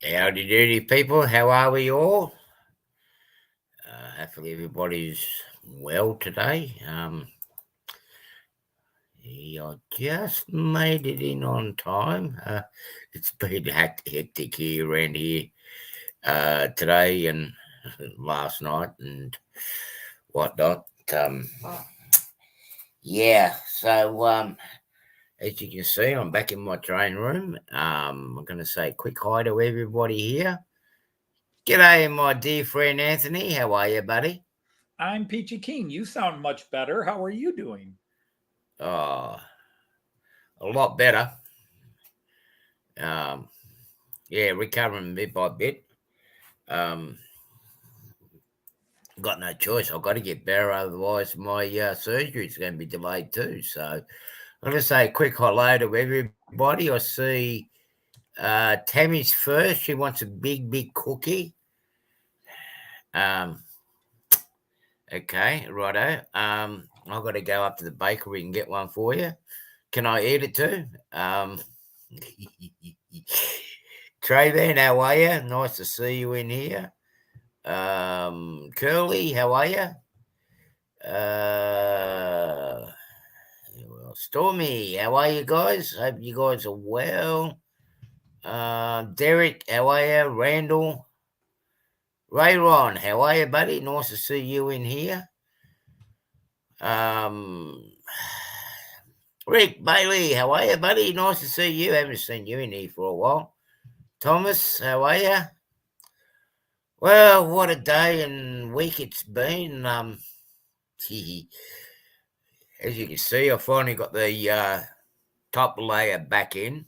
Howdy doody, people. How are we all? Hopefully, everybody's well today. I just made it in on time. It's been hectic here around here today and last night and whatnot. Yeah, so as you can see, I'm back in my train room. I'm going to say a quick hi to everybody here. G'day, my dear friend Anthony. How are you, buddy? I'm Peachy King. You sound much better. How are you doing? Oh, a lot better. Um, yeah, recovering bit by bit. Um, got no choice. I've got to get better, otherwise my surgery is going to be delayed too. So I'm going to say a quick hello to everybody. I see Tammy's first. She wants a big cookie. Um, okay, righto. I've got to go up to the bakery and get one for you. Can I eat it too? Trayvan, how are you? Nice to see you in here. Curly, how are you? Well, Stormy, how are you guys? Hope you guys are well. Derek, how are you? Randall, Rayron, how are you, buddy? Nice to see you in here. Um, Rick Bailey, how are you, buddy? Nice to see you. Haven't seen you in here for a while. Thomas, how are you? Well, what a day and week it's been. As you can see, I finally got the top layer back in.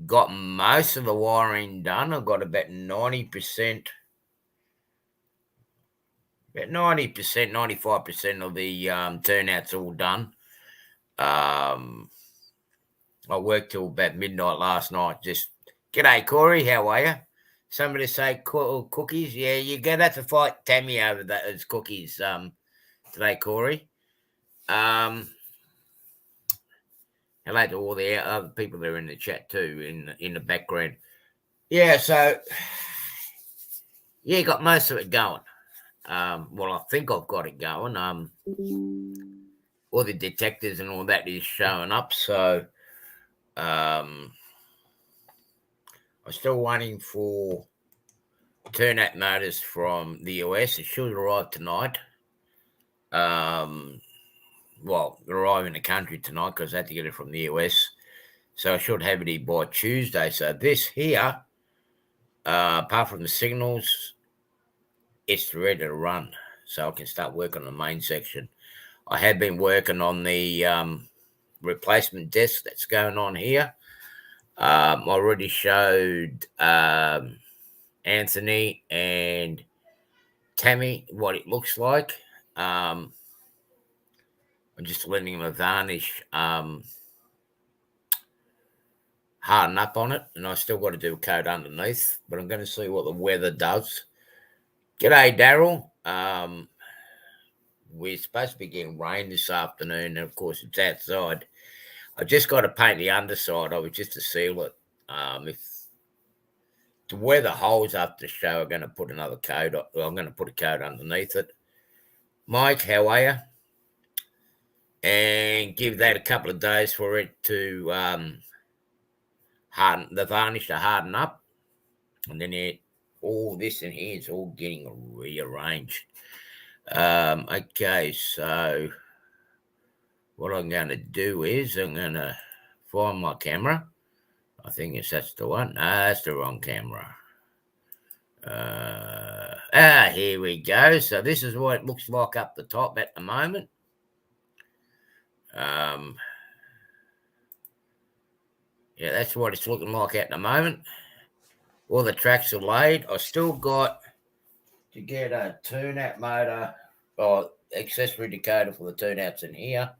Got most of the wiring done. I've got about 90%, 95% of the turnouts all done. I worked till about midnight last night. Just g'day, Corey. How are you? Somebody say cookies. Yeah, you're gonna have to fight Tammy over those cookies today, Corey. Hello to all the other people that are in the chat too, in the background. Yeah, so yeah, got most of it going. Well, I think I've got it going. All the detectors and all that is showing up. So I'm still waiting for turnout notice from the US. It should arrive tonight. Well, arrive in the country tonight because I had to get it from the US. So I should have it here by Tuesday. So this here, apart from the signals, it's ready to run. So I can start working on the main section. I have been working on the replacement desk that's going on here. I already showed Anthony and Tammy what it looks like. I'm just letting the varnish harden up on it, and I still got to do a coat underneath, but I'm going to see what the weather does. G'day, Daryl. We're supposed to be getting rain this afternoon, and of course it's outside. I just got to paint the underside of it just to seal it. If the weather holds up the show, I'm going to put another coat. Well, I'm going to put a coat underneath it. Mike, how are you? And give that a couple of days for it to harden, the varnish to harden up, and then all this in here is all getting rearranged. Okay, so what I'm going to do is I'm going to find my camera. I think that's the one. No, that's the wrong camera. Here we go. So this is what it looks like up the top at the moment. Yeah, that's what it's looking like at the moment. All the tracks are laid. I still got to get a turnout motor or accessory decoder for the turnouts in here.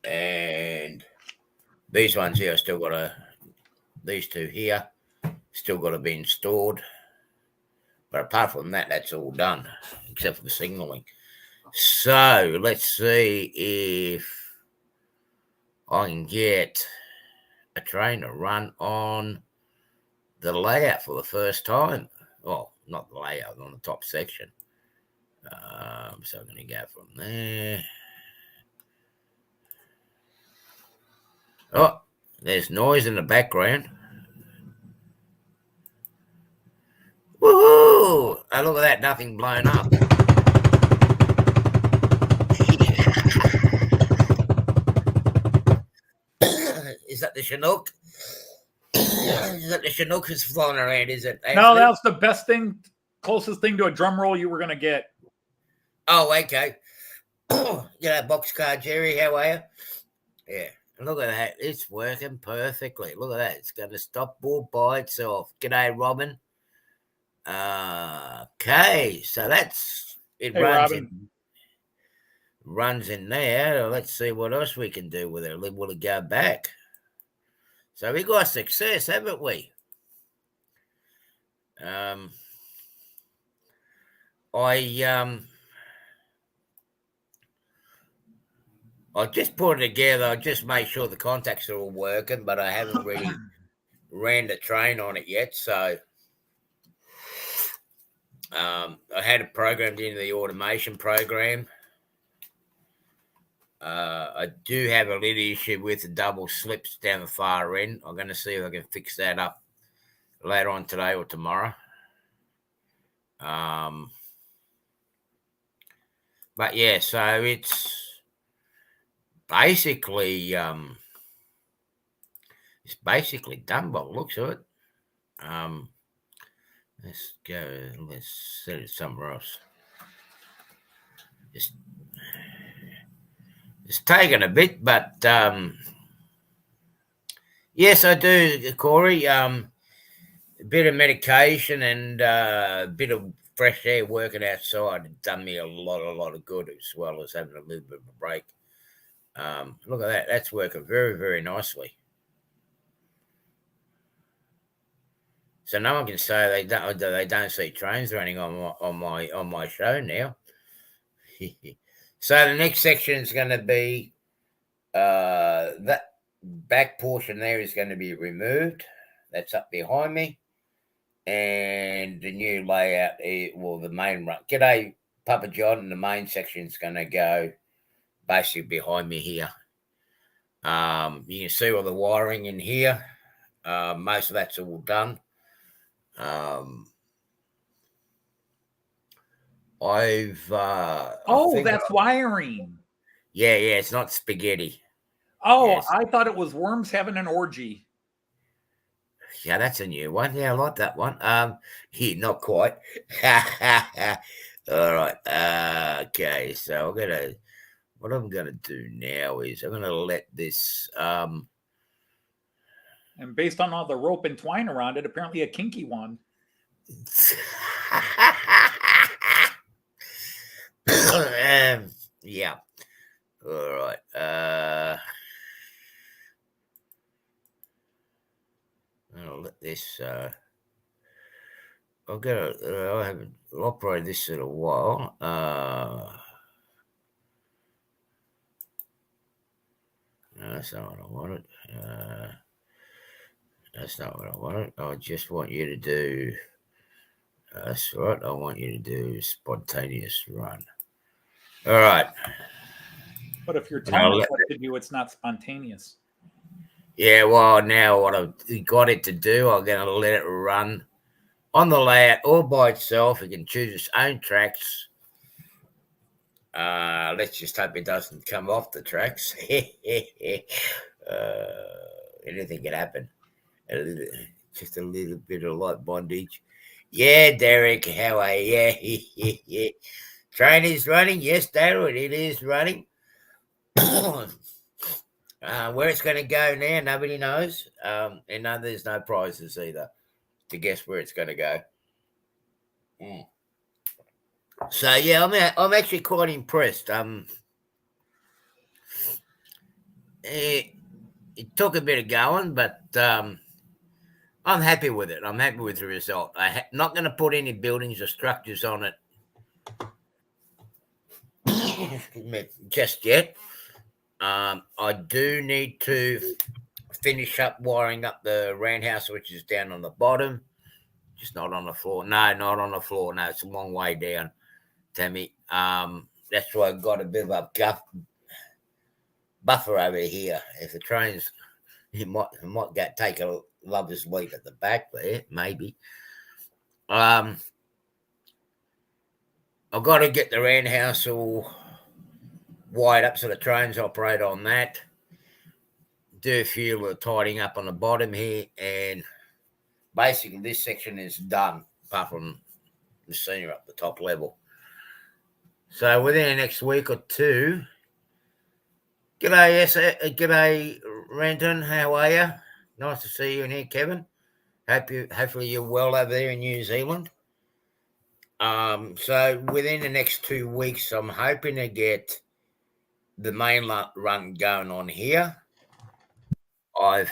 And these ones here, I still got these two here, still got to be installed. But apart from that, that's all done, except for the signalling. So let's see if I can get a train to run on the layout for the first time. Well, not the layout, on the top section. So I'm going to go from there. Oh, there's noise in the background. Woohoo! Oh, look at that, nothing blown up. Is that the Chinook? Is that the Chinook is flying around, is it? No, that was the best thing, closest thing to a drum roll you were going to get. Oh, okay. Boxcar Jerry, how are you? Yeah, look at that. It's working perfectly. Look at that. It's going to stop all by itself. G'day, Robin. Okay, so that's it. Hey, Robin. Runs in there. Let's see what else we can do with it. Will it go back? So we got success, haven't we? I just put it together. I just made sure the contacts are all working, but I haven't really ran the train on it yet. So I had it programmed into the automation program. I do have a little issue with the double slips down the far end. I'm going to see if I can fix that up later on today or tomorrow. But yeah, so it's basically done by the looks of it. Let's go. Let's set it somewhere else. It's taken a bit, but yes, I do, Corey. A bit of medication and a bit of fresh air working outside had done me a lot of good, as well as having a little bit of a break. Look at that. That's working very, very nicely. So no one can say they don't see trains running on my show now. So the next section is going to be that back portion there is going to be removed. That's up behind me. And the new layout, the main run. G'day, Papa John. And the main section is going to go basically behind me here. You can see all the wiring in here. Most of that's all done. That's wiring. Yeah, it's not spaghetti. Oh, yes. I thought it was worms having an orgy. Yeah, that's a new one. Yeah, I like that one. Not quite. All right. Okay, so what I'm gonna do now is I'm gonna let this and based on all the rope and twine around it, apparently a kinky one. Yeah. All right. I'll let this. I haven't operated this in a while. No, that's not what I wanted. That's not what I wanted. I just want you to do. That's right. I want you to do spontaneous run. All right. But if you're telling it what to do, it's not spontaneous. Yeah, well, now what I've got it to do, I'm going to let it run on the layout all by itself. It can choose its own tracks. Let's just hope it doesn't come off the tracks. Anything can happen. Just a little bit of light bondage. Yeah, Derek, how are you? Yeah. Train is running. Yes, Darryl, it is running. Where it's going to go now, nobody knows. And there's no prizes either to guess where it's going to go. So yeah, I'm actually quite impressed. It took a bit of going, but I'm happy with it. I'm happy with the result. I'm not going to put any buildings or structures on it just yet. I do need to finish up wiring up the roundhouse, which is down on the bottom, just not on the floor. No, not on the floor. No, it's a long way down, Tammy. That's why I've got a bit of a buffer over here. If the train's, it might take a lover's leap at the back there, maybe. I've got to get the roundhouse all wired up so the trains operate on that. Do a few little tidying up on the bottom here, and basically this section is done, apart from the scenery up the top level. So within the next week or two, g'day Renton, how are you? Nice to see you in here, Kevin. Hopefully you're well over there in New Zealand. So within the next 2 weeks, I'm hoping to get the main run going on here. I've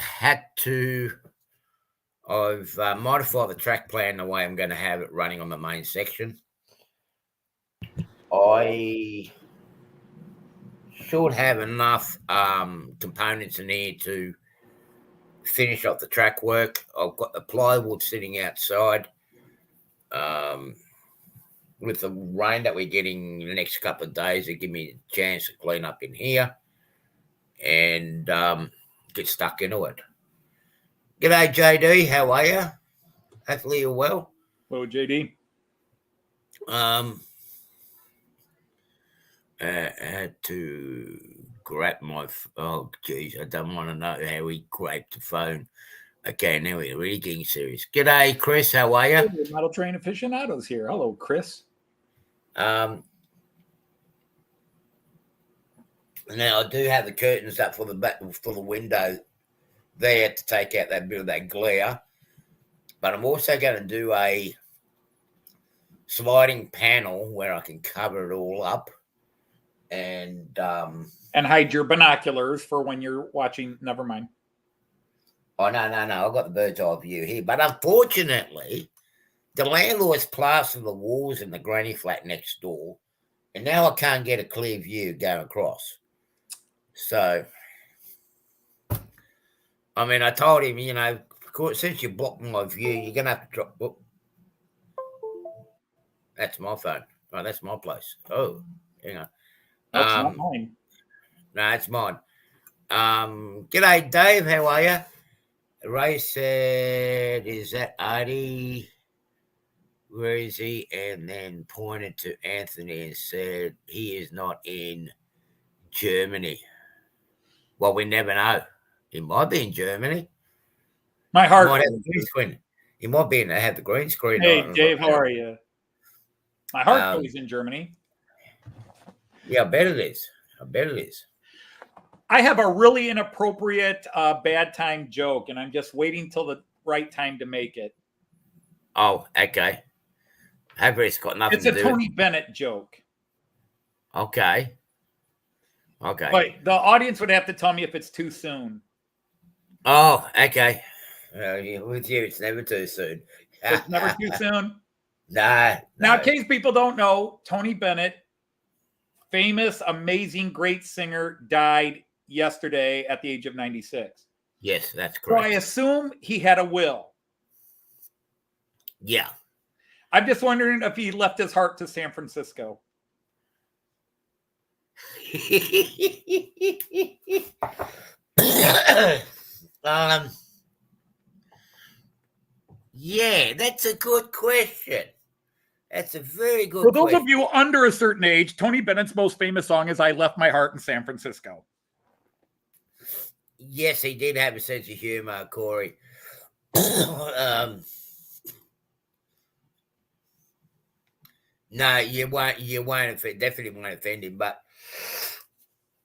modified the track plan the way I'm going to have it running on the main section. I should have enough components in here to finish off the track work. I've got the plywood sitting outside. With the rain that we're getting in the next couple of days, it give me a chance to clean up in here and get stuck into it. G'day, JD. How are you? Hopefully you're well. Hello, JD. I had to grab my. Oh, geez, I don't want to know how he grabbed the phone. Okay, now we're really getting serious. G'day, Chris. How are you? Hey, Model Train Aficionados here. Hello, Chris. Now I do have the curtains up for the window there to take out that bit of that glare, but I'm also going to do a sliding panel where I can cover it all up and hide your binoculars for when you're watching. Never mind. Oh no! I've got the bird's eye view here, but unfortunately, the landlord's plastered the walls in the granny flat next door, and now I can't get a clear view going across. So, I mean, I told him, since you blocked my view, you're going to have to drop. Oh, that's my phone. Oh, that's my place. Oh, hang on. That's not mine. No, it's mine. G'day, Dave. How are you? Ray said, is that Artie? Where is he? And then pointed to Anthony and said, he is not in Germany. Well, we never know. He might be in Germany. My heart. He might have the green screen. He might be in to have the green screen. Hey, Dave, how are you? My heart goes in Germany. Yeah, I bet it is. I have a really inappropriate bad time joke, and I'm just waiting till the right time to make it. Oh, okay. Hopefully it's got nothing to do with... It's a Tony Bennett joke. Okay. But the audience would have to tell me if it's too soon. Oh, okay. With you, it's never too soon. It's never too soon? No. Now, in case people don't know, Tony Bennett, famous, amazing, great singer, died yesterday at the age of 96. Yes, that's correct. So I assume he had a will. Yeah. I'm just wondering if he left his heart to San Francisco. Yeah, that's a good question. That's a very good For those question. of you under a certain age, Tony Bennett's most famous song is I Left My Heart in San Francisco. Yes, he did have a sense of humor, Corey. No, you won't definitely won't offend him, but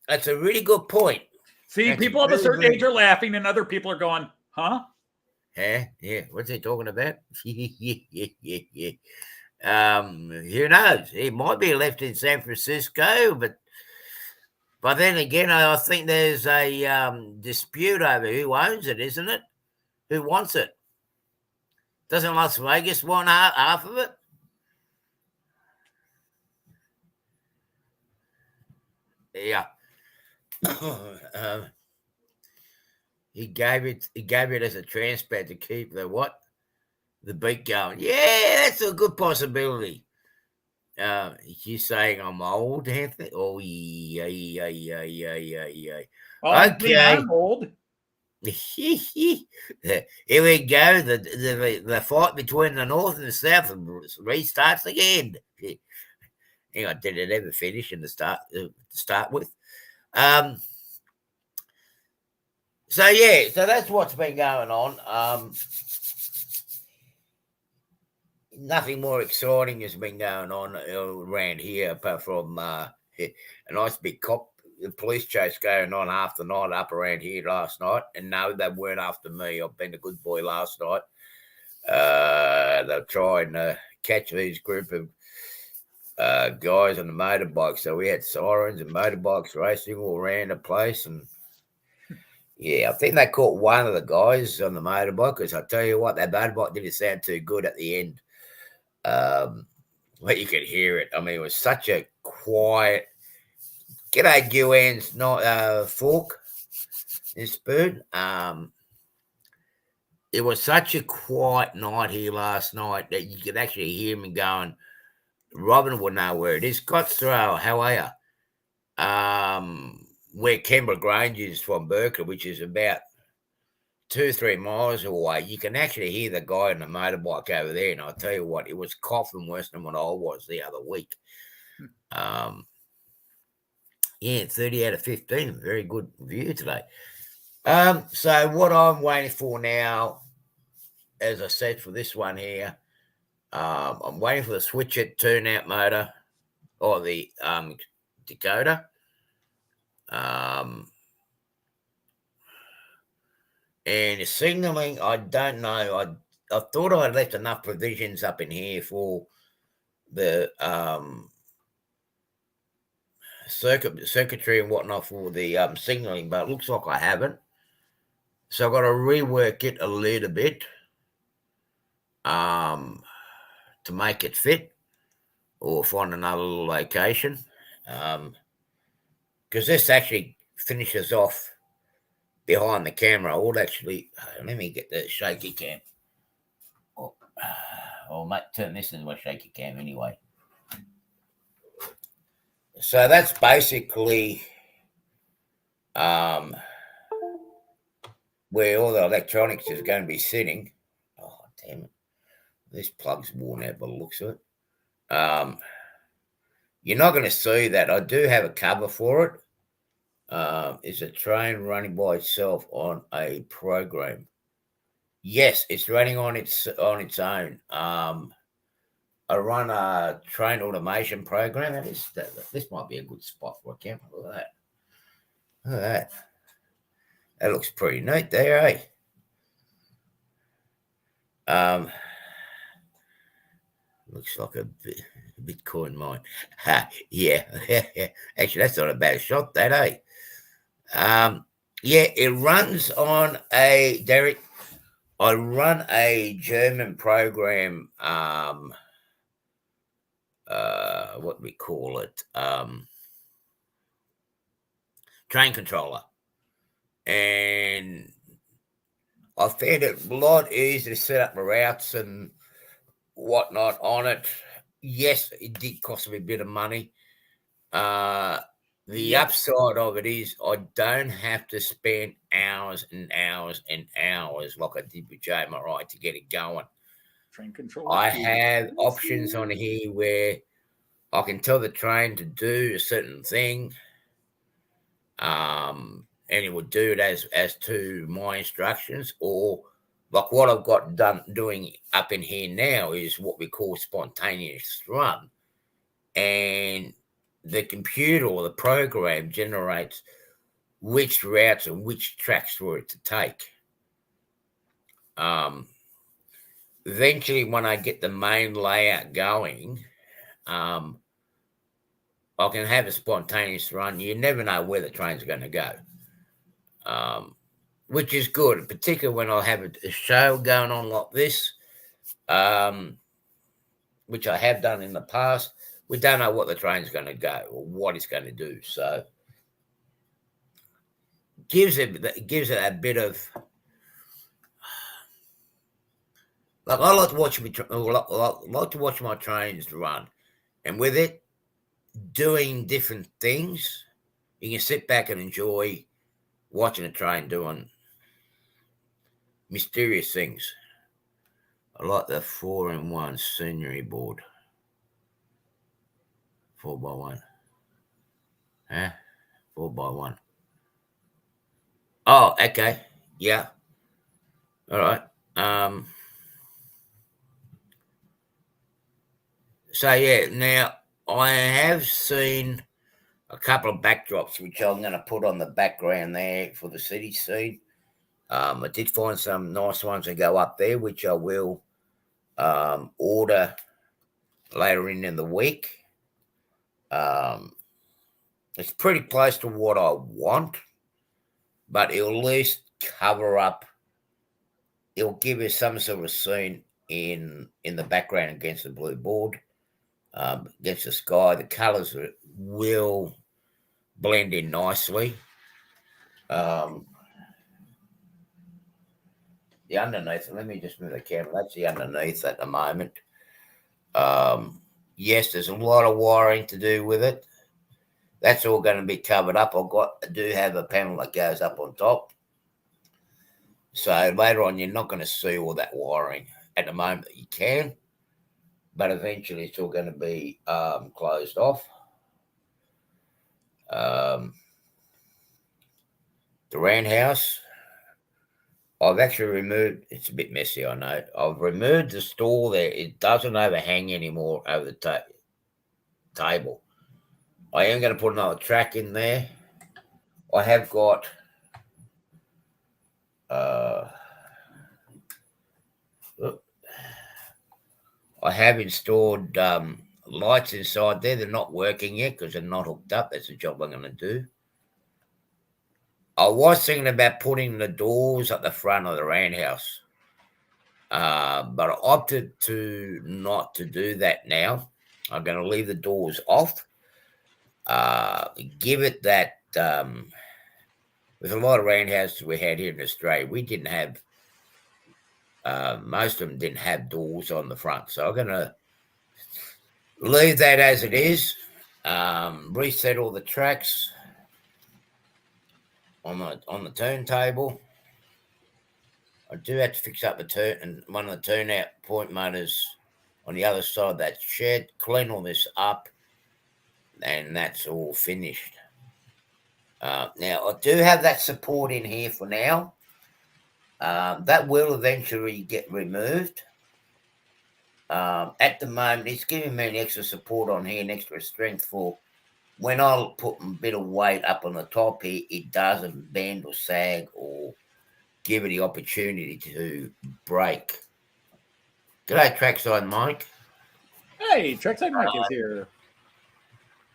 that's a really good point. See, That's people of a certain age are laughing and other people are going, huh? Yeah. What's he talking about? Yeah. Who knows? He might be left in San Francisco, but then again, I think there's a dispute over who owns it, isn't it? Who wants it? Doesn't Las Vegas want half of it? Yeah. He gave it as a transplant to keep the beat going. Yeah, that's a good possibility. You saying I'm old, Anthony? Oh yeah. Oh, I'm saying Okay. I'm old. Here we go. The fight between the North and the South restarts again. Hang on, did it ever finish in the start with? So yeah, so that's what's been going on. Nothing more exciting has been going on around here apart from a nice big police chase going on half the night up around here last night. And no, they weren't after me. I've been a good boy last night. They're trying to catch these group of guys on the motorbikes. So we had sirens and motorbikes racing all around the place. And yeah, I think they caught one of the guys on the motorbike because I tell you what, that motorbike didn't sound too good at the end. But you could hear it. I mean, it was such a quiet. G'day, Guan's not fork and spoon. It was such a quiet night here last night that you could actually hear me going. Robin will know where it is. Scottsdale, how are you? Where Canberra Grange is from Berkeley, which is about 2-3 miles away, you can actually hear the guy on the motorbike over there. And I'll tell you what, it was coughing worse than what I was the other week. Yeah, 30 out of 15. Very good view today. So what I'm waiting for now, as I said for this one here, I'm waiting for the switch it turnout motor or the Dakota. And the signaling, I don't know. I thought I had left enough provisions up in here for the circuitry and whatnot for the signaling, but it looks like I haven't. So I've got to rework it a little bit to make it fit or find another little location. Because this actually finishes off behind the camera. I would actually, let me get the shaky cam. I'll turn this into a shaky cam anyway. So that's basically where all the electronics is going to be sitting. Oh, damn it. This plug's worn out by the looks of it. You're not going to see that. I do have a cover for it. It's a train running by itself on a program. Yes, it's running on its own. I run a train automation program. This might be a good spot for a camera. Look at that. Look at that. That looks pretty neat there, eh? Looks like a Bitcoin mine. Yeah. Actually, that's not a bad shot, that, eh? Yeah, it runs on a, Derek, I run a German program, what we call it, train controller. And I found it a lot easier to set up the routes and whatnot on it. Yes, it did cost me a bit of money. The upside of it is I don't have to spend hours and hours and hours like I did with MRR to get it going. Train control. I have options on here where I can tell the train to do a certain thing, and it will do it as to my instructions, or like what I've got doing up in here now is what we call spontaneous run. And the computer or the program generates which routes and which tracks for it to take. Eventually, when I get the main layout going, I can have a spontaneous run. You never know where the train's going to go, which is good, particularly when I have a show going on like this, which I have done in the past. We don't know what the train's going to go or what it's going to do. So gives it a bit of like I like to watch like to watch my trains run, and with it doing different things, you can sit back and enjoy watching a train doing mysterious things. I like the 4-in-1 scenery board. 4x1. Huh? 4x1. Oh, okay. Yeah. All right. So yeah, now I have seen a couple of backdrops which I'm going to put on the background there for the city scene. I did find some nice ones to go up there, which I will order later in the week. It's pretty close to what I want, but it'll at least cover up. It'll give you some sort of scene in the background against the blue board, against the sky. The colours will blend in nicely. The underneath, let me just move the camera. That's the underneath at the moment. Yes, there's a lot of wiring to do with it. That's all going to be covered up. I do have a panel that goes up on top. So later on, you're not going to see all that wiring. At the moment, you can, but eventually it's all going to be closed off. The roundhouse, I've actually removed. It's a bit messy, I know. I've removed the stall there. It doesn't overhang anymore over the table. I am going to put another track in there. I have got I have installed lights inside there. They're not working yet because they're not hooked up. That's the job I'm going to do. I was thinking about putting the doors at the front of the roundhouse, but I opted to not to do that now. I'm going to leave the doors off. Give it that. With a lot of roundhouses we had here in Australia, we didn't have. Most of them didn't have doors on the front, so I'm going to leave that as it is. Reset all the tracks on the turntable. I do have to fix up one of the turnout point motors on the other side of that shed. Clean all this up, and that's all finished. Now I do have that support in here for now. That will eventually get removed. At the moment, it's giving me an extra support on here, an extra strength for when I put a bit of weight up on the top here, it doesn't bend or sag or give it the opportunity to break. G'day, Trackside Mike. Hey, Trackside Mike is here.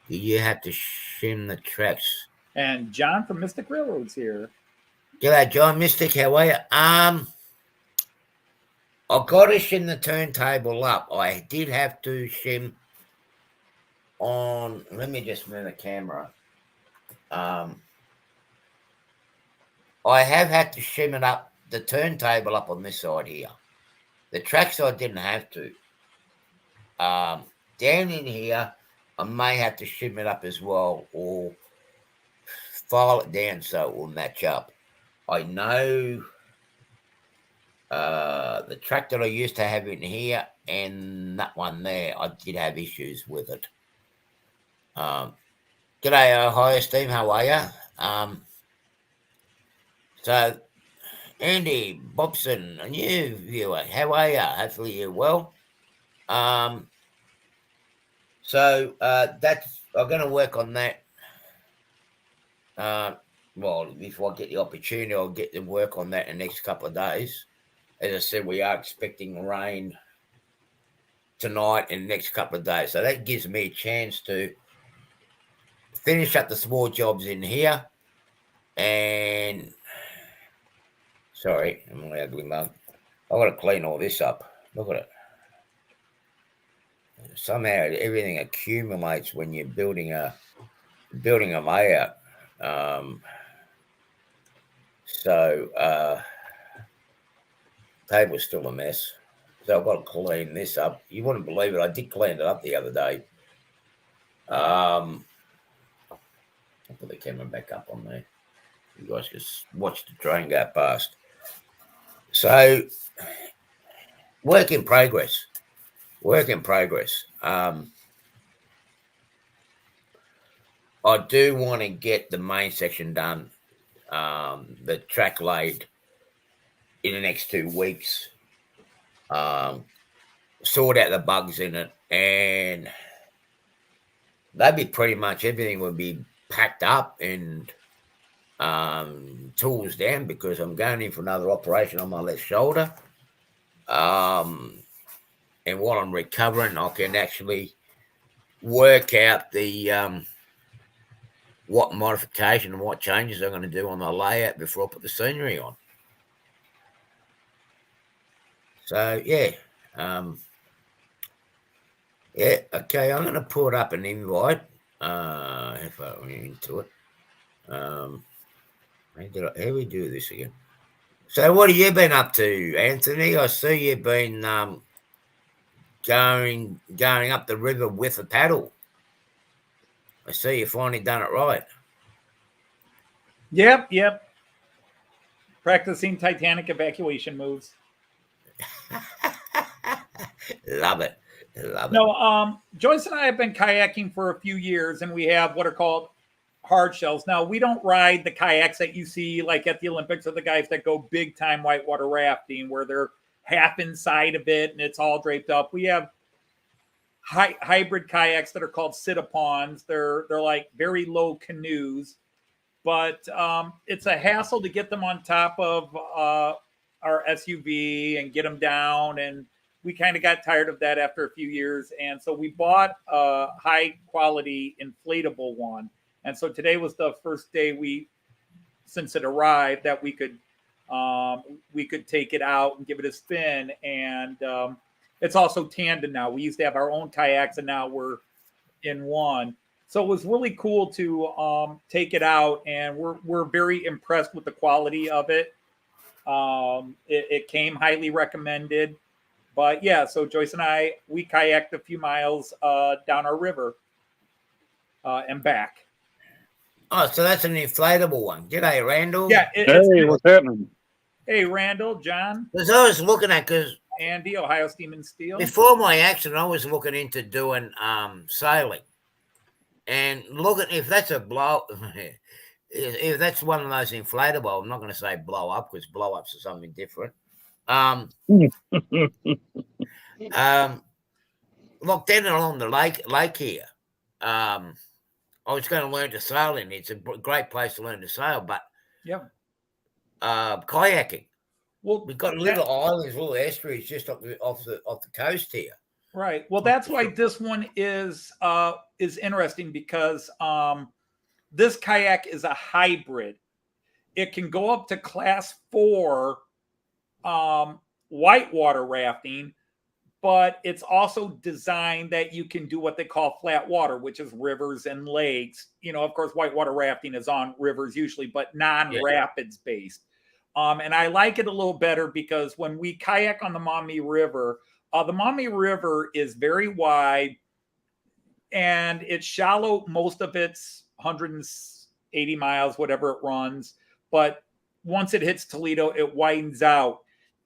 You have to shim the tracks. And John from Mystic Railroad's here. G'day, John. Mystic, how are you? I got to shim the turntable up. I did have to shim on. Let me just move the camera. I have had to shim it up, the turntable up on this side here. The trackside didn't have to. Down in here, I may have to shim it up as well or file it down so it will match up. I know the track that I used to have in here and that one there, I did have issues with it. G'day, hi Steve, how are you? So, Andy Bobson, a new viewer, how are you? Hopefully you're well. So that's I'm going to work on that. Well, before I get the opportunity, I'll get to work on that in the next couple of days. As I said, we are expecting rain tonight and the next couple of days. So that gives me a chance to finish up the small jobs in here. And sorry, I'm an ugly mug. I've got to clean all this up. Look at it. Somehow everything accumulates when you're building a layout. So table's still a mess. So I've got to clean this up. You wouldn't believe it. I did clean it up the other day. I'll put the camera back up on there. You guys just watch the train go past. So, work in progress. Work in progress. I do want to get the main section done, the track laid in the next 2 weeks. Sort out the bugs in it, and that'd be pretty much everything would be packed up and tools down, because I'm going in for another operation on my left shoulder. And while I'm recovering, I can actually work out the what modification and what changes I'm going to do on the layout before I put the scenery on. So yeah, yeah, okay. I'm going to put up an invite. If I went into it, how we do this again? So what have you been up to, Anthony? I see you've been going up the river with a paddle. I see you finally done it right. Yep. Practicing Titanic evacuation moves. Love it. No, Joyce and I have been kayaking for a few years, and we have what are called hard shells. Now, we don't ride the kayaks that you see like at the Olympics, or the guys that go big time whitewater rafting where they're half inside of it and it's all draped up. We have hybrid kayaks that are called sit-upons. They're like very low canoes, but it's a hassle to get them on top of our SUV and get them down, and we kind of got tired of that after a few years, and so we bought a high quality inflatable one. And so today was the first day since it arrived, that we could take it out and give it a spin. And it's also tandem now. We used to have our own kayaks, and now we're in one. So it was really cool to take it out, and we're very impressed with the quality of it. It came highly recommended. But yeah, so Joyce and I, we kayaked a few miles down our river and back. Oh, so that's an inflatable one. G'day, Randall. Yeah. Hey, what's happening? Hey, Randall, John. Because I was looking at, Andy, Ohio Steam and Steel. Before my accident, I was looking into doing sailing. And looking, if that's a blow, if that's one of those inflatable, I'm not going to say blow up, because blow ups are something different. Look, down along the lake here, I was going to learn to sail in. It's a great place to learn to sail, but kayaking. Well, we've got little islands, little estuaries just off the coast here. Right. Well, that's why this one is interesting, because this kayak is a hybrid. It can go up to class 4 whitewater rafting, but it's also designed that you can do what they call flat water, which is rivers and lakes. You know, of course, whitewater rafting is on rivers usually, but non-rapids based. And I like it a little better because when we kayak on the Maumee River is very wide and it's shallow. Most of it's 180 miles, whatever it runs. But once it hits Toledo, it widens out.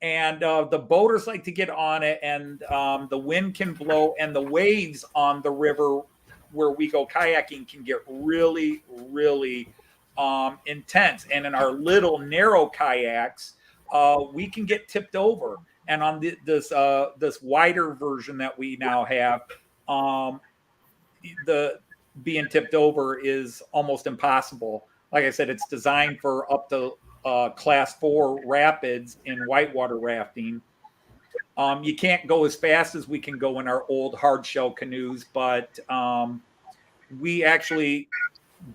And the boaters like to get on it, and the wind can blow, and the waves on the river where we go kayaking can get really, really intense. And in our little narrow kayaks, we can get tipped over. And on this wider version that we now have, the being tipped over is almost impossible. Like I said, it's designed for up to class 4 rapids in whitewater rafting. You can't go as fast as we can go in our old hard shell canoes, but we actually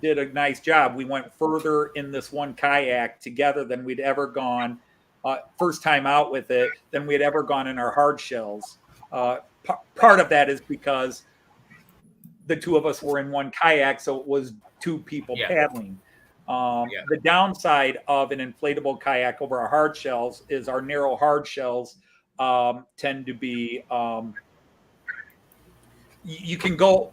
did a nice job. We went further in this one kayak together than we'd ever gone, first time out with it, than we'd ever gone in our hard shells. Part of that is because the two of us were in one kayak, so it was 2 people paddling. The downside of an inflatable kayak over our hard shells is our narrow hard shells tend to be you can go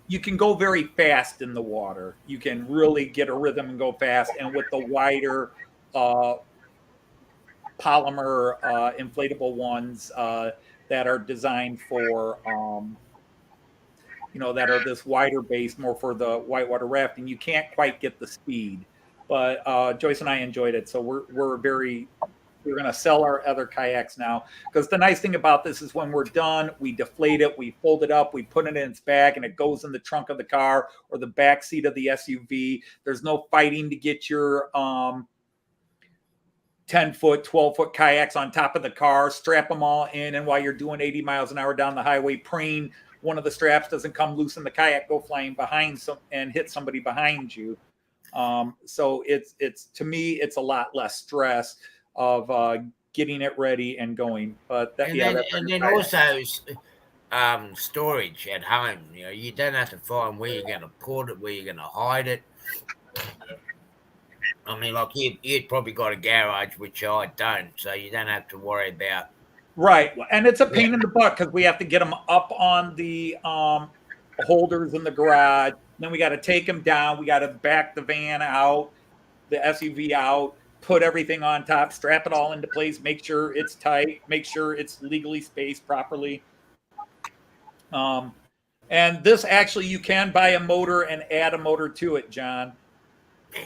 very fast in the water. You can really get a rhythm and go fast. And with the wider polymer inflatable ones that are designed for that are this wider base, more for the whitewater rafting, you can't quite get the speed. But Joyce and I enjoyed it, so we're going to sell our other kayaks now, because the nice thing about this is when we're done, we deflate it, we fold it up, we put it in its bag, and it goes in the trunk of the car or the back seat of the SUV. There's no fighting to get your 10-foot, 12-foot kayaks on top of the car, strap them all in, and while you're doing 80 miles an hour down the highway, praying one of the straps doesn't come loose and the kayak go flying behind and hit somebody behind you. So it's to me, it's a lot less stress of getting it ready and going. But then also storage at home. You don't have to find where you're going to put it, where you're going to hide it. I mean, like you'd probably got a garage, which I don't, so you don't have to worry about. Right, and it's a pain in the butt because we have to get them up on the holders in the garage. Then we got to take them down. We got to back the van out, the SUV out, put everything on top, strap it all into place, make sure it's tight, make sure it's legally spaced properly. And this actually, you can buy a motor and add a motor to it, John.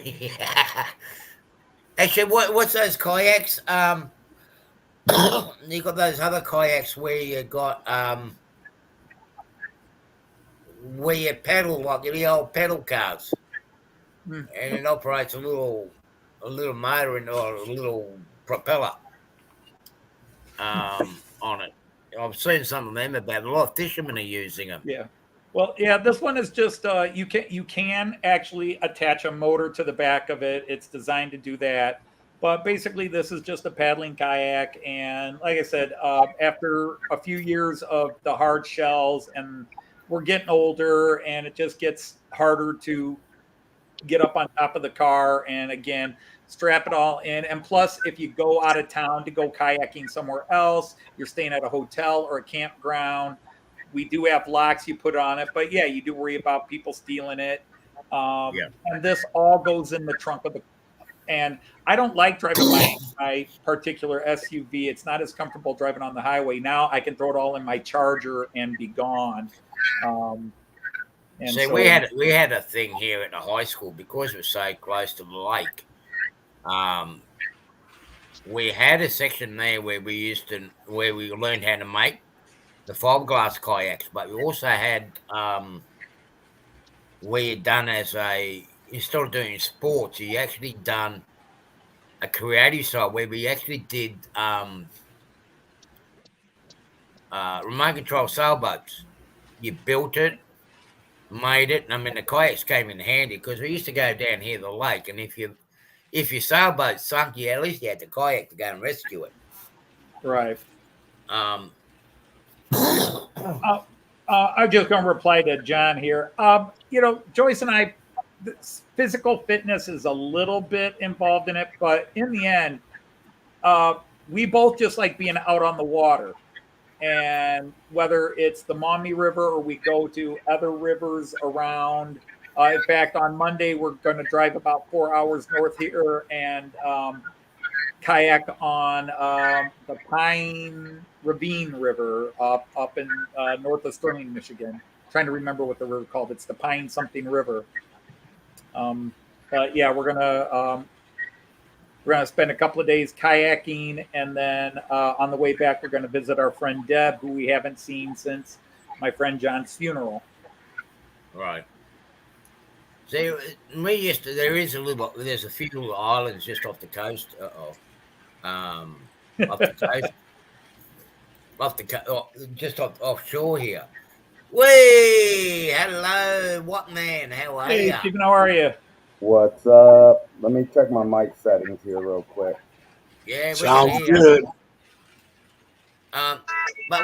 Yeah. Actually, what's those kayaks? You got those other kayaks where you got where you pedal like the old pedal cars, and it operates a little motor or a little propeller on it. I've seen some of them about. A lot of fishermen are using them. Yeah. Well, yeah, this one is just you can actually attach a motor to the back of it. It's designed to do that. But basically, this is just a paddling kayak. And like I said, after a few years of the hard shells, and we're getting older, and it just gets harder to get up on top of the car and, again, strap it all in. And plus, if you go out of town to go kayaking somewhere else, you're staying at a hotel or a campground, we do have locks you put on it. But, yeah, you do worry about people stealing it. And this all goes in the trunk of the. And I don't like driving my particular SUV. It's not as comfortable driving on the highway. Now I can throw it all in my Charger and be gone. See, we had a thing here at the high school because we're so close to the lake. We had a section there where we learned how to make the fiberglass kayaks, but we also had where you done instead of doing sports, you actually done a creative side where we actually did remote control sailboats. You built it, made it, and I mean the kayaks came in handy because we used to go down here to the lake, and if your sailboat sunk, at least you had the kayak to go and rescue it. Right. I'm just going to reply to John here. Joyce and I, physical fitness is a little bit involved in it, but in the end, we both just like being out on the water. And whether it's the Maumee River or we go to other rivers around. In fact, on Monday, we're going to drive about 4 hours north here and kayak on the Pine Ravine River up in north of Sterling, Michigan. Trying to remember what the river called. It's the Pine something River. But yeah, we're gonna spend a couple of days kayaking, and then on the way back, we're gonna visit our friend Deb, who we haven't seen since my friend John's funeral. Right. See, there's a few little islands just off the coast. Just offshore here. Whey! Hello, what man? How are you? Hey, Stephen, how are you? What's up? Let me check my mic settings here real quick. Yeah, sounds good. But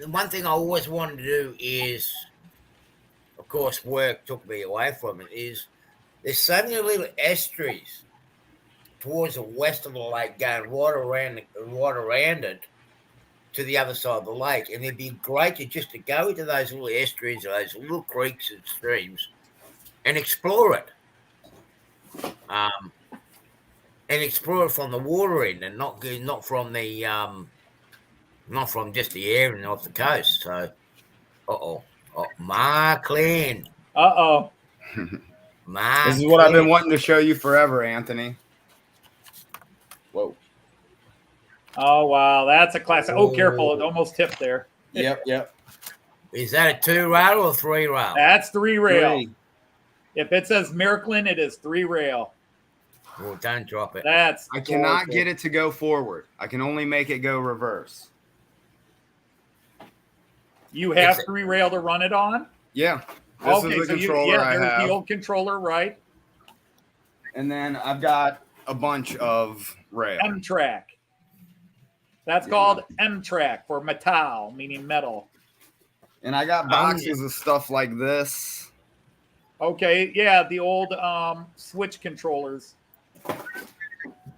one thing I always wanted to do is, of course, work took me away from it. Is There's so many little estuaries towards the west of the lake going right around it to the other side of the lake. And it'd be great to go into those little estuaries, those little creeks and streams and explore it. And explore it from the water end and not from just the air and off the coast. So, Markland. Uh-oh. This is what I've been wanting to show you forever, Anthony. Whoa. Oh, wow. That's a classic. Oh, careful. It almost tipped there. Yep. Is that a 2-rail or a 3-rail? That's 3-rail. 3. If it says Miraklin, it is 3-rail. Well, don't drop it. I cannot get it to go forward. I can only make it go reverse. You have 3-rail to run it on? Yeah. This is the controller I have. The old controller, right? And then I've got a bunch of rail. M-Track. That's called M-Track for metal, meaning metal. And I got boxes of stuff like this. Okay, yeah, the old switch controllers.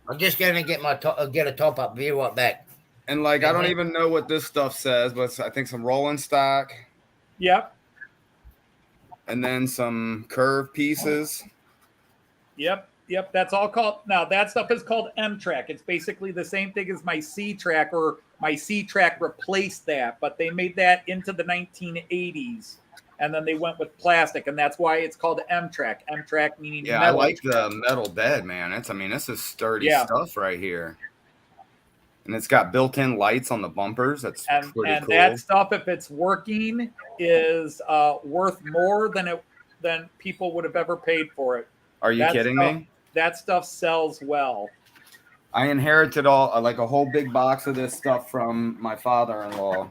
I'm just going to get a top-up view of that. And like, I don't even know what this stuff says, but I think some rolling stock. Yep. And then some curve pieces. Yep. That's all called. Now that stuff is called M-Track. It's basically the same thing as my C-Track, or my C-Track replaced that, but they made that into the 1980s, and then they went with plastic, and that's why it's called M-Track. M-Track meaning metal. I like the metal bed, man. This is sturdy stuff right here. And it's got built-in lights on the bumpers. That's pretty cool. And that stuff, if it's working, is worth more than people would have ever paid for it. Are you kidding me? That stuff sells well. I inherited like a whole big box of this stuff from my father-in-law.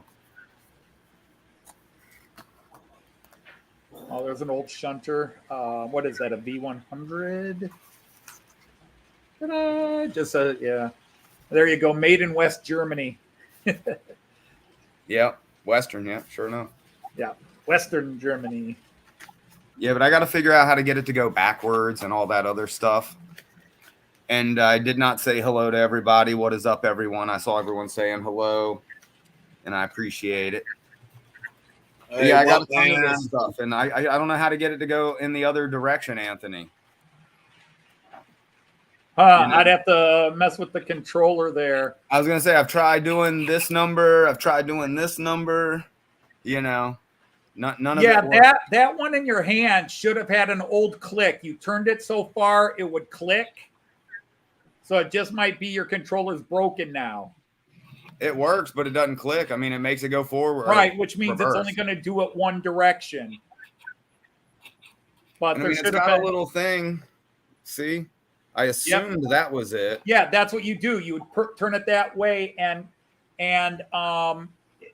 Oh, there's an old shunter. What is that? A V100? Ta-da! Yeah. There you go. Made in West Germany. Yep. Western. Yep. Sure enough. Yeah. Western Germany. Yeah, but I got to figure out how to get it to go backwards and all that other stuff. And I did not say hello to everybody. What is up, everyone? I saw everyone saying hello, and I appreciate it. Hey, I got a ton of this stuff, and I don't know how to get it to go in the other direction, Anthony. I'd have to mess with the controller there. I was going to say, I've tried doing this number. I've tried doing this number, None of it that one in your hand should have had an old click. You turned it so far it would click. So it just might be your controller's broken now. It works, but it doesn't click. It makes it go forward. Right, which means it's only going to do it one direction. But there should have been a little thing. See? I assumed that was it. Yeah, that's what you do. You would turn it that way, and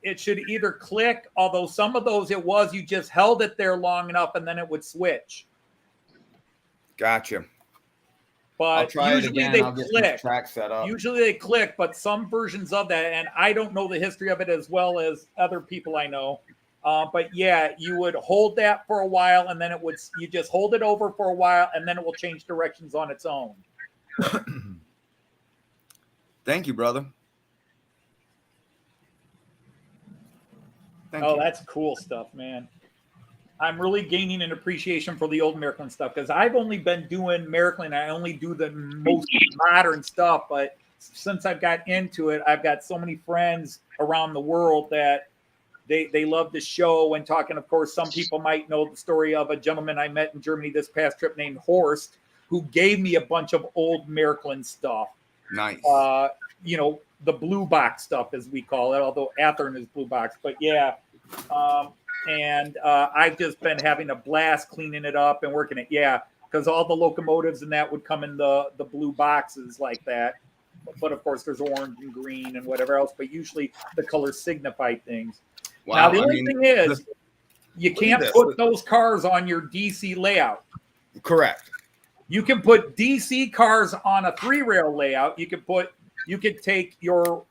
it should either click, although some of those you just held it there long enough and then it would switch. Gotcha. But usually they click. Track set up. Usually they click, but some versions of that, and I don't know the history of it as well as other people I know. But yeah, you would hold that for a while, and then you just hold it over for a while, and then it will change directions on its own. Thank you, brother. Thank you. That's cool stuff, man. I'm really gaining an appreciation for the old Miraklin stuff, because I've only been doing Miraklin. I only do the most modern stuff, but since I've got into it, I've got so many friends around the world that they love the show. And talking, of course, some people might know the story of a gentleman I met in Germany this past trip named Horst, who gave me a bunch of old Miraklin stuff. Nice. The blue box stuff, as we call it, although Athearn is blue box. But yeah, and I've just been having a blast cleaning it up and working it. Yeah, because all the locomotives and that would come in the blue boxes like that. But of course, there's orange and green and whatever else. But usually the colors signify things. Wow, now, the only thing is, you can't put those cars on your DC layout. Correct. You can put DC cars on a 3-rail layout. You could take your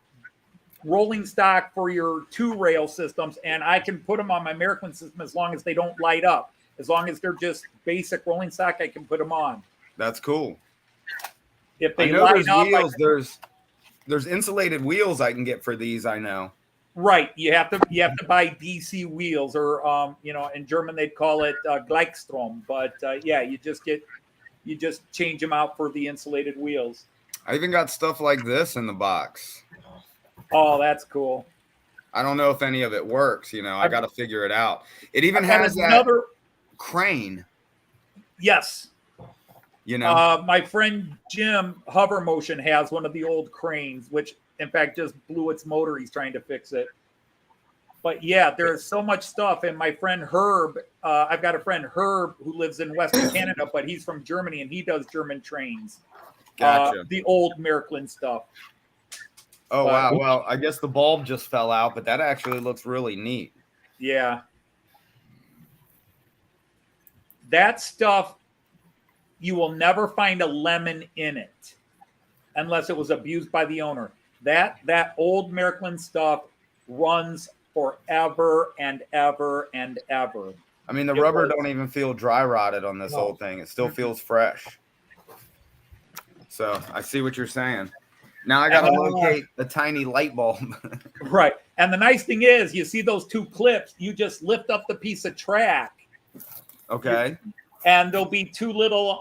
rolling stock for your 2-rail systems, and I can put them on my Miraklin system as long as they don't light up. As long as they're just basic rolling stock, I can put them on. That's cool. If I they know line there's up, wheels. There's insulated wheels I can get for these. I know. right, you have to buy DC wheels, or in German they'd call it Gleichstrom. But yeah, you just change them out for the insulated wheels. I even got stuff like this in the box. Oh, that's cool. I don't know if any of it works. I got to figure it out. It even I've got has another that crane. Yes. My friend Jim Hover Motion has one of the old cranes, which in fact just blew its motor. He's trying to fix it. But yeah, there's so much stuff. And my friend Herb, I've got a friend Herb who lives in Western Canada, but he's from Germany and he does German trains. Gotcha. The old Märklin stuff. Oh, wow. Well, I guess the bulb just fell out, but that actually looks really neat. Yeah. That stuff, you will never find a lemon in it unless it was abused by the owner. That old Märklin stuff runs forever and ever and ever. I mean, the rubber don't even feel dry rotted on this old thing. It still feels fresh. So I see what you're saying. Now I got to locate the tiny light bulb. Right. And the nice thing is, you see those two clips, you just lift up the piece of track. Okay. And there'll be two little,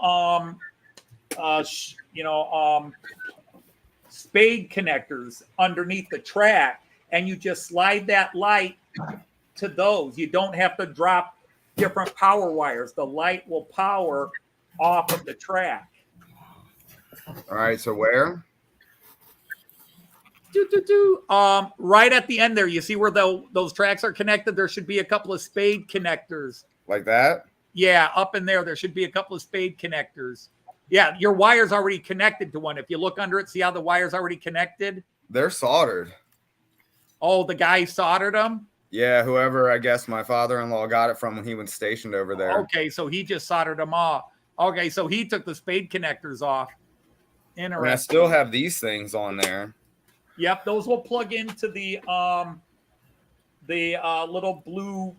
spade connectors underneath the track. And you just slide that light to those. You don't have to drop different power wires. The light will power off of the track. All right. So where? Right at the end there, you see where those tracks are connected? There should be a couple of spade connectors. Like that? Yeah, up in there should be a couple of spade connectors. Yeah, your wire's already connected to one. If you look under it, see how the wire's already connected? They're soldered. Oh, the guy soldered them? Yeah, whoever, I guess my father-in-law got it from when he was stationed over there. Okay, so he just soldered them off. Okay, so he took the spade connectors off. Interesting. And I still have these things on there. Yep, those will plug into the little blue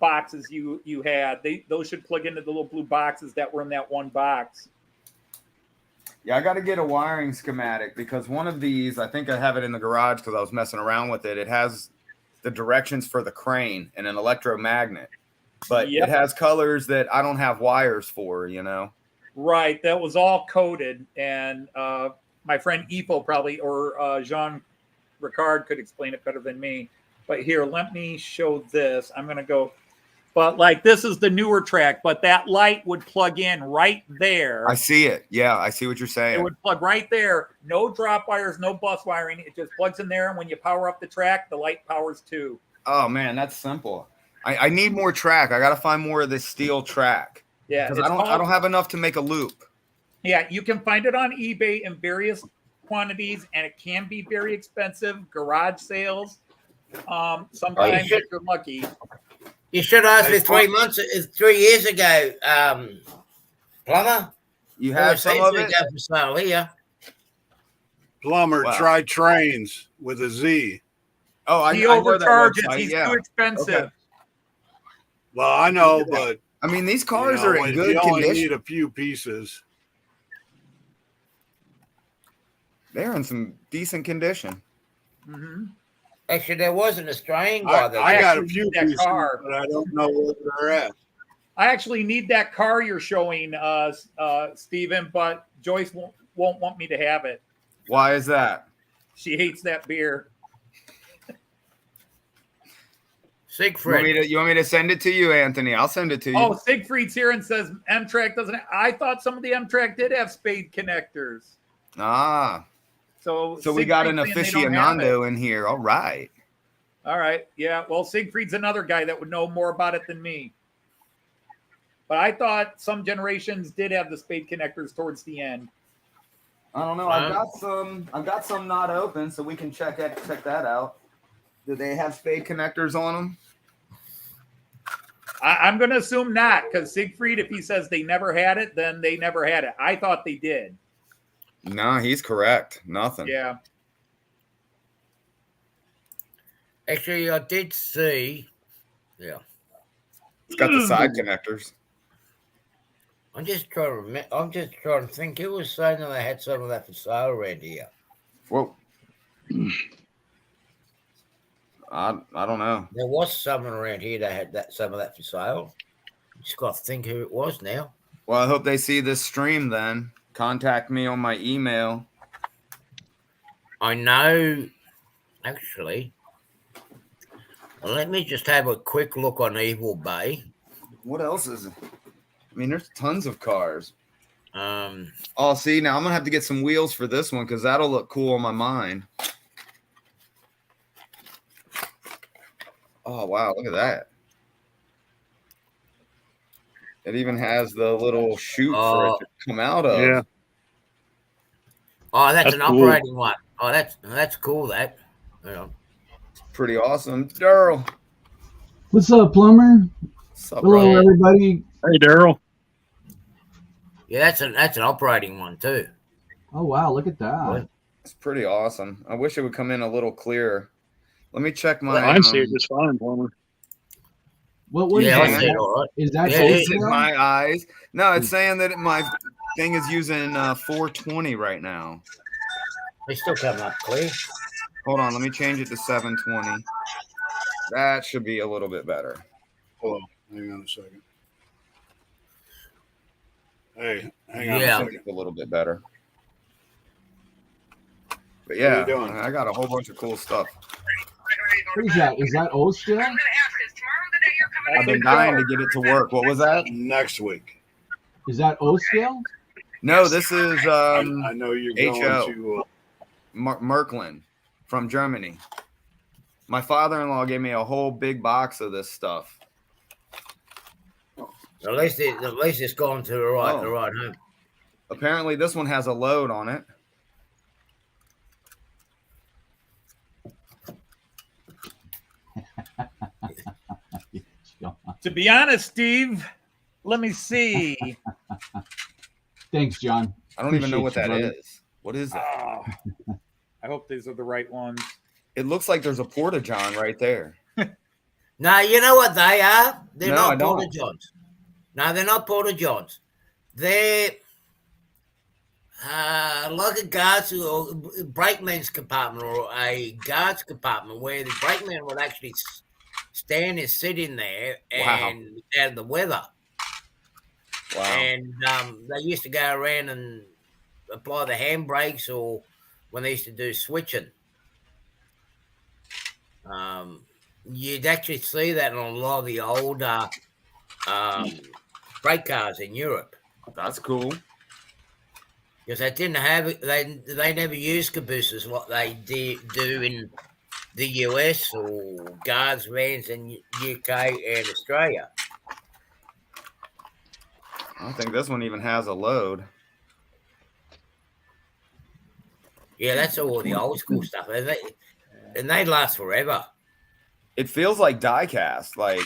boxes you had. Those should plug into the little blue boxes that were in that one box. Yeah, I got to get a wiring schematic because one of these, I think I have it in the garage because I was messing around with it. It has the directions for the crane and an electromagnet, but It has colors that I don't have wires for, Right, that was all coded, and my friend Ifo probably, or Jean Ricard could explain it better than me. But here, let me show this. I'm going to go. But like this is the newer track, but that light would plug in right there. I see it. Yeah, I see what you're saying. It would plug right there. No drop wires, no bus wiring. It just plugs in there. And when you power up the track, the light powers too. Oh, man, that's simple. I need more track. I got to find more of this steel track. Yeah. Because I don't have enough to make a loop. Yeah, you can find it on eBay in various quantities, and it can be very expensive. Garage sales. Sometimes if you're lucky. You should ask me 3 years ago, Plumber. You have some of it? For sale here. Plumber, try trains with a Z. Oh, he overcharges. He's too expensive. Okay. Well, I know, but I mean, these cars are in good you condition. only need a few pieces. They're in some decent condition. Mm-hmm. Actually, there was an Australian guy that I got a few that pieces, car, but I don't know where they're at. I actually need that car you're showing, Stephen, but Joyce won't want me to have it. Why is that? She hates that beer. Siegfried. You want me to send it to you, Anthony? I'll send it to you. Oh, Siegfried's here and says M-Track doesn't. I thought some of the M-Track did have spade connectors. Ah. So we got an aficionado in here. All right. All right. Yeah. Well, Siegfried's another guy that would know more about it than me. But I thought some generations did have the spade connectors towards the end. I don't know. I've got some not open, so we can check that out. Do they have spade connectors on them? I'm going to assume not, because Siegfried, if he says they never had it, then they never had it. I thought they did. No, he's correct. Nothing. Yeah. Actually, I did see. Yeah. It's got the side connectors. I'm just trying to remember. I'm just trying to think. Who was saying that they had some of that for sale around here? Whoa. I don't know. There was someone around here that had some of that for sale. Just got to think who it was now. Well, I hope they see this stream then. Contact me on my email. I know, actually. Let me just have a quick look on Evil Bay. What else is it? I mean, there's tons of cars. Um, Oh, see, now I'm going to have to get some wheels for this one because that'll look cool on my mind. Oh, wow. Look at that. It even has the little chute for it to come out of. Yeah. oh, that's That's an cool. operating one. Oh, that's cool. That. Yeah. Pretty awesome. Daryl. What's up, Plumber? What's up, Hello, bro? everybody. Hey, Daryl. Yeah, that's an operating one too. Oh, wow. Look at that. It's pretty awesome. I wish it would come in a little clearer. Let me check my. I see it just fine, Plumber. What Yeah, I is see it that? all right. Is that Yeah, old it- Is it scale? my eyes? No, it's saying that my thing is using 420 right now. They still coming up clear. Hold on, let me change it to 720. That should be a little bit better. Hold on. Hang on a second. Hey, hang on Yeah. a I second. think a little bit better. But What are yeah, you doing? I got a whole bunch of cool stuff. What is that? Is that old scale? I've been dying to get it to work. What was that? Next week. Is that O scale? No, this is I know you're going HO. to. Merklin from Germany. My father-in-law gave me a whole big box of this stuff. At least it's gone to the right Oh. home. Apparently, this one has a load on it. To be honest, Steve, let me see. Thanks, John. I don't even know what Appreciate that you, is. What is it? Oh, I hope these are the right ones. It looks like there's a Porta-John right there. No, you know what they are? They're No, I not don't. Porta Johns. No, they're not Porta Johns. They're like a guards or brakeman's compartment or a guards compartment where the brakeman would actually stand and sit in there and out of the weather. Wow. And they used to go around and apply the handbrakes or when they used to do switching. You'd actually see that on a lot of the older brake cars in Europe. That's cool. Because they didn't have it, they never used cabooses like they do in the US or guards vans in UK and Australia. I don't think this one even has a load. Yeah, that's all the old school stuff. And they last forever. It feels like die cast, like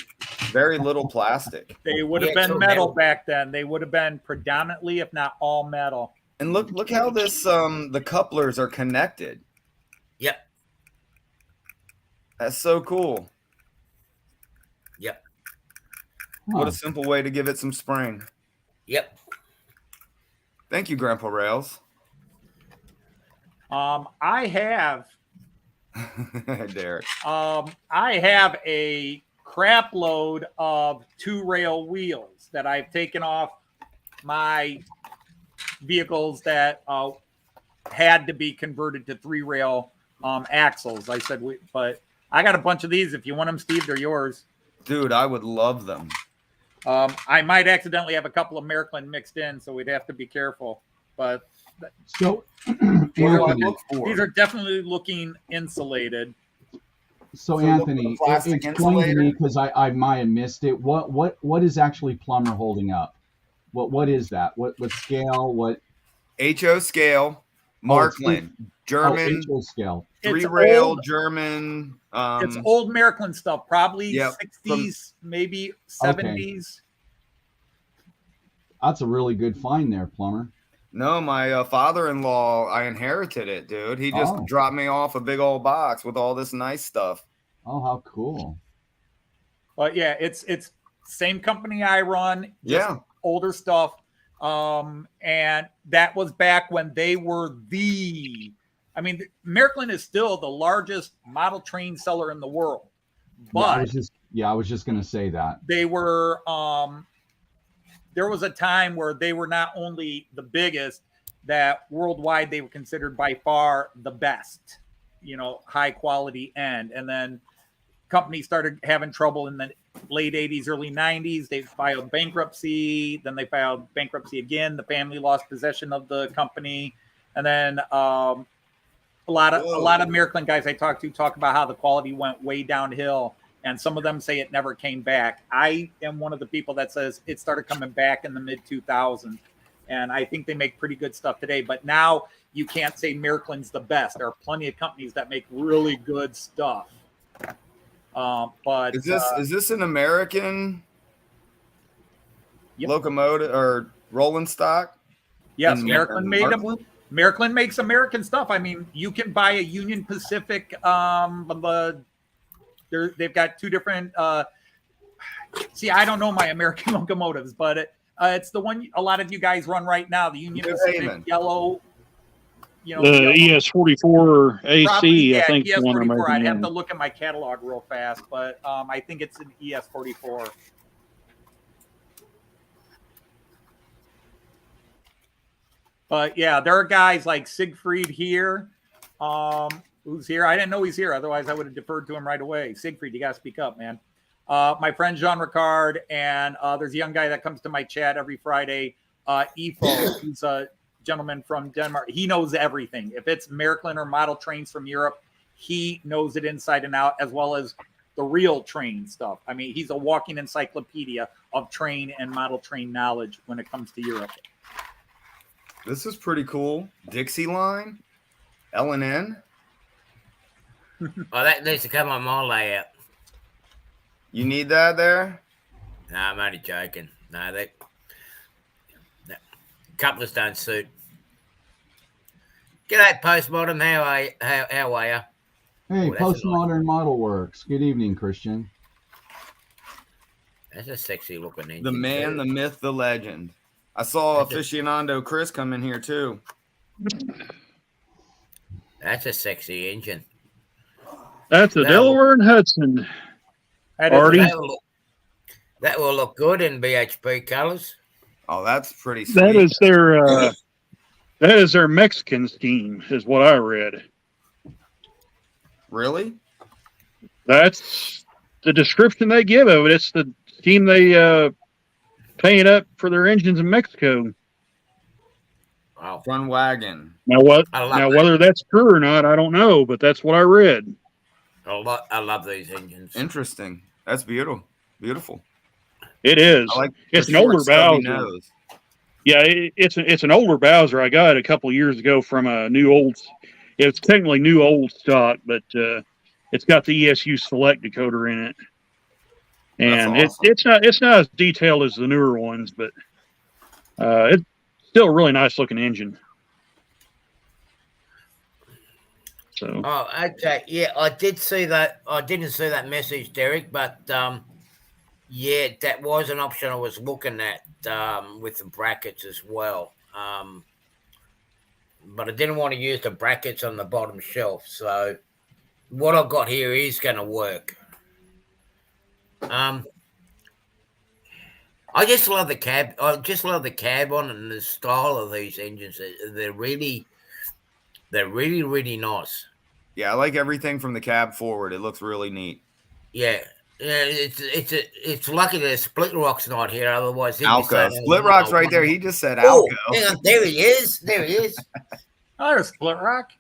very little plastic. They would have Yeah, been so metal metal. back then. They would have been predominantly, if not all metal. And look how this the couplers are connected. Yep. That's so cool. Yep. What Huh. a simple way to give it some spring. Yep. Thank you, Grandpa Rails. I have Derek. I have a crap load of 2-rail wheels that I've taken off my vehicles that had to be converted to 3-rail axles. I said, but I got a bunch of these. If you want them, Steve, they're yours. Dude, I would love them. I might accidentally have a couple of Märklin mixed in, so we'd have to be careful. But So, What do I Anthony, look for? these are definitely looking insulated. so the Anthony, plastic explain to insulator? me because I might have missed it. What is actually Plumber holding up? What is that? What scale? What HO scale, Markland, German, HO scale? It's 3-rail old. German. It's old Märklin stuff, probably Yep, 60s, maybe 70s. That's a really good find there, Plumber. No, my father-in-law, I inherited it, dude. He just Oh. dropped me off a big old box with all this nice stuff. Oh, how cool! But yeah, it's Same company I run, just Yeah. older stuff. And that was back when they were American is still the largest model train seller in the world. But I was just gonna say that. they were there was a time where they were not only the biggest, that worldwide they were considered by far the best, high quality end. And then companies started having trouble in the late 80s, early 90s. They filed bankruptcy. Then they filed bankruptcy again. The family lost possession of the company. And then a lot of American guys I talk about how the quality went way downhill. And some of them say it never came back. I am one of the people that says it started coming back in the mid 2000s. And I think they make pretty good stuff today. But now you can't say Miracklin's the best. There are plenty of companies that make really good stuff. But is this an American Yep. locomotive or rolling stock? Yes, In Miraklin made them. Markland? Miraklin makes American stuff. I mean, you can buy a Union Pacific. They've got two different. See, I don't know my American locomotives, but it's the one a lot of you guys run right now. The Union Pacific yellow. The ES44 AC, probably, I think. ES44. I'd have to look at my catalog real fast, but I think it's an ES44. But yeah, there are guys like Siegfried here, who's here. I didn't know he's here. Otherwise, I would have deferred to him right away. Siegfried, you got to speak up, man. My friend Jean Ricard, and there's a young guy that comes to my chat every Friday, Ifo, who's a gentleman from Denmark. He knows everything. If it's Miraklin or model trains from Europe, he knows it inside and out, as well as the real train stuff. I mean, he's a walking encyclopedia of train and model train knowledge when it comes to Europe. This is pretty cool. Dixie line, L&N. Oh, that needs to come on my layout. You need that there? No, I'm only joking. No, that couplers don't suit. G'day, Postmodern. How are you? Hey, Oh, Postmodern Model Works. Good evening, Christian. That's a sexy looking engine. The man, too. the myth, the legend. I saw aficionado Chris come in here too. That's a sexy engine. That's a Delaware and Hudson. Artie. That will look good in BHP colors. Oh, that's pretty sweet. That is their Mexican scheme, is what I read. Really? That's the description they give of it. It's the scheme they paint up for their engines in Mexico. Wow. Front wagon. Now whether that's true or not, I don't know, but that's what I read. I love these engines. Interesting. That's beautiful. Beautiful. It is. I like it's the an older short, stubby Bowser. nose. Yeah, it's an older Bowser I got a couple of years ago from a new old. It's technically new old stock, but it's got the ESU Select decoder in it, and That's awesome. it's not as detailed as the newer ones, but it's still a really nice looking engine. So. Oh, okay. Yeah, I did see that. I didn't see that message, Derek, but yeah, that was an option I was looking at with the brackets as well. But I didn't want to use the brackets on the bottom shelf. So what I've got here is going to work. I just love the cab. I just love the cab on and the style of these engines. They're really, really nice. Yeah, I like everything from the cab forward. It looks really neat. Yeah. Yeah, it's lucky that Split Rock's not here. Otherwise, he'd be Alco. saying, Split Rock's right there. He just said Oh, Alco. hang on. There he is. There he is. Oh, there's Split Rock.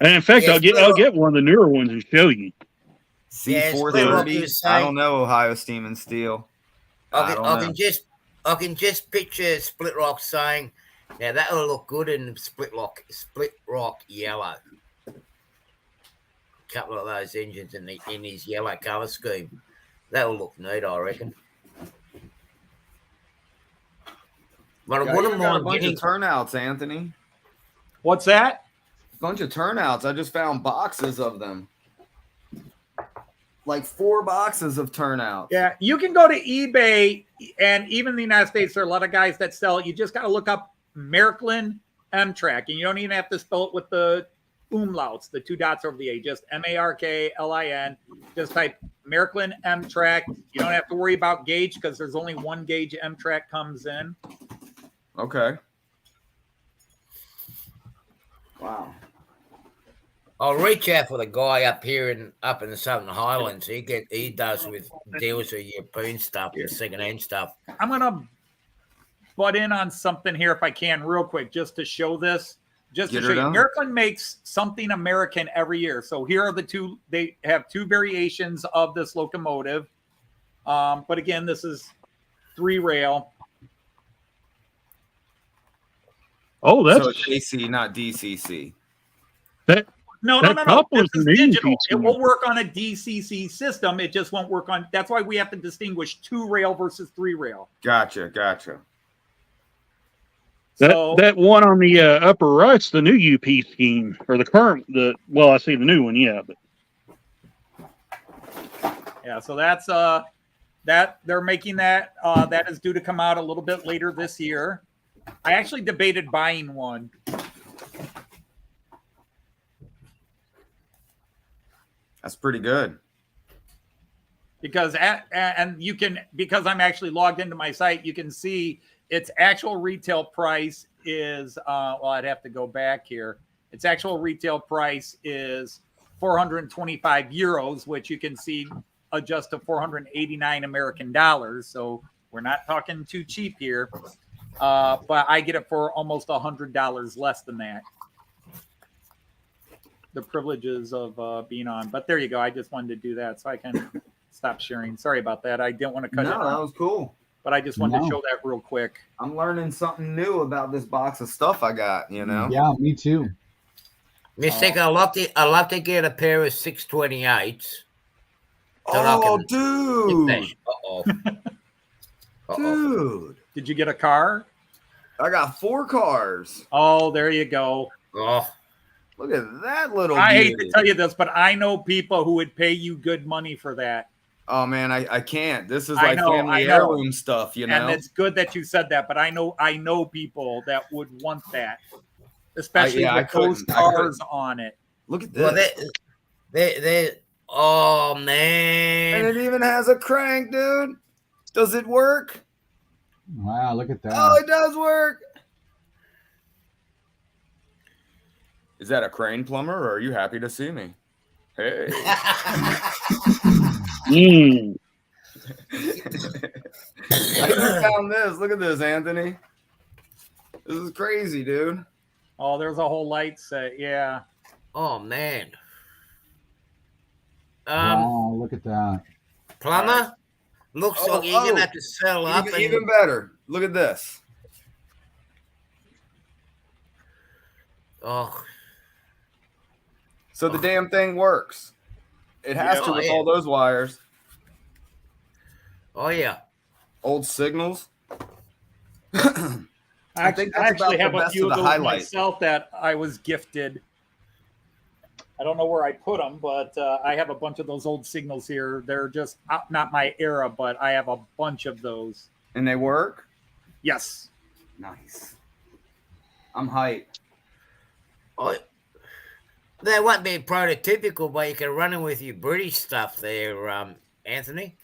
And in fact, Yeah, I'll get one of the newer ones and show you. Yeah, Split Rock C430. is I saying- don't know Ohio Steam and Steel. I don't know. can just picture Split Rock saying, "Now that will look good in Split Rock yellow." A couple of those engines in his yellow color scheme. That will look neat, I reckon. But Yeah, I wouldn't you got a mind bunch getting. of turnouts, Anthony. What's that? Bunch of turnouts. I just found boxes of them. like 4 boxes of turnouts. Yeah, you can go to eBay, and even in the United States, there are a lot of guys that sell it. You just got to look up Märklin M-Track, and you don't even have to spell it with the umlauts, the 2 dots over the A, just Marklin. Just type Märklin M-Track. You don't have to worry about gauge because there's only 1 gauge M-Track comes in. Okay. Wow. I'll reach out for the guy up in the Southern Highlands. He does with deals with European stuff, the secondhand stuff. I'm gonna butt in on something here if I can, real quick, just to show this. Just to show you, Märklin makes something American every year. So here are the 2. They have 2 variations of this locomotive. But again, this is 3 rail. Oh, that's so it's AC, not DCC. No. This is digital. It will work on a DCC system. It just won't work on. That's why we have to distinguish 2 rail versus 3 rail. Gotcha. That one on the upper right's the new UP scheme, or the current. I see the new one, yeah. But yeah, so that's that they're making that. That is due to come out a little bit later this year. I actually debated buying one. That's pretty good. Because because I'm actually logged into my site, you can see its actual retail price is I'd have to go back here. Its actual retail price is 425 euros, which you can see adjust to 489 American dollars. So we're not talking too cheap here. But I get it for almost $100 less than that. The privileges of being on. But there you go. I just wanted to do that so I can stop sharing. Sorry about that. I didn't want to cut it. No, that was cool. But I just wanted to show that real quick. I'm learning something new about this box of stuff I got, you know? Yeah, me too. Mystic, I'd love to get a pair of 628s. Dude. Dude. Did you get a car? I got 4 cars. Oh, there you go. Oh. Look at that little I beauty. hate to tell you this, but I know people who would pay you good money for that. Oh man, I can't. This is like I know. family heirloom stuff, you know. And it's good that you said that, but I know people that would want that, especially with those cars on it. Look at this. Well, oh man. And it even has a crank, dude. Does it work? Wow, look at that. Oh, it does work. Is that a crane plumber, or are you happy to see me? Hey. Mm. I just found this. Look at this, Anthony. This is crazy, dude. Oh, there's a whole light set. Yeah. Oh man. Wow, look at that. Plumber? Looks like you're gonna have to sell up. Even better. Look at this. Oh. So the damn thing works. It has to with all those wires. Oh yeah. Old signals. I think I actually have a few of those myself that I was gifted. I don't know where I put them, but I have a bunch of those old signals here. They're just not my era, but I have a bunch of those. And they work? Yes. Nice. I'm hyped. Oh, that won't be prototypical, but you can run it with your British stuff there, Anthony.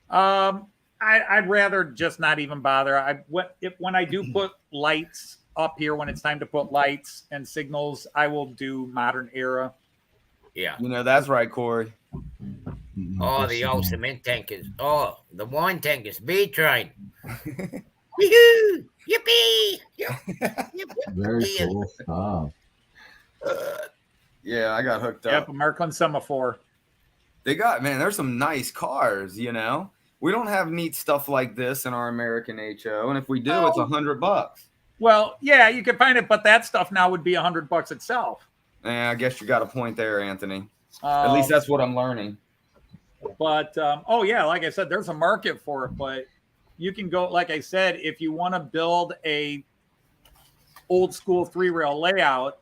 I'd rather just not even bother. When I do put lights up here, when it's time to put lights and signals, I will do modern era. Yeah. You know, that's right, Corey. Oh, the old cement tankers. Oh, the wine tankers. Beer train. Woohoo! Yippee! Very cool stuff. Yeah, I got hooked up. Yep, American Semaphore. They got, man, there's some nice cars, you know. We don't have neat stuff like this in our American HO, and if we do, it's $100. Well, yeah, you can find it, but that stuff now would be $100 itself. Yeah, I guess you got a point there, Anthony. At least that's what I'm learning. But yeah, like I said, there's a market for it. But you can go, like I said, if you want to build a old school 3-rail layout,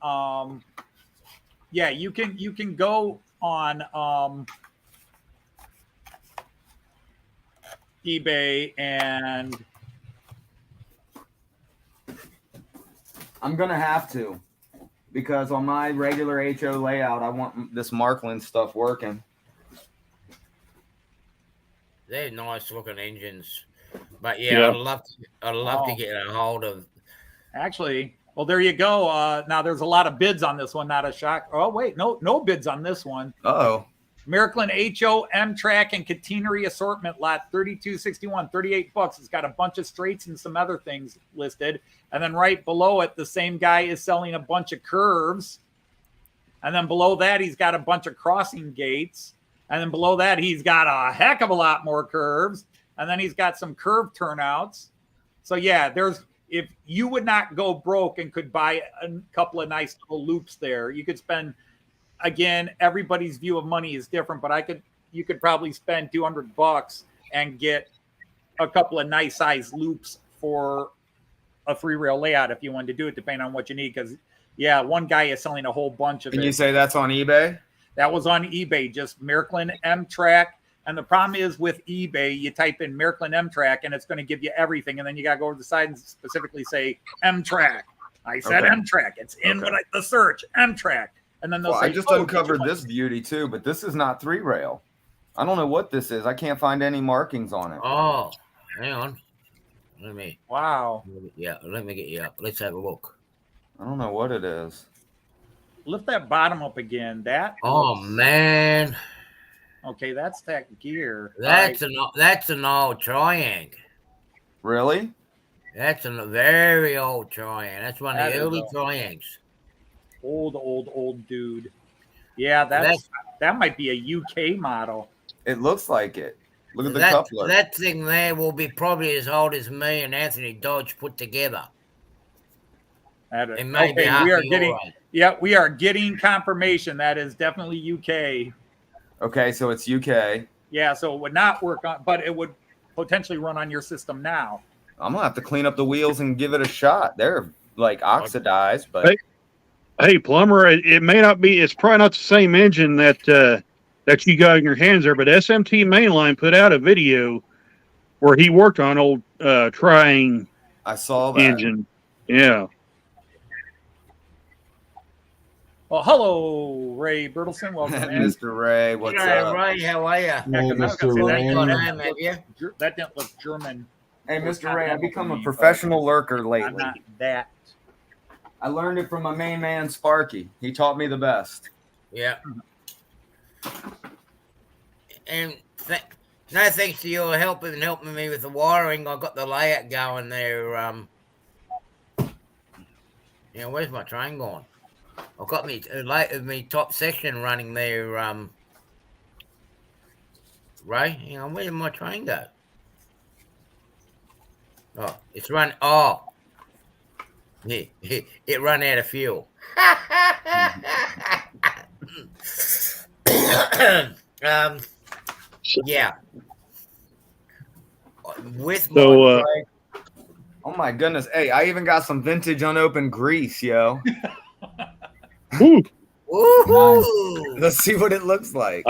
yeah, you can go on eBay and I'm gonna have to, because on my regular HO layout, I want this Markland stuff working. They're nice looking engines, but yeah, I'd love to get a hold of. actually, well, there you go. Now there's a lot of bids on this one. Not a shock. Oh wait, no bids on this one. Oh, Miraklin HO M-Track and catenary assortment lot 3261, $38. It's got a bunch of straights and some other things listed. And then right below it, the same guy is selling a bunch of curves. And then below that, he's got a bunch of crossing gates. And then below that, he's got a heck of a lot more curves. And then he's got some curve turnouts. So yeah, if you would not go broke and could buy a couple of nice little loops there, you could spend, again, everybody's view of money is different, but you could probably spend $200 and get a couple of nice size loops for a 3-rail layout if you wanted to do it, depending on what you need. Because yeah, one guy is selling a whole bunch of it. Can you say that's on eBay? That was on eBay, just Miraklin M-Track. And the problem is with eBay, you type in Miraklin M-Track and it's going to give you everything. And then you got to go to the side and specifically say M-Track. I said Okay. M-Track. It's in the search, M-Track. And then they'll Well, say, I just "Oh, uncovered get your this beauty too, but this is not 3-rail. I don't know what this is. I can't find any markings on it. Oh, hang on. Let me Wow. let me get you up. Let's have a look. I don't know what it is. Lift that bottom up again. Oh man, Okay, that's that gear. that's an old triangle. Really? That's a very old triangle. That's one of That the is early old. triangles. Old dude. Yeah, that might be a UK model. It looks like it. Look at the that, coupler. that thing there will be probably as old as me and Anthony Dodge put together. It may be half we are your getting age. we are getting confirmation that is definitely UK. Okay, so it's UK. Yeah, so it would not work on, but it would potentially run on your system now. I'm gonna have to clean up the wheels and give it a shot. They're like oxidized, but Hey, plumber, it may not be. It's probably not the same engine that you got in your hands there, but SMT Mainline put out a video where he worked on old Triang I saw that. engine. Yeah. Well, hello, Ray Bertelson. Welcome in. Mr. Ray, what's G'day, up? Ray, how are you? Yeah, 'cause I was Mr. gonna say that Ray. Got didn't home, have you? look- that didn't look German. Hey, Mr. Ray, I've become a Me, professional lurker I'm lately. not that. I learned it from my main man, Sparky. He taught me the best. Yeah. And no thanks to your help in helping me with the wiring, I got the layout going there. Where's my train gone? I've got me top section running there. Ray, hang on, where did my train go? Oh, it's run. Oh, it ran out of fuel. Yeah. With my So, train, Oh my goodness. Hey, I even got some vintage unopened grease, yo. Woo, woohoo! Let's see what it looks like.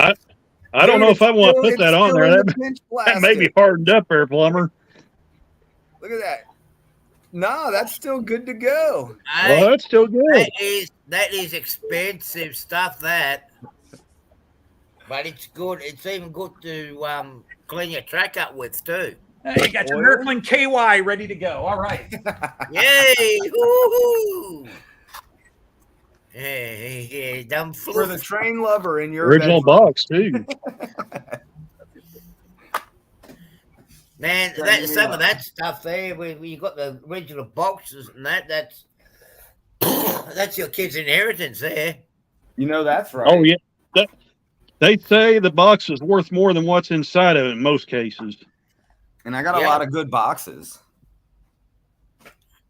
I don't know if I want to put that on there. That may be hardened up there, plumber. Look at that. No, that's still good to go. Hey, Well, that's still good. that is expensive stuff, that. But it's good. It's even good to clean your track up with too. Hey, you got your Oil? Miraklin KY ready to go. All right. Yay! Woohoo! Hey, dumb For the fool. train lover in your Original bedroom. box, too. Man, some of that stuff there, where you got the original boxes and that's that's your kid's inheritance there. You know that's right. Oh, yeah. They say the box is worth more than what's inside of it in most cases. And I got a Yeah. lot of good boxes.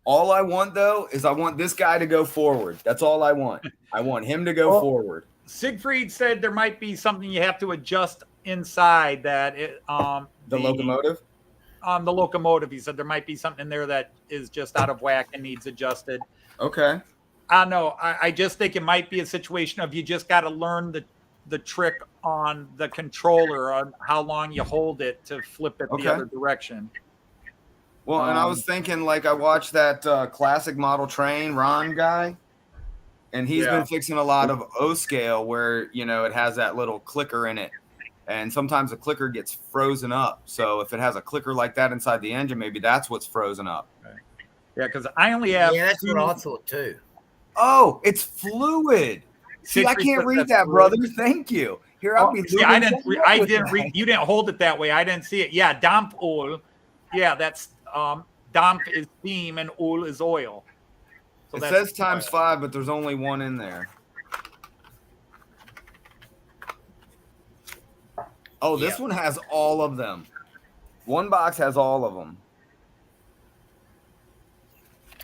All I want, though, is I want this guy to go forward. That's all I want. I want him to go forward. Siegfried said there might be something you have to adjust inside that The locomotive? The locomotive. He said there might be something in there that is just out of whack and needs adjusted. Okay. I know. I just think it might be a situation of you just got to learn the trick on the controller on how long you hold it to flip it the other direction. Well, and I was thinking, like, I watched that classic model train Ron guy, and he's been fixing a lot of O scale where, you know, it has that little clicker in it. And sometimes the clicker gets frozen up. So if it has a clicker like that inside the engine, maybe that's what's frozen up. Okay. Yeah, because I only have. Yeah, that's what I thought too. Oh, it's fluid. See, I can't read that, brother. Thank you. Here, I'll be. Yeah, I didn't read. You didn't hold it that way. I didn't see it. Yeah, damp oil. Yeah, that's damp is steam and oil is oil. So it says times 5, but there's only one in there. Oh, this one has all of them. One box has all of them.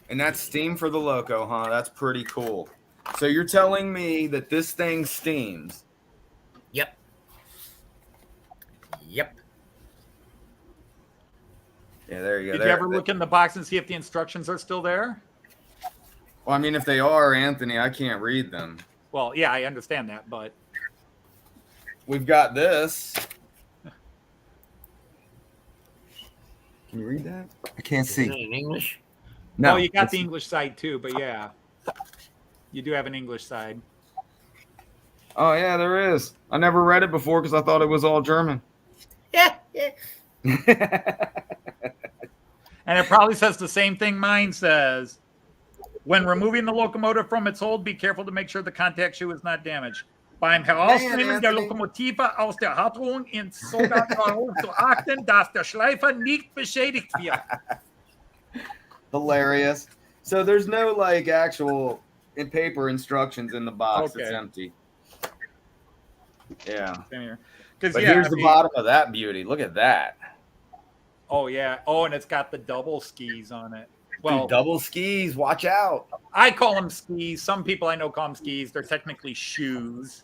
And that's steam for the loco, huh? That's pretty cool. So you're telling me that this thing steams? Yep. Yep. Yeah, there you go. Did you ever look in the box and see if the instructions are still there? Well, I mean, if they are, Anthony, I can't read them. Well, yeah, I understand that, but we've got this. Can you read that? I can't see. Is it in English? No, you got the English side too, but yeah, you do have an English side. Oh yeah, there is. I never read it before because I thought it was all German. Yeah. And it probably says the same thing mine says. When removing the locomotive from its hold, be careful to make sure the contact shoe is not damaged. Beim Herausnehmen der Lokomotive aus der Halterung ins Sogar darauf zu achten, dass der Schleifer nicht beschädigt wird. Hilarious. So there's no like actual in paper instructions in the box. Okay. It's empty. Yeah. But here's the bottom of that beauty. Look at that. Oh yeah. Oh, and it's got the double skis on it. Well, dude, double skis. Watch out. I call them skis. Some people I know call them skis. They're technically shoes.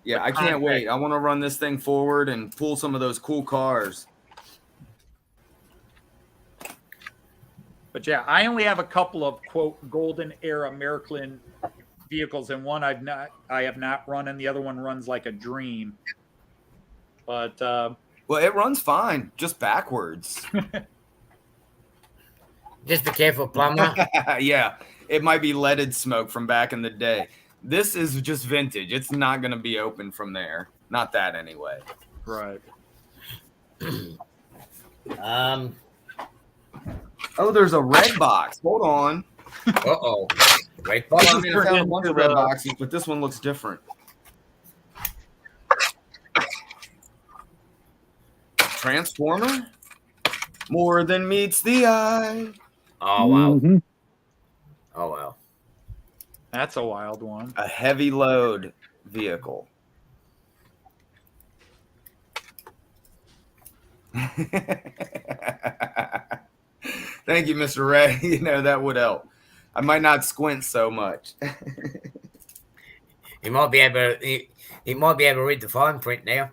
Yeah, I can't wait. I want to run this thing forward and pull some of those cool cars. But yeah, I only have a couple of quote golden era Märklin vehicles, and one I have not run, and the other one runs like a dream. But well, it runs fine, just backwards. Just be careful, plumber. Yeah, it might be leaded smoke from back in the day. This is just vintage. It's not going to be open from there. Not that anyway. Right. Oh, there's a red box. Hold on. Uh-oh. Red box. I mean, I found a bunch of red boxes, but this one looks different. Transformer? More than meets the eye. Oh, wow. Mm-hmm. Oh, wow. That's a wild one. A heavy load vehicle. Thank you, Mr. Ray. You know, that would help. I might not squint so much. He might be able to, he might be able to read the fine print now.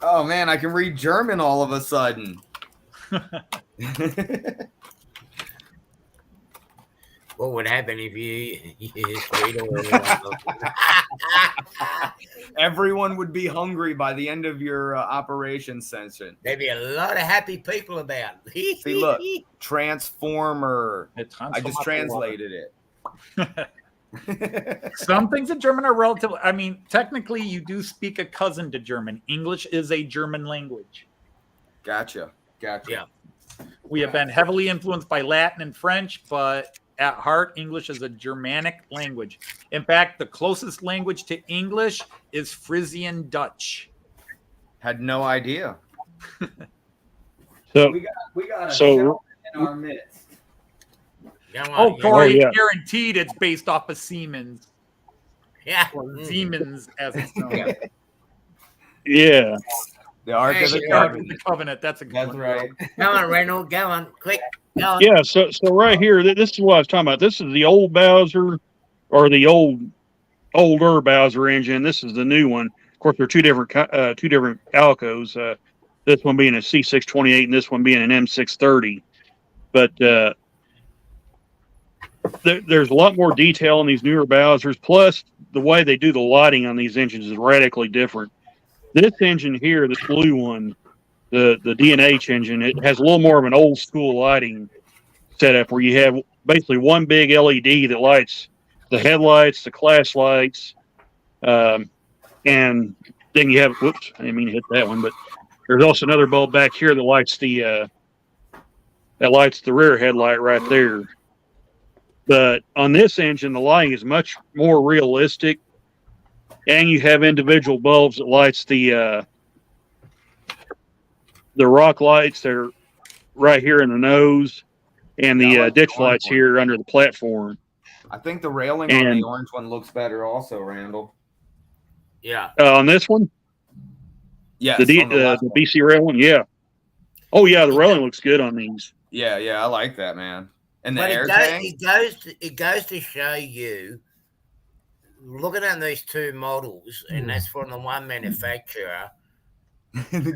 Oh man, I can read German all of a sudden. What would happen if you read Everyone would be hungry by the end of your operation session. There'd be a lot of happy people about. See, look, Transformer. I just translated it. Some things in German are relatively, I mean, technically you do speak a cousin to German. English is a German language. Gotcha. Yeah. We have been heavily influenced by Latin and French, but at heart, English is a Germanic language. In fact, the closest language to English is Frisian Dutch. Had no idea. So we got a so in our midst. Oh, Corey, yeah. guaranteed it's based off of Siemens. Yeah. Or Siemens, as it's known. yeah. The Ark of the Covenant. That's a good That's one. right. Go on, Reynolds. Go on. Quick. Go on. Yeah, so right here, this is what I was talking about. This is the old Bowser, or the older Bowser engine. This is the new one. Of course, they're two different Alcos. This one being a C628, and this one being an M630. But there's a lot more detail in these newer Bowsers. Plus, the way they do the lighting on these engines is radically different. This engine here, this blue one, the D&H engine, it has a little more of an old school lighting setup where you have basically one big LED that lights the headlights, the class lights, and then you have, whoops, I didn't mean to hit that one, but there's also another bulb back here that lights the rear headlight right there. But on this engine, the lighting is much more realistic, and you have individual bulbs that lights the rock lights that are right here in the nose, and the ditch lights here under the platform. I think the railing on the orange one looks better also, Randall. Yeah. On this one? Yes. The BC railing? Yeah. Oh, yeah, the railing looks good on these. Yeah, I like that, man. And the But air tank? it goes to show you, looking at these two models, and that's from the one manufacturer,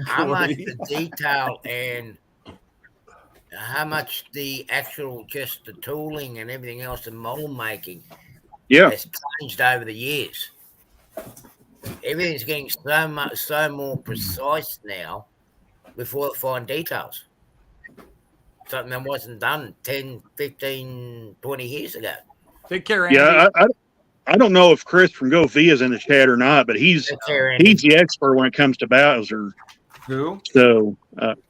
how much the detail and how much the actual, just the tooling and everything else in model making has changed over the years. Everything's getting so more precise now before the fine details. Something that wasn't done 10, 15, 20 years ago. Take care, Andy. Yeah, I don't know if Chris from Go Via is in the chat or not, but he's the expert when it comes to Bowser. Who? So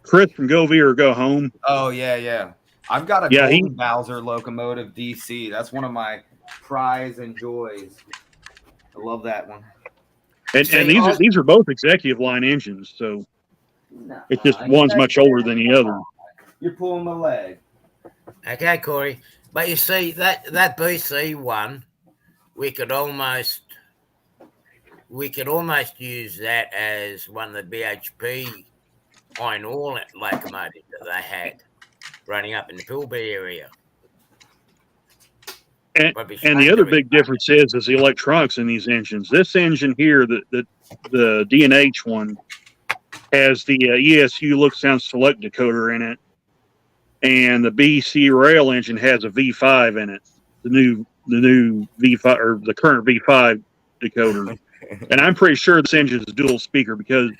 Chris from Go Via or Go Home. Oh, yeah. I've got a golden Bowser locomotive DC. That's one of my prize and joys. I love that one. And these are both executive line engines, so it's just one's much older than the other. You're pulling my leg. Okay, Corey. But you see, that BC one, we could almost use that as one of the BHP iron ore locomotives that they had running up in the Pilbara area. And the other big difference is the electronics in these engines. This engine here, the D&H one, has the ESU look, sound, select decoder in it, and the BC rail engine has a V5 in it. The new V5 or the current V5 decoder. And I'm pretty sure this engine is a dual speaker because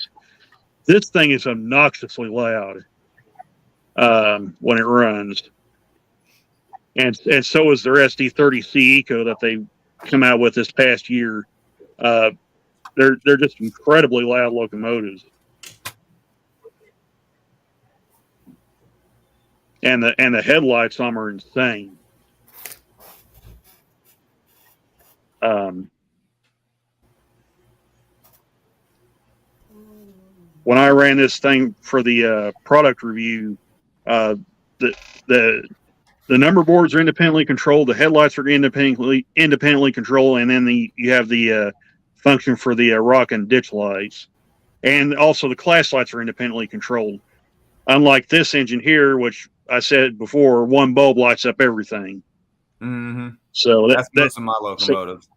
this thing is obnoxiously loud when it runs. And so is their SD30C Eco that they come out with this past year. They're just incredibly loud locomotives. And the headlights on them are insane. When I ran this thing for the product review, the number boards are independently controlled. The headlights are independently controlled, and then you have the function for the rock and ditch lights, and also the class lights are independently controlled. Unlike this engine here, which I said before, one bulb lights up everything. Mm-hmm. So that's most of my locomotives.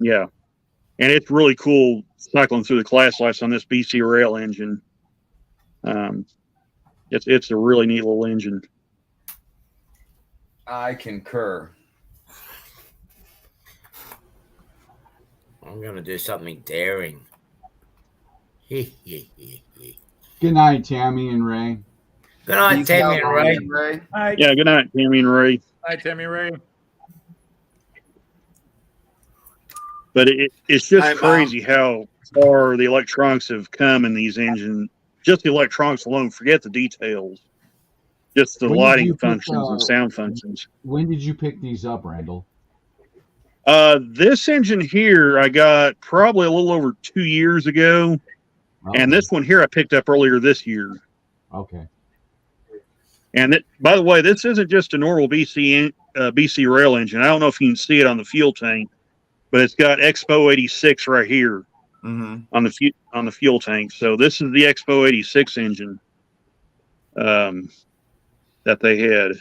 Yeah, and it's really cool cycling through the class lights on this BC rail engine. It's a really neat little engine. I concur. I'm going to do something daring. Good night, Tammy and Ray. Good night, Tammy and Ray. Hi. Yeah, good night, Tammy and Ray. Hi, Tammy Ray. But it's just crazy how far the electronics have come in these engines. Just the electronics alone, forget the details. Just the lighting functions and sound functions. When did you pick these up, Randall? This engine here I got probably a little over 2 years ago. Oh. And this one here I picked up earlier this year. Okay. And by the way, this isn't just a normal BC rail engine. I don't know if you can see it on the fuel tank, but it's got Expo 86 right here on the fuel tank. So this is the Expo 86 engine that they had,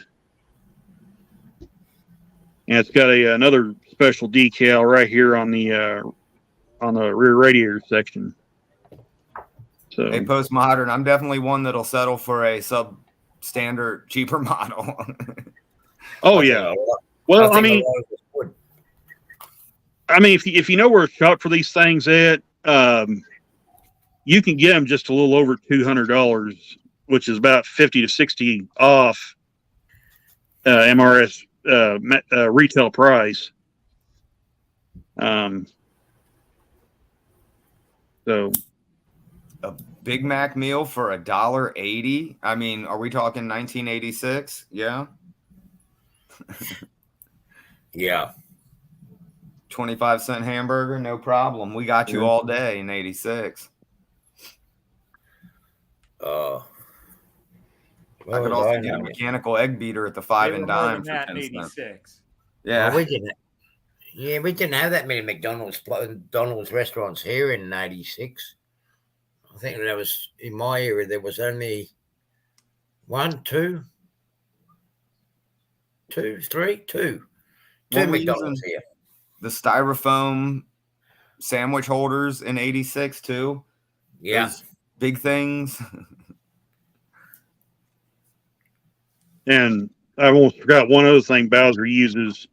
and it's got another special decal right here on the rear radiator section. So, hey, Postmodern, I'm definitely one that'll settle for a substandard cheaper model. Oh yeah, Well, think a lot of us would. if you know where to shop for these things at, you can get them just a little over $200, which is about 50 to 60 off MRS retail price. So A Big Mac meal for $1.80. I mean, are we talking 1986? Yeah. Yeah. 25-cent hamburger, no problem. We got you all day in 86. Oh. I could also get a mechanical egg beater at the 5 They and were more dime than for that 10 in cents. '86. Yeah. Well, we didn't have that many McDonald's restaurants here in '86. I think there was, in my area, there was only two Weren't we McDonald's using here. the styrofoam sandwich holders in 86 too? Yeah. Those big things. And I almost forgot one other thing Bowser uses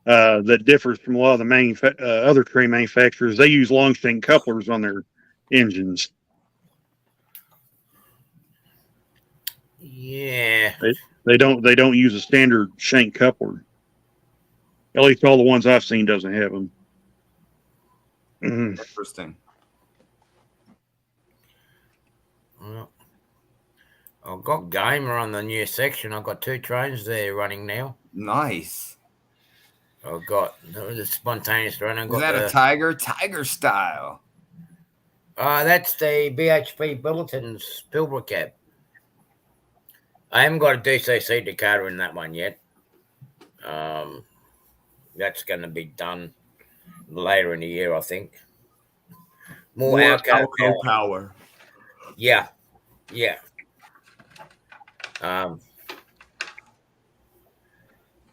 that differs from a lot of the other train manufacturers. They use long shank couplers on their engines. Yeah. They don't use a standard shank coupler. At least all the ones I've seen doesn't have them. Interesting. Well, I've got Gamer on the new section. I've got 2 trains there running now. Nice. I've got the spontaneous run. Is that a Tiger? Tiger style. That's the BHP Bulletin's Pilbara cab. I haven't got a DCC decoder in that one yet. That's going to be done later in the year, I think. More Alco power. Yeah.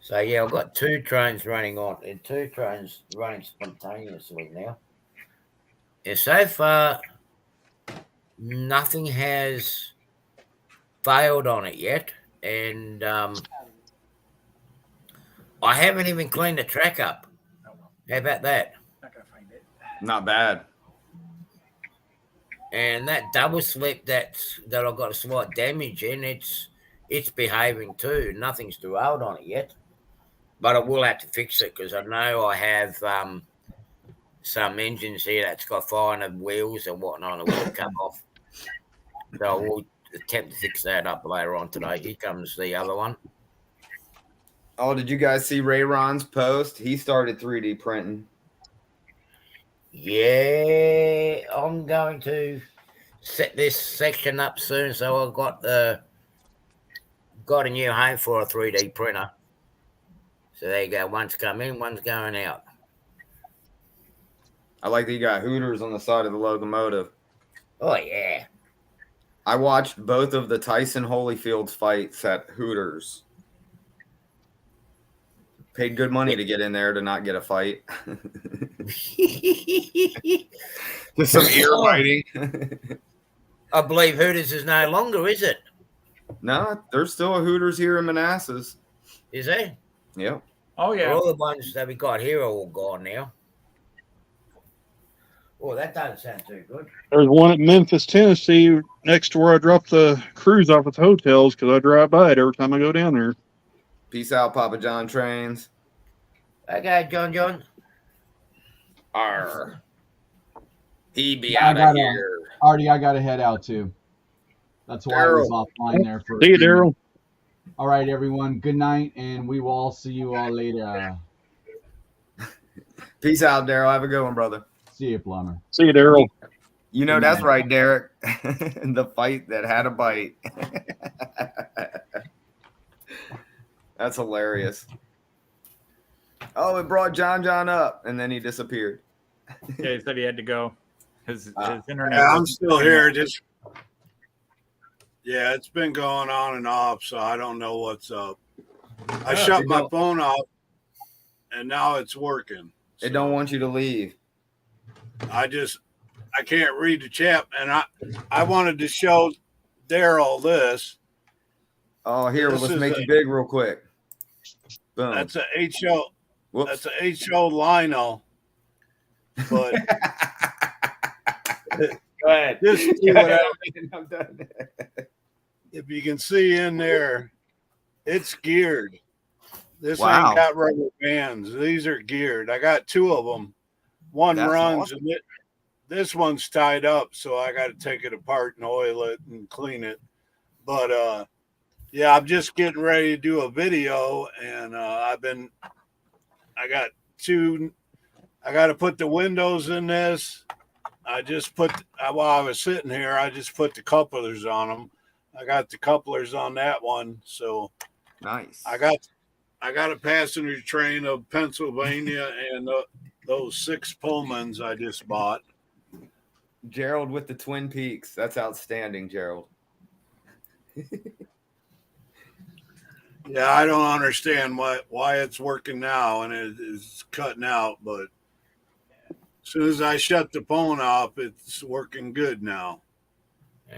So yeah, I've got 2 trains running and 2 trains running spontaneously now. And so far, nothing has failed on it yet, and I haven't even cleaned the track up. How about that? Not gonna find it. Not bad. And that double slip that I've got a slight damage in, it's behaving too. Nothing's too old on it yet, but I will have to fix it because I know I have some engines here that's got fire in the wheels and whatnot. It will come off, so I will attempt to fix that up later on today. Here comes the other one. Oh, did you guys see Ray Ron's post? He started 3D printing. Yeah, I'm going to set this section up soon. So I've got a new home for a 3D printer. So there you go. One's coming, one's going out. I like that you got Hooters on the side of the locomotive. Oh yeah. I watched both of the Tyson Holyfield's fights at Hooters. Paid good money to get in there to not get a fight. Just some ear biting. I believe Hooters is no longer, is it? No, there's still a Hooters here in Manassas. Is there? Yep. Oh yeah. All the ones that we got here are all gone now. Oh, that doesn't sound too good. There's one at Memphis, Tennessee, next to where I drop the crews off at the hotels because I drive by it every time I go down there. Peace out, Papa John Trains. Okay, John. Arr. He be Yeah, out of here. Artie, I got to head out too. That's why I was offline there for. See you, Daryl. All right, everyone. Good night, and we will all see you all later. Peace out, Daryl. Have a good one, brother. See you, Plumber. See you, Daryl. You know that's right, Derek. The fight that had a bite. That's hilarious. Oh, it brought John up, and then he disappeared. Yeah, he said he had to go. His internet. Yeah, I'm still here. Yeah, it's been going on and off, so I don't know what's up. I shut my phone off, and now it's working. It don't want you to leave. I can't read the chat, and I wanted to show Daryl this. Oh, here, let's make it big real quick. Boom. That's a HO. Whoops. That's a HO lino. But Go ahead. Just see Go what ahead. I- I'm done. if you can see in there, it's geared. This Wow. ain't got rubber bands. These are geared. I got 2 of them. One That's runs, awesome. and this one's tied up, so I got to take it apart and oil it and clean it. But yeah, I'm just getting ready to do a video, and I got to put the windows in this. While I was sitting here, I just put the couplers on them. I got the couplers on that one, so Nice. I got a passenger train of Pennsylvania and those 6 Pullmans I just bought. Gerald with the Twin Peaks. That's outstanding, Gerald. Yeah, I don't understand why it's working now and it is cutting out, but as soon as I shut the phone off, it's working good now.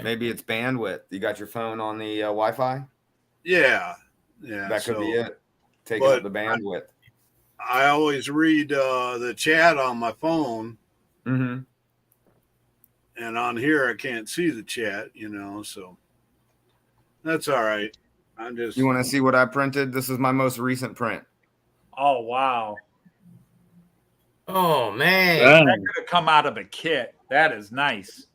Maybe it's bandwidth. You got your phone on the Wi-Fi? Yeah. That could be it. Taking but up the bandwidth. I always read the chat on my phone, Mm-hmm. and on here I can't see the chat, so that's all right. You want to see what I printed? This is my most recent print. Oh wow. Oh man. Wow. That could have come out of a kit. That is nice.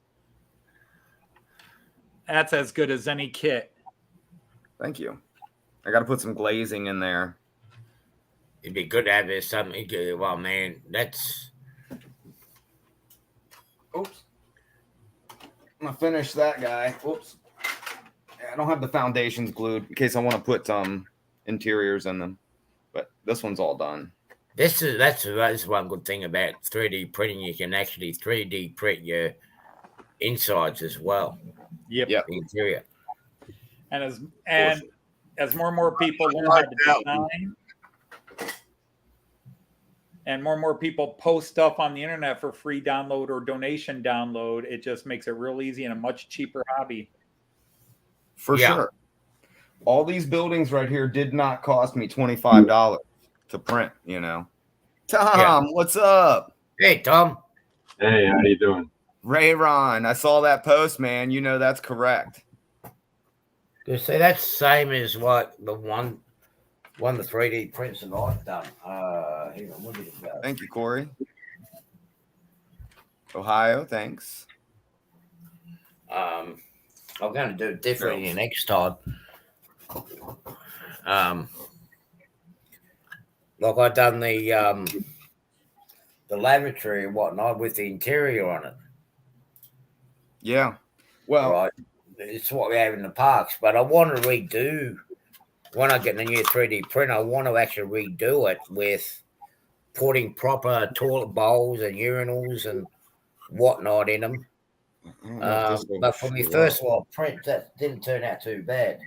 That's as good as any kit. Thank you. I got to put some glazing in there. It'd be good to have this something. Well, man, that's. Oops. I'm going to finish that guy. Oops. I don't have the foundations glued in case I want to put some interiors in them. But this one's all done. That's one good thing about 3D printing. You can actually 3D print your insides as well. Yep. Yep. The interior. And as more and more people learn how to design, and more people post stuff on the internet for free download or donation download, it just makes it real easy and a much cheaper hobby. For Yeah. sure. All these buildings right here did not cost me $25 to print, Tom, what's up? Hey, Tom. Hey, how you doing? Ray Ron, I saw that post, man. That's correct. You see, that's the same as what the one the 3D prints that I've done. Hang on, where did it go? Thank you, Corey. Ohio, thanks. I'm going to do it differently next time. Like I done the lavatory and whatnot with the interior on it. Yeah. Well, Right. It's what we have in the parks, but I want to redo when I get the new 3D print. I want to actually redo it with putting proper toilet bowls and urinals and whatnot in them. But for my first lot print, that didn't turn out too bad.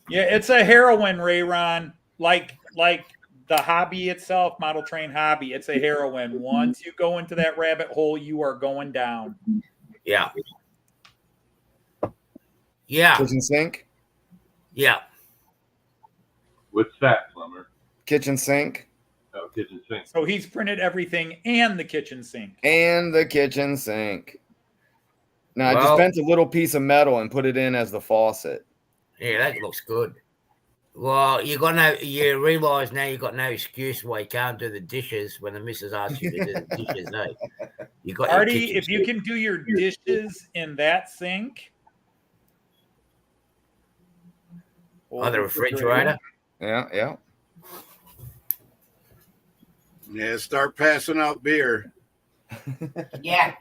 Yeah, it's a heroin, Ray Ron. Like the hobby itself, model train hobby, it's a heroin. Once you go into that rabbit hole, you are going down. Yeah. Yeah. kitchen sink. Yeah. What's that, plumber? Kitchen sink. Oh, kitchen sink. So he's printed everything and the kitchen sink. And the kitchen sink. Now, I just Well- bent a little piece of metal and put it in as the faucet. Yeah, that looks good. Well, you realise now you got no excuse why you can't do the dishes when the missus asks you to do the dishes, eh? You got your Artie, kitchen if you can do your dishes in that sink. on the refrigerator. Yeah. Yeah, start passing out beer. Yeah.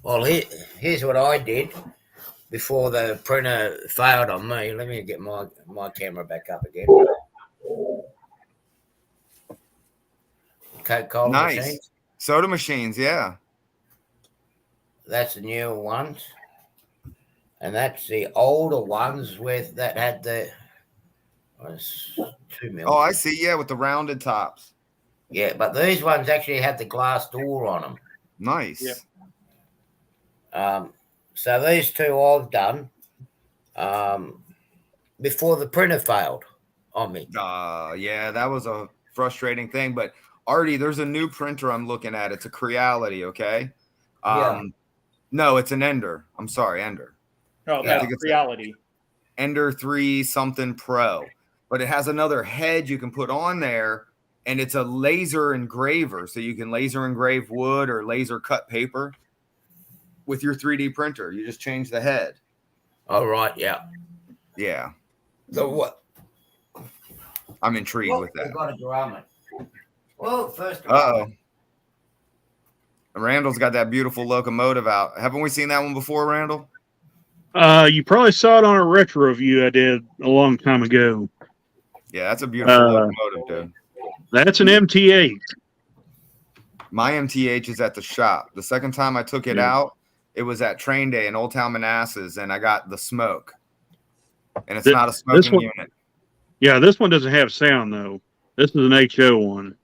Well, here's what I did before the printer failed on me. Let me get my camera back up again. Coca-Cola Nice. machines. Soda machines, yeah. That's the newer ones. And that's the older ones that had the 2 mil. Oh, I see. Yeah, with the rounded tops. Yeah, but these ones actually had the glass door on them. Nice. Yep. So these two I've done, before the printer failed on me. Yeah, that was a frustrating thing. But Artie, there's a new printer I'm looking at. It's a Creality, okay? Yeah. No, it's an Ender. I'm sorry, Ender. No, Yeah. that's reality. Ender 3 something Pro. But it has another head you can put on there, and it's a laser engraver. So you can laser engrave wood or laser cut paper with your 3D printer. You just change the head. All right. Yeah. Yeah, So what? I'm intrigued with We that. got a drama. Well, first of all, Uh-oh. Randall's got that beautiful locomotive out. Haven't we seen that one before, Randall? You probably saw it on a retro review I did a long time ago. Yeah, that's a beautiful locomotive, dude. That's an MT8. My MTH is at the shop. The second time I took it out, it was at train day in Old Town Manassas, and I got the smoke. And it's not a smoking unit. Yeah, this one doesn't have sound, though. This is an HO one.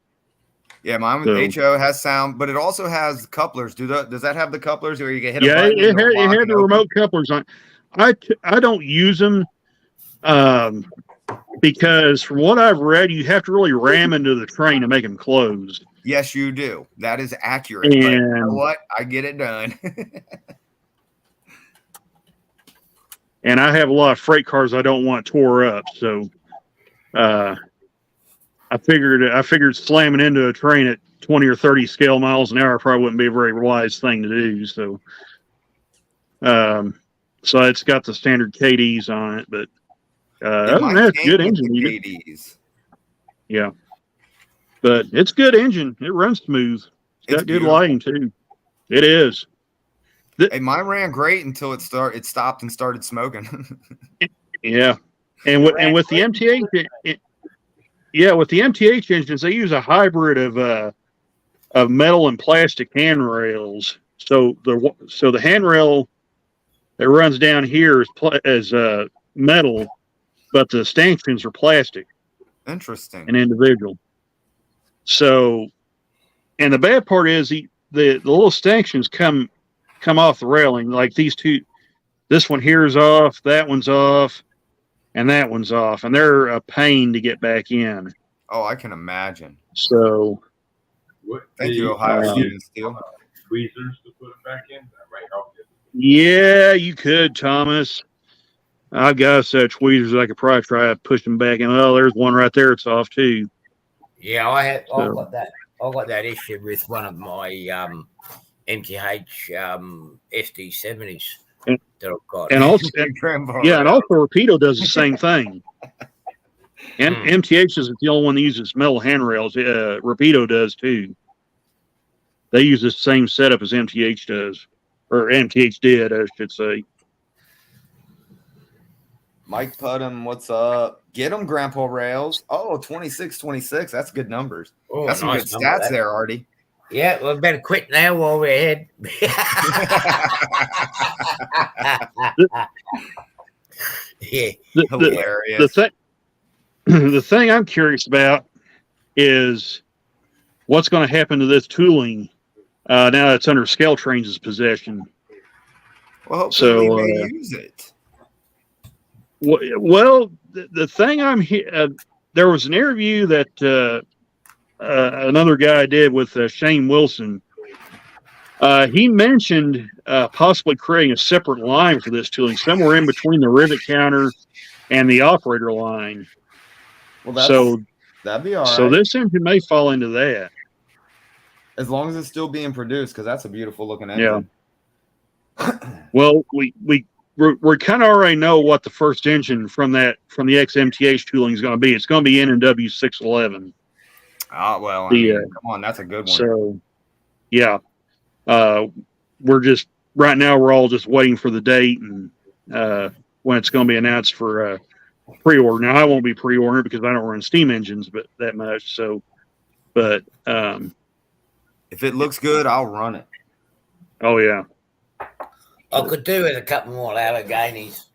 Yeah, mine with HO has sound, but it also has couplers. Does that have the couplers where you can hit a button? Yeah, it had the remote couplers on. I don't use them because from what I've read, you have to really ram into the train to make them close. Yes, you do. That is accurate. And but you know what? I get it done. And I have a lot of freight cars I don't want tore up, so I figured slamming into a train at 20 or 30 scale miles an hour probably wouldn't be a very wise thing to do. So, so it's got the standard KDs on it, but other than that, it's good engine. KDs. Yeah, but it's good engine. It runs smooth. It's got good lighting too. It is. Hey, mine ran great until it stopped and started smoking. Yeah, and with the MTH, with the MTH engines, they use a hybrid of metal and plastic handrails. So the handrail that runs down here is metal, but the stanchions are plastic. Interesting. And individual. So, and the bad part is the little stanchions come off the railing, like these two. This one here is off, that one's off, and that one's off, and they're a pain to get back in. Oh, I can imagine. So, thank you, Ohio Steel Steel. Tweezers to put them back in. That might help you. Yeah, you could, Thomas. I've got a set of tweezers I could probably try to push them back in. Oh, there's one right there. It's off too. Yeah, I've got that. I got that issue with one of my MTH SD70s that I've got. And also, and also Rapido does the same thing. And MTH isn't the only one that uses metal handrails. Rapido does too. They use the same setup as MTH does, or MTH did, I should say. Mike Putnam, what's up? Get them, Grandpa Rails. Oh, 26. That's good numbers. Oh, that's some nice good stats there, Artie. Yeah, we better quit now while we're ahead. Yeah, hilarious. The thing I'm curious about is what's going to happen to this tooling now that it's under Scale Trains' possession. Well, hopefully we may use it. Well, the thing there was an interview that another guy did with Shane Wilson. He mentioned possibly creating a separate line for this tooling, somewhere in between the rivet counter and the operator line. Well, that'd be all right. So this engine may fall into that. As long as it's still being produced, because that's a beautiful looking engine. Yeah. Well, we kind of already know what the first engine from the XMTH tooling is going to be. It's going to be NW 611. Oh well, come on, that's a good one. So, yeah, we're just right now. We're all just waiting for the date and when it's going to be announced for pre-order. Now, I won't be pre-ordering because I don't run steam engines, but that much. So, but if it looks good, I'll run it. Oh yeah. I could do with a couple more Alleghenies.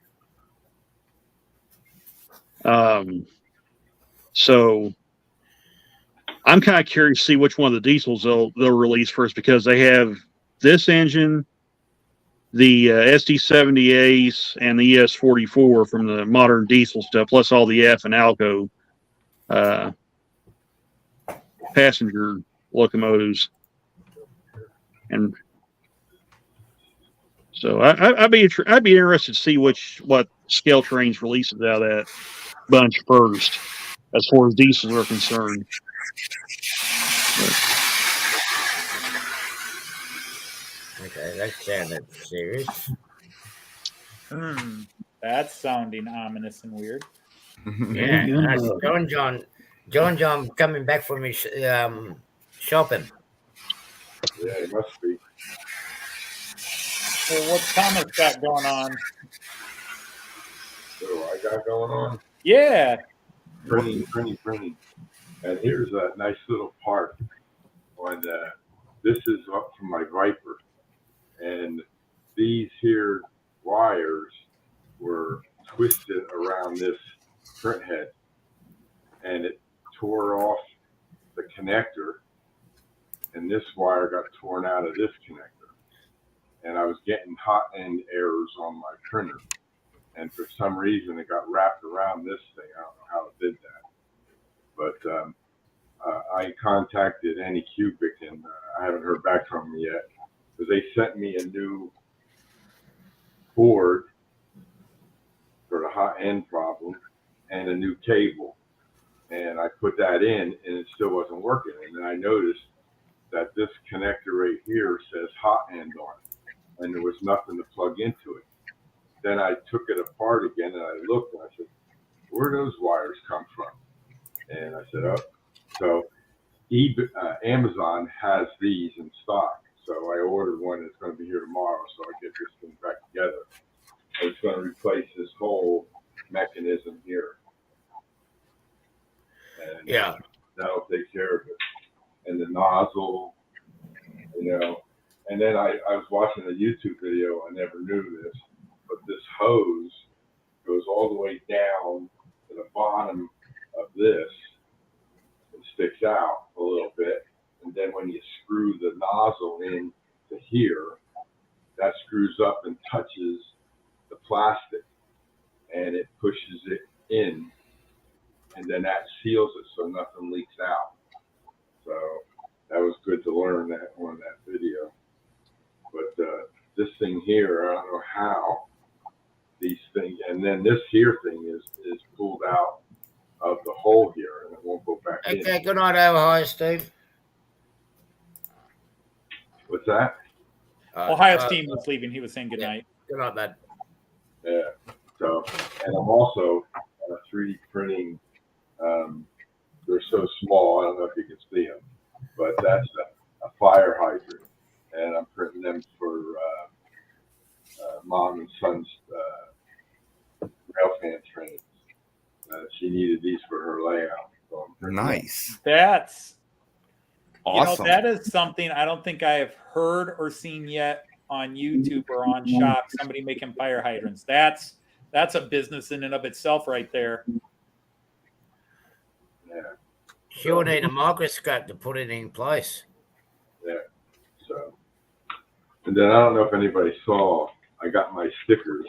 So I'm kind of curious to see which one of the diesels they'll release first, because they have this engine, the SD70As and the ES44 from the modern diesel stuff, plus all the F and Alco passenger locomotives. And so I'd be interested to see what Scale Trains releases out of that bunch first, as far as diesels are concerned. Okay, that sounded serious. That's sounding ominous and weird. Yeah, that's John coming back from his shopping. Yeah, it must be. So what's Thomas got going on? What do I got going on? Yeah. Printing. And here's a nice little part on this is up from my Viper. And these here wires were twisted around this print head. And it tore off the connector. And this wire got torn out of this connector. And I was getting hot end errors on my printer. And for some reason, it got wrapped around this thing. I don't know how it did that. But I contacted Anycubic, and I haven't heard back from them yet. Because they sent me a new board for the hot end problem and a new cable. And I put that in, and it still wasn't working. And then I noticed that this connector right here says hot end on it, and there was nothing to plug into it. Then I took it apart again, and I looked, and I said, where do those wires come from? And I said, oh. So Amazon has these in stock. So I ordered one that's going to be here tomorrow, so I get this thing back together. It's going to replace this whole mechanism here. And Yeah. that'll take care of it. And the nozzle, And then I was watching a YouTube video. I never knew this, but this hose goes all the way down to the bottom of this. It sticks out a little bit. And then when you screw the nozzle in to here, that screws up and touches the plastic, and it pushes it in, and then that seals it so nothing leaks out. So that was good to learn that on that video. But this thing here, I don't know how these things, and then this here thing is pulled out of the hole here, and it won't go back in. Okay, good night, Ohio, Steve. What's that? Ohio Steam was leaving. He was saying good night. Good night, bud. Yeah. So, and I'm also 3D printing. They're so small, I don't know if you can see them, but that's a fire hydrant, and I'm printing them for mom and son's railfan trains. She needed these for her layout. So I'm printing them. Nice. That's Awesome. that is something I don't think I have heard or seen yet on YouTube or on Shop. Somebody making fire hydrants. That's a business in and of itself, right there. Yeah. She'll need a microscope to put it in place. Yeah. So, and then I don't know if anybody saw, I got my stickers.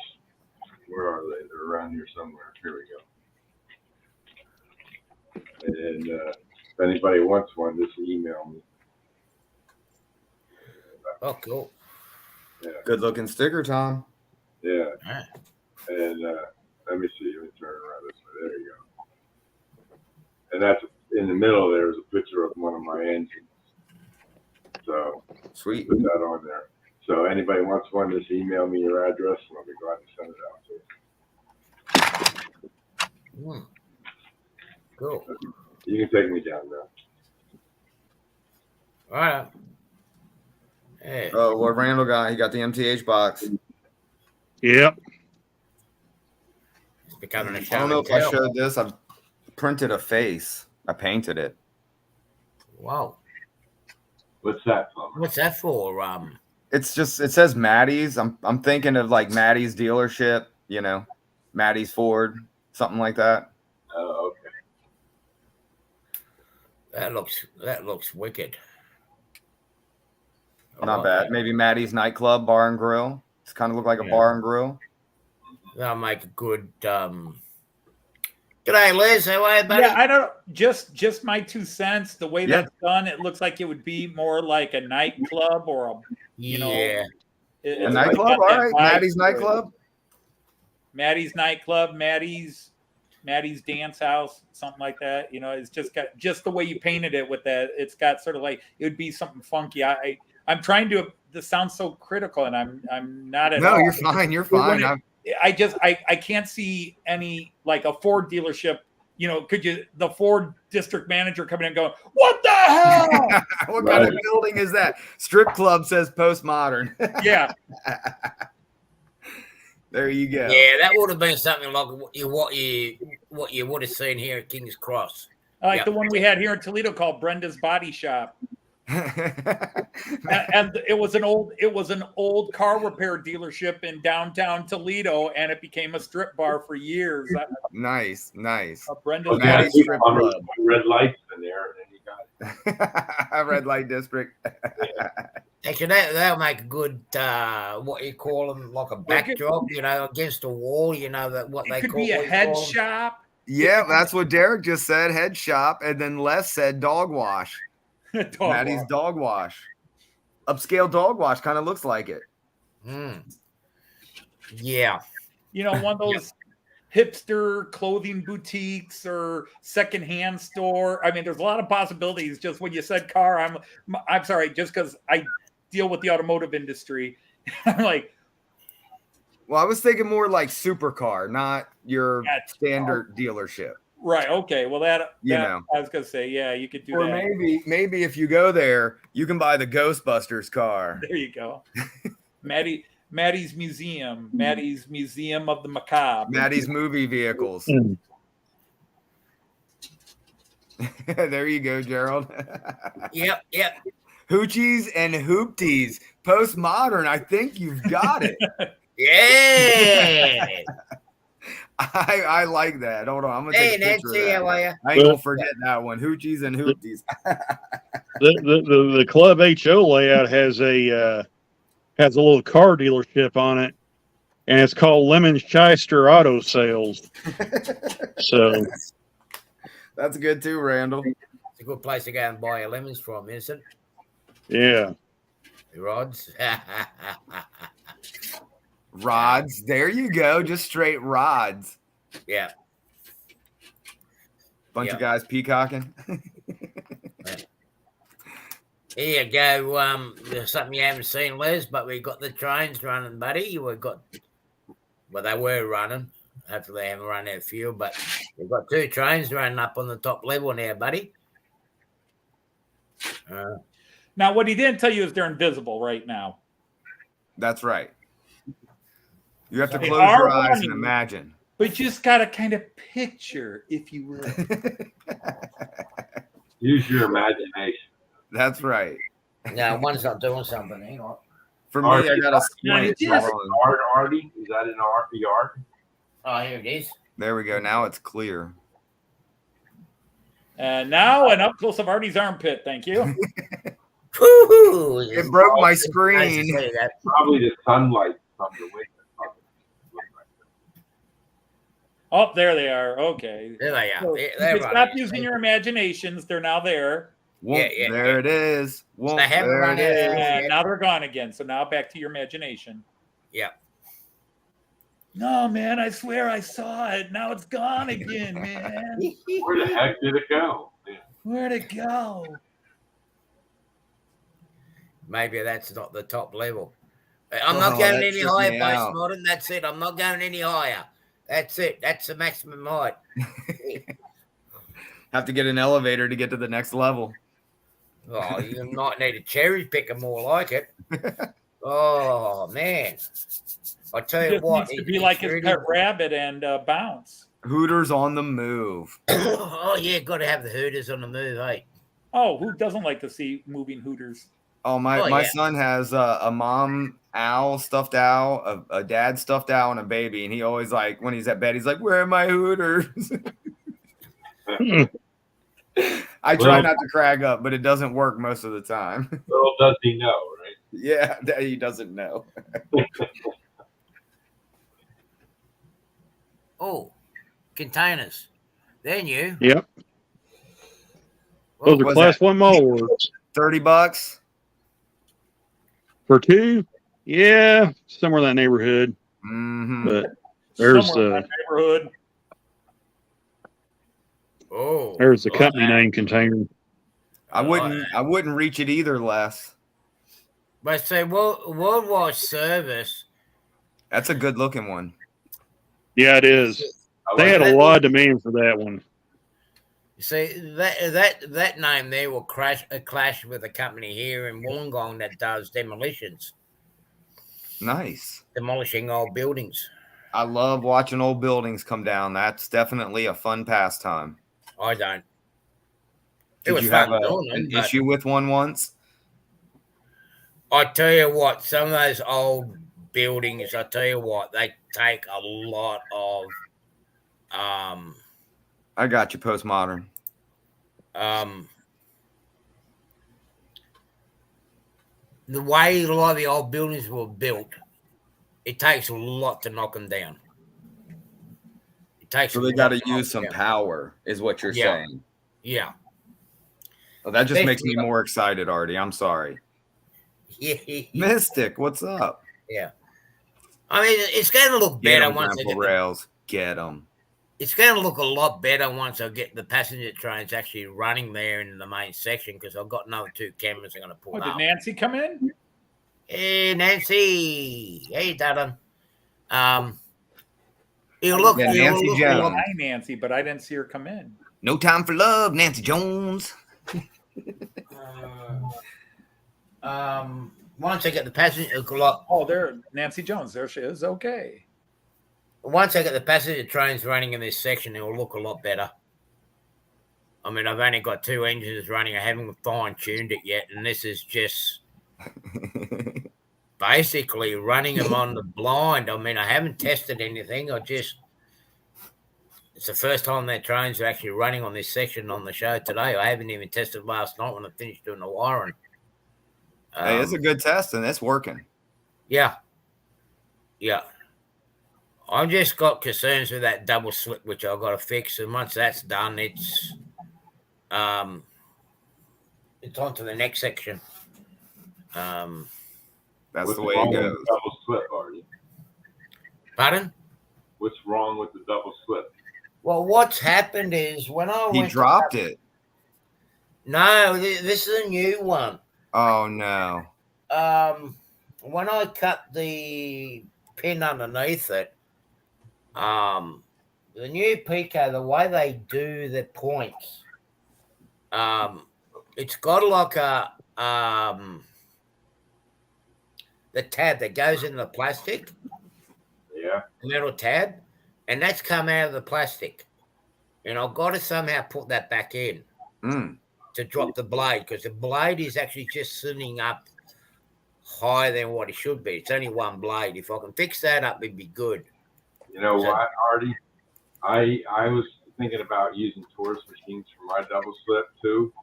Where are they? They're around here somewhere. Here we go. And if anybody wants one, just email me. Oh, cool. Yeah. Good looking sticker, Tom. Yeah. Ah. And let me see. Let me turn it around this way. There you go. And that's in the middle. There's a picture of one of my engines. So Sweet. put that on there. So anybody wants one, just email me your address, and I'll be glad to send it out to you. Cool. You can take me down now. All right. Hey. Oh, what Randall got? He got the MTH box. Yep. It's becoming a I show don't know and if I tell. showed this. I printed a face. I painted it. Wow. What's that, Plumber? What's that for? It's just, it says Maddie's. I'm thinking of like Maddie's dealership, Maddie's Ford, something like that. Oh, okay. That looks wicked. I Not like bad. that. Maybe Maddie's nightclub, bar and grill. It's kind of look like a Yeah. bar and grill. That'll make a good. G'day, Les. How are you, buddy? Yeah, I don't just my 2 cents. The way Yeah. that's done, it looks like it would be more like a nightclub or a you know, yeah. A it's nightclub, got all that right. vibe Maddie's to it. nightclub. Maddie's nightclub, Maddie's dance house, something like that. You know, it's just got just the way you painted it with that. It's got sort of like it would be something funky. I'm trying to. This sounds so critical, and I'm not at all. No, you're fine. You're fine. I can't see any like a Ford dealership. You know, the Ford district manager coming in and going, "What the hell? What kind of building is that?" Strip club says postmodern. Yeah, There you go. Yeah, that would have been something like what you would have seen here at King's Cross. I like the one we had here in Toledo called Brenda's Body Shop. And it was an old car repair dealership in downtown Toledo, and it became a strip bar for years. Nice. Brenda's Yeah, Maddie's strip club. red lights in there, and then you got it. Red light district. Actually, that'll make a good what you call them, like a backdrop, you know, against a wall. You know that what it they could call be a what you head call them? shop. Yeah, that's what Derek just said. Head shop, and then Les said dog wash. Dog Maddie's wash. dog wash. Upscale dog wash kind of looks like it. Yeah. You know, one of those hipster clothing boutiques or secondhand store. I mean, there's a lot of possibilities. Just when you said car, I'm sorry, just because I deal with the automotive industry, I'm like, Well, I was thinking more like supercar, not your standard dealership. right, okay, well that You know. I was gonna say, yeah, you could do Or that. maybe if you go there, you can buy the Ghostbusters car. There you go. Maddie's Museum of the Macabre. Maddie's movie vehicles. There you go, Gerald. Yep. Hoochies and hoopties. Postmodern. I think you've got it. Yeah. I like that. Hold on. I'm gonna Hey, take a picture of Nancy, that. how are you? I ain't gonna forget that one. Hoochies and hoopties. The Club HO layout has a little car dealership on it, and it's called Lemon Shyster Auto Sales. So That's good too, Randall. It's a good place to go and buy your lemons from, isn't it? yeah, Rods. Rods. There you go. Just straight rods. Yeah. Bunch Yeah. of guys peacocking. Here you go. There's something you haven't seen, Les, but we got the trains running, buddy. Well, they were running. Hopefully they haven't run out of fuel, but we've got 2 trains running up on the top level now, buddy. Now, what he didn't tell you is they're invisible right now. That's right. You have to They close are your eyes running. and imagine. But you just got to kind of picture, if you will. Use your imagination. That's right. No, one's not doing something. Hang on. For me, I got a squint. Yeah, just- Yard, Artie? Is that an yard? Oh, here it is. There we go. Now it's clear. And now an up close of Artie's armpit. Thank you. Woo-hoo! It broke my Nice to screen. see that. Probably the sunlight from the window. Oh, there they are. Okay. There they are. So They're you can stop running. using your imaginations. They're now there. Whoop, Yeah, there it is. Whoop, They haven't there run it out of is. fuel. And now they're gone again. So now back to your imagination. Yeah. No, man, I swear I saw it. Now it's gone again, man. Where the heck did it go? Yeah. Where'd it go? Maybe that's not the top level. I'm Oh, not going that any tripped higher, me base out. modern. That's it. I'm not going any higher. That's it. That's the maximum height. Have to get an elevator to get to the next level. Oh, you might need a cherry picker more like it. Oh man! I tell It you just what, needs to it- be it's like his really- pet rabbit and bounce. Hooters on the move. Oh yeah, got to have the Hooters on the move, hey. Oh, who doesn't like to see moving Hooters? Oh, my Oh, my yeah. son has a mom owl, stuffed owl, a dad stuffed owl, and a baby. And he always like, when he's at bed, he's like, where are my Hooters? I try Well- not to crack up, but it doesn't work most of the time. Little does he know, right? Yeah, he doesn't know. Oh, containers. They're new. Yep. Oh, Those are Was class that one moldworks. $30? For two? Yeah, somewhere in that neighborhood. Mm-hmm. But there's Somewhere in that neighborhood. the like company that. name container. I wouldn't reach it either, Les. But say worldwide service. That's a good looking one. Yeah, it is. I They like had a that. lot of demand for that one. See that name there will clash with a company here in Wollongong that does demolitions, Nice. demolishing old buildings. I love watching old buildings come down. That's definitely a fun pastime. I don't. It Did was you have fun doing an them, but issue with one once? I tell you what, some of those old buildings, I tell you what, they take a lot of I got you, postmodern. the way a lot of the old buildings were built, it takes a lot to knock them down. It takes So a they lot got to to knock use some them down. power, is what you're Yeah. saying. Yeah. Oh, that just makes me Especially- more excited, Artie. I'm sorry. Yeah. Mystic, what's up? Yeah. I mean, it's going to look Get better them, once I Grandpa get Rails. Get them. it's going to look a lot better once I get the passenger trains actually running there in the main section because I've got another 2 cameras I'm going to pull Oh, did up. Nancy come in? Hey, Nancy. Hey, darling. It'll look, Yeah, it'll Nancy look a Jones. lot. Hi, Nancy, but I didn't see her come in. No time for love, Nancy Jones. Once I get the passenger, it'll look, Oh, there, Nancy Jones. There she is. Okay. once I get the passenger trains running in this section, it'll look a lot better. I mean, I've only got 2 engines running. I haven't fine-tuned it yet, and this is just basically running them on the blind. I mean, I haven't tested anything. It's the first time that trains are actually running on this section on the show today. I haven't even tested last night when I finished doing the wiring. Hey, it's a good test and it's working. Yeah. Yeah. I've just got concerns with that double slip, which I've got to fix. And once that's done, it's on to the next section. That's What's the way wrong it with goes. the double slip, Artie? Pardon? What's wrong with the double slip? Well, what's happened is when I He went to dropped it. No, this is a new one. Oh no. When I cut the pin underneath it, the new Pico, the way they do the points, it's got like a the tab that goes in the plastic, Yeah. metal tab, and that's come out of the plastic, and I've got to somehow put that back in to drop the blade because the blade is actually just sitting up higher than what it should be. It's only one blade. If I can fix that up, it'd be good. You know So- what, Artie? I was thinking about using Taurus machines for my double slip too,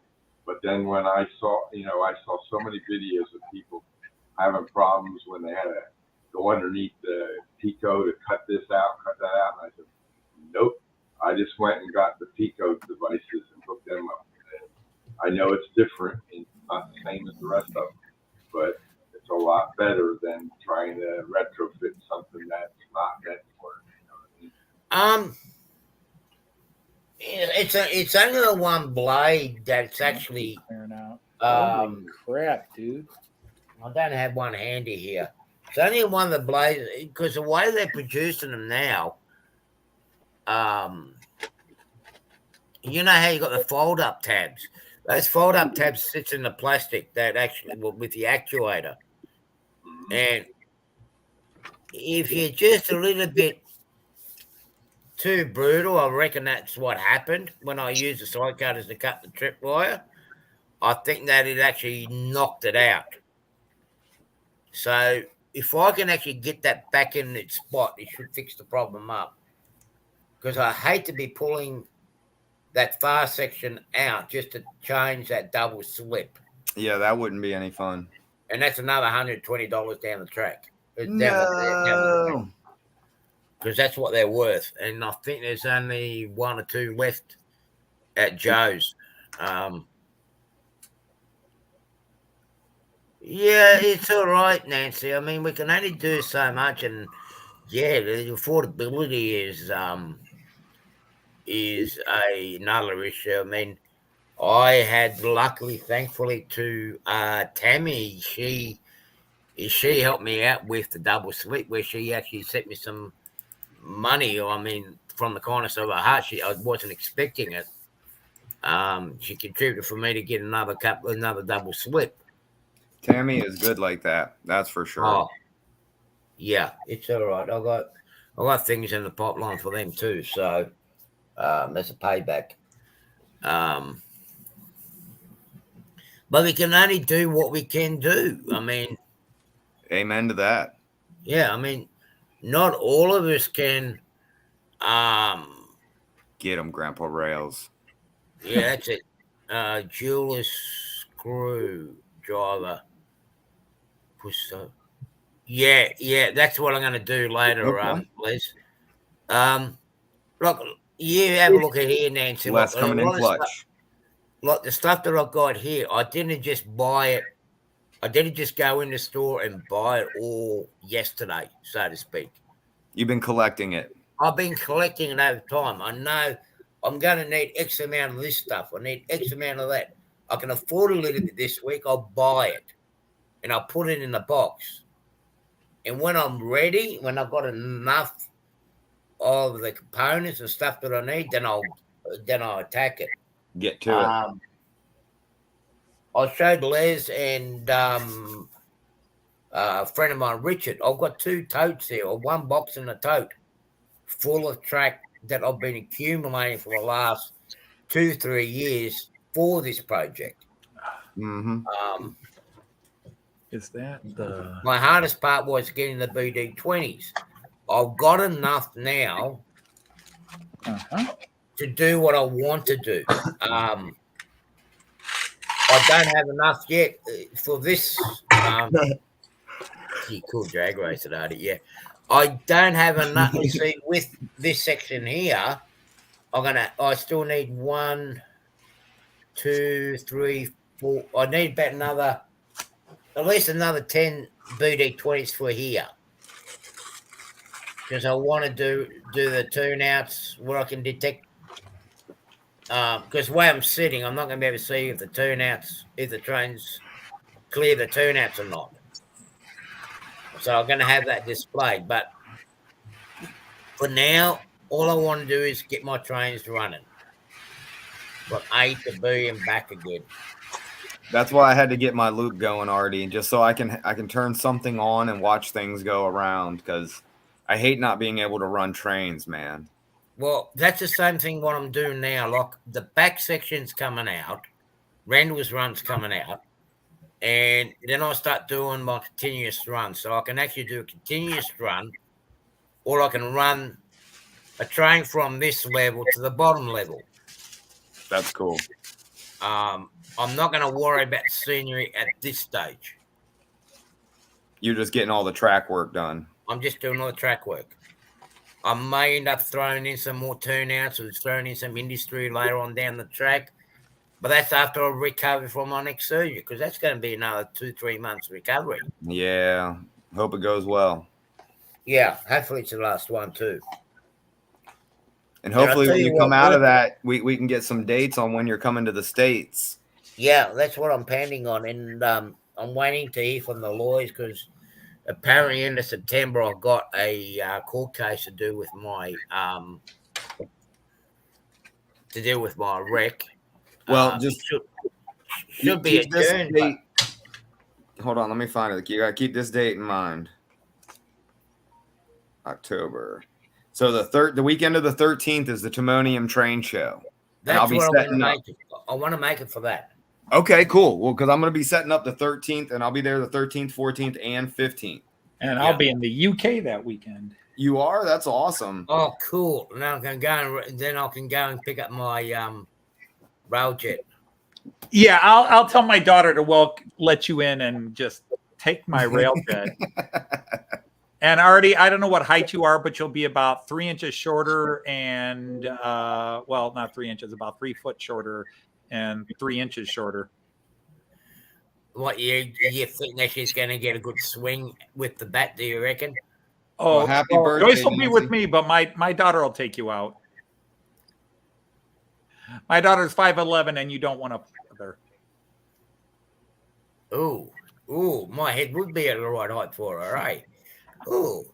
but then when I saw so many videos of people having problems when they had to go underneath the Pico to cut this out, cut that out, and I said, nope. I just went and got the Pico devices and hooked them up. And I know it's different and not the same as the rest of them, but it's a lot better than trying to retrofit something that's not meant for it. You know what I mean? It's only the one blade that's actually Clearing out. Holy um crap, dude. I don't have one handy here. It's only one of the blades because the way they're producing them now, you know how you got the fold up tabs. Those fold up tabs sits in the plastic that actually with the actuator. And if you're just a little bit too brutal, I reckon that's what happened when I used the side cutters to cut the tripwire. I think that it actually knocked it out. So if I can actually get that back in its spot, it should fix the problem up. Because I hate to be pulling that far section out just to change that double slip. Yeah, that wouldn't be any fun. and that's another $120 down the track. No. Because that's what they're worth, and I think there's only one or two left at Joe's. Yeah, it's all right, Nancy. I mean, we can only do so much, and yeah, the affordability is another issue. I mean, I had luckily, thankfully, to Tammy. She helped me out with the double slip, where she actually sent me some money. I mean, from the kindness of her heart, I wasn't expecting it. She contributed for me to get another double slip. Tammy is good like that. That's for sure. Oh, yeah, it's all right. I got things in the pipeline for them too. So that's a payback. But we can only do what we can do. I mean, Amen to that. yeah, I mean, not all of us can. Get them, Grandpa Rails. Yeah, that's it. Jeweler's screwdriver. Yeah, that's what I'm going to do later, Okay. Les. Look, you have a look at here, Nancy. Less coming in clutch. Like the stuff that I've got here, I didn't just buy it. I didn't just go in the store and buy it all yesterday, so to speak. You've been collecting it. I've been collecting it over time. I know I'm going to need X amount of this stuff. I need X amount of that. I can afford a little bit this week. I'll buy it, and I'll put it in the box. And when I'm ready, when I've got enough of the components and stuff that I need, then I'll attack it. Get to it. I showed Les and a friend of mine, Richard. I've got 2 totes here, or 1 box and a tote full of track that I've been accumulating for the last 2-3 years for this project. Mm-hmm. Is that the? My hardest part was getting the BD20s. I've got enough now to do what I want to do. I don't have enough yet for this. Cool drag race at it, yeah. I don't have enough. You see, with this section here, I still need 1, 2, 3, 4. I need about at least another 10 BD20s for here. Because I want to do the tune-outs where I can detect. Because the way I'm sitting, I'm not going to be able to see if the trains clear the tune-outs or not. So I'm going to have that displayed. But for now, all I want to do is get my trains running from A to B and back again. That's why I had to get my loop going, Artie, just so I can turn something on and watch things go around, because I hate not being able to run trains, man. Well, that's the same thing what I'm doing now. Like the back section's coming out, Randall's run's coming out, and then I start doing my continuous run. So I can actually do a continuous run, or I can run a train from this level to the bottom level. That's cool. I'm not going to worry about the scenery at this stage. You're just getting all the track work done. I'm just doing all the track work. I may end up throwing in some more turnouts or throwing in some industry later on down the track. But that's after I recover from my next surgery, because that's going to be another 2-3 months recovery. Yeah. Hope it goes well. Yeah. Hopefully it's the last one too. And hopefully when you come out of that, we can get some dates on when you're coming to the States. Yeah, that's what I'm pending on. And I'm waiting to hear from the lawyers, because apparently end of September I've got a court case to do with my wreck. Well, just should be adjourned. Hold on, let me find it. You got to keep this date in mind. October. So the weekend of the 13th is the Timonium Train Show. That's what I want to make it. I want to make it for that. Okay, cool. Well, because I'm going to be setting up the 13th, and I'll be there the 13th, 14th, and 15th. And I'll be in the UK that weekend. You are? That's awesome. Oh, cool. Now I can go and pick up my railjet. Yeah, I'll tell my daughter to let you in and just take my railjet. And Artie, I don't know what height you are, but you'll be about 3 inches shorter and, well, not 3 inches, about 3 foot shorter and 3 inches shorter. What you think that she's going to get a good swing with the bat? Do you reckon? Oh, Well, happy birthday, Joyce will be Nancy. with me, but my daughter will take you out. My daughter's 5'11", and you don't want to play with her. Ooh, my head would be at the right height for her, right? Ooh,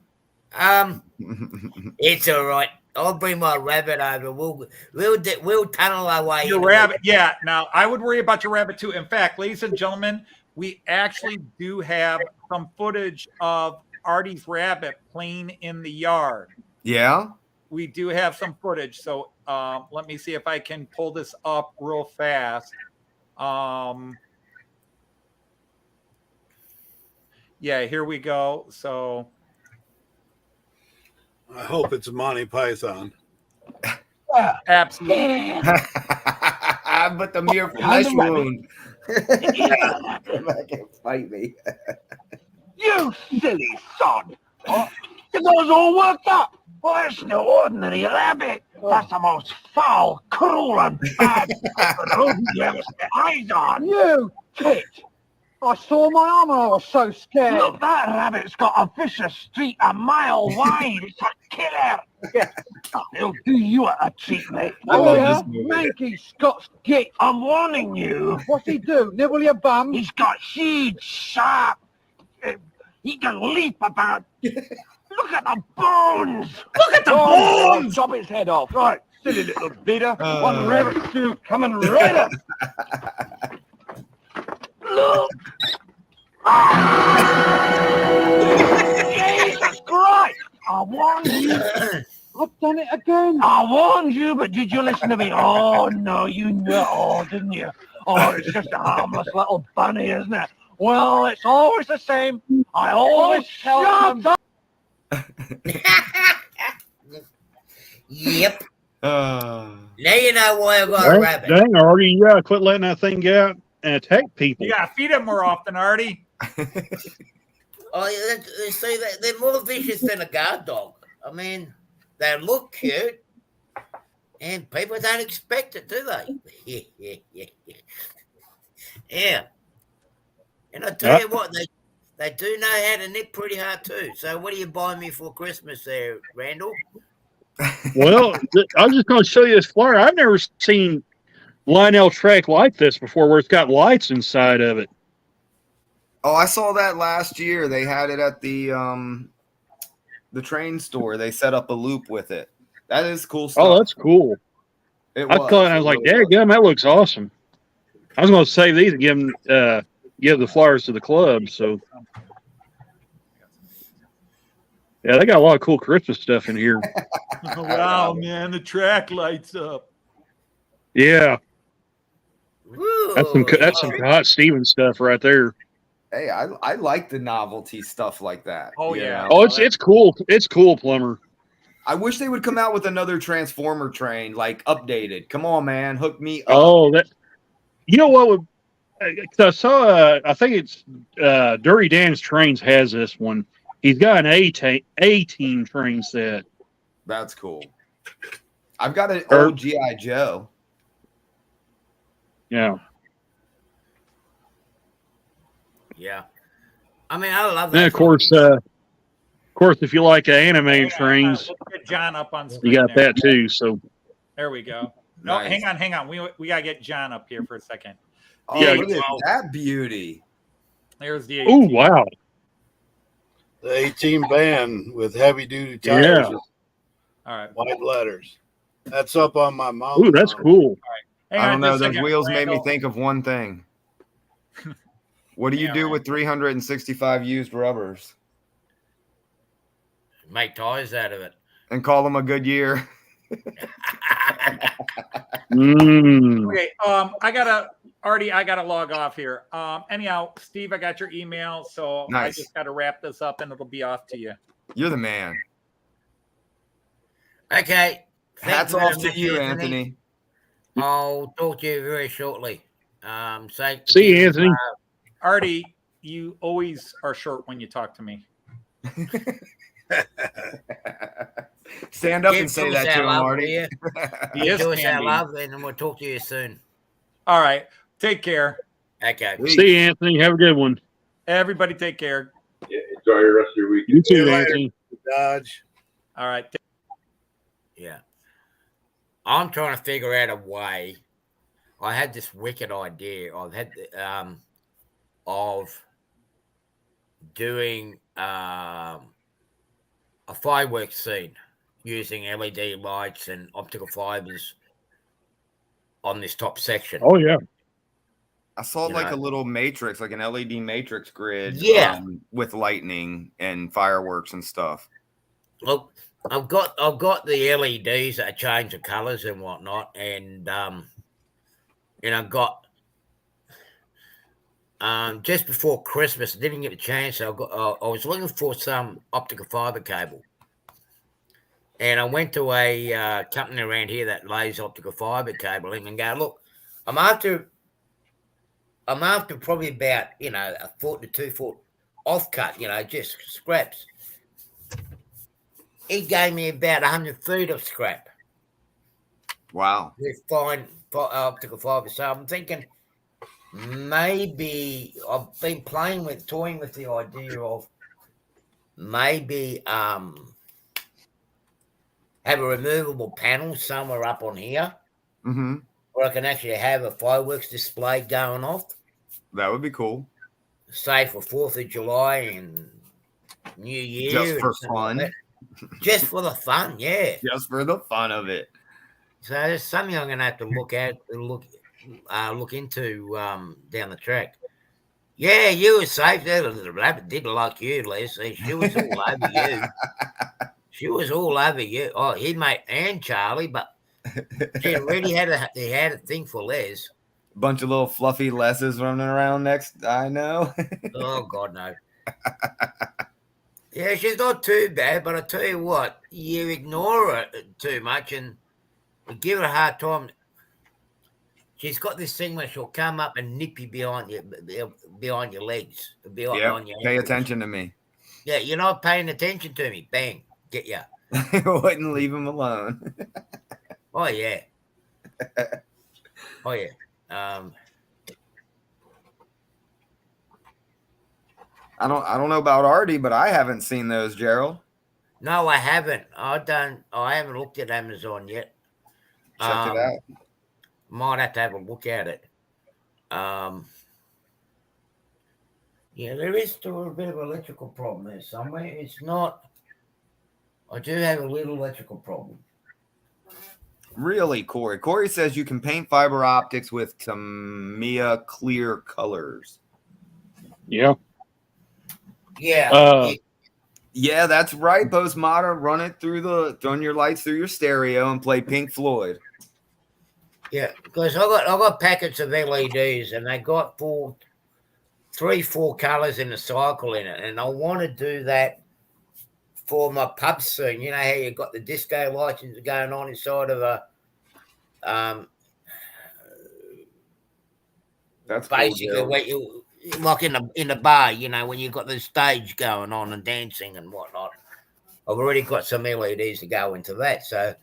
it's all right. I'll bring my rabbit over. We'll tunnel our way. Your rabbit, yeah. Now I would worry about your rabbit too. In fact, ladies and gentlemen, we actually do have some footage of Artie's rabbit playing in the yard. Yeah. We do have some footage. So let me see if I can pull this up real fast. Yeah, here we go. So I hope it's Monty Python. absolutely. But the mere flesh wound. Can't fight me. You silly sod. What? It was all worked up. Well, it's no ordinary rabbit. That's the most foul, cruel, and bad rodent you ever set eyes on. You tit! I saw my arm and I was so scared. Look, that rabbit's got a vicious streak a mile wide. It's a killer. He'll do you a treat, mate. I love yeah? this movie. Manky Scots git. I'm warning you. What's he do? Nibble your bum? He's got huge, sharp. He can leap about. Look at the bones. Look at the bones. Chop his head off. Right, silly little beater. One rabbit stew coming right up. Look. Jesus Christ. I warned you. I've done it again. I warned you, but did you listen to me? Oh, no, you know, oh, didn't you? Oh, it's just a harmless little bunny, isn't it? Well, it's always the same. I always tell them. Yep. Now you know why I got a rabbit. Dang, Artie, you gotta quit letting that thing get out and attack people. You gotta feed it more often, Artie. Oh, you see, they're more vicious than a guard dog. I mean, they look cute, and people don't expect it, do they? Yeah. And I tell you what, they do know how to nip pretty hard too. So what are you buying me for Christmas there, Randall? Well, I was just going to show you this flyer. I've never seen Lionel track like this before, where it's got lights inside of it. Oh, I saw that last year. They had it at the train store. They set up a loop with it. That is cool stuff. Oh, that's cool. I was like, "Dadgum, that looks awesome." I was going to save these and give the flyers to the club. So, yeah, they got a lot of cool Christmas stuff in here. Wow, man, the track lights up. Yeah, Woo, that's some hot Steven stuff right there. Hey, I like the novelty stuff like that. Oh, you yeah. know? Oh, it's cool. It's cool, Plumber. I wish they would come out with another Transformer train, like updated. Come on, man, hook me up. Oh, that. You know what would? I saw. I think it's Dirty Dan's Trains has this one. He's got an A-team train set. That's cool. I've got an old GI Joe. Yeah. Yeah. I mean, I love that. And of course, if you like anime trains, Let's get John up on screen. you got there. that too. So There we go. No, Nice. hang on. We gotta get John up here for a second. Oh, Yeah, look at that beauty. There's the. oh wow, The 18 van with heavy duty tires, Yeah. with All right. white letters. That's up on my mountain. ooh, that's cool. Hang I on don't know. just a Those second, wheels made me Randall. think of one thing. What do you Yeah, do right. with 365 used rubbers Make tires out of it. and call them a good year? Mm. Okay. I gotta log off here. Anyhow, Steve, I got your email, so Nice. I just gotta wrap this up, and it'll be off to you. You're the man. Okay. Hats Thank very off to much, you, Anthony. I'll talk to you very shortly. See you, Anthony. Artie, you always are short when you talk to me. Stand up Give and say Joyce that to our him, love, will Marty. you? He Give is Joyce our standing. love, and then we'll talk to you soon. All right. Take care. Okay. See you, Anthony. Have a good one. Everybody take care. Yeah, enjoy the rest of your weekend. You too, later. Anthony. Dodge. All right. Yeah. I'm trying to figure out a way. I had this wicked idea. I've had of doing a fireworks scene using LED lights and optical fibers on this top section. Oh yeah. I saw You like know. a little matrix, like an LED matrix grid, Yeah. with lightning and fireworks and stuff. Well, I've got the LEDs that change the colors and whatnot, and I've got just before Christmas, I didn't get a chance. I was looking for some optical fiber cable, and I went to a company around here that lays optical fiber cable and go, look, I'm after probably about a 4 to 2 foot offcut, just scraps. He gave me about 100 feet of scrap Wow. with fine optical fiber. So I'm thinking maybe I've been toying with the idea of maybe have a removable panel somewhere up on here, Mm-hmm. where I can actually have a fireworks display going off, That would be cool. say for 4th of July and New Year. Just and for something like fun. that. Just for the fun, yeah. Just for the fun of it. So there's something I'm going to have to look into down the track. Yeah, you were safe there. The rabbit didn't like you, Leslie. She was all over you. She was all over you. Oh, he made and Charlie, but she really had a thing for Les. Bunch of little fluffy Lesses running around next. I know. Oh God, no. Yeah, she's not too bad, but I tell you what, you ignore her too much and give her a hard time. She's got this thing where she'll come up and nip you behind your legs. Behind your Pay ankles. attention to me. Yeah, you're not paying attention to me. Bang, get ya. Wouldn't leave him alone. Oh yeah. Oh yeah. I don't know about Artie, but I haven't seen those, Gerald. No, I haven't. I haven't looked at Amazon yet. Check it out. Might have to have a look at it. Yeah, there is still a bit of electrical problem there somewhere. It's not. I do have a little electrical problem. Really, Corey? Corey says you can paint fiber optics with Tamiya clear colors. Yeah. Yeah. Yeah, that's right, Postmodern. Run your lights through your stereo and play Pink Floyd. Yeah, because I got packets of LEDs and they got 4 colors in the cycle in it, and I want to do that for my pub scene. You know how you got the disco lights going on inside of a That's basically cool, where you like in the bar, when you've got the stage going on and dancing and whatnot. I've already got some LEDs to go into that, so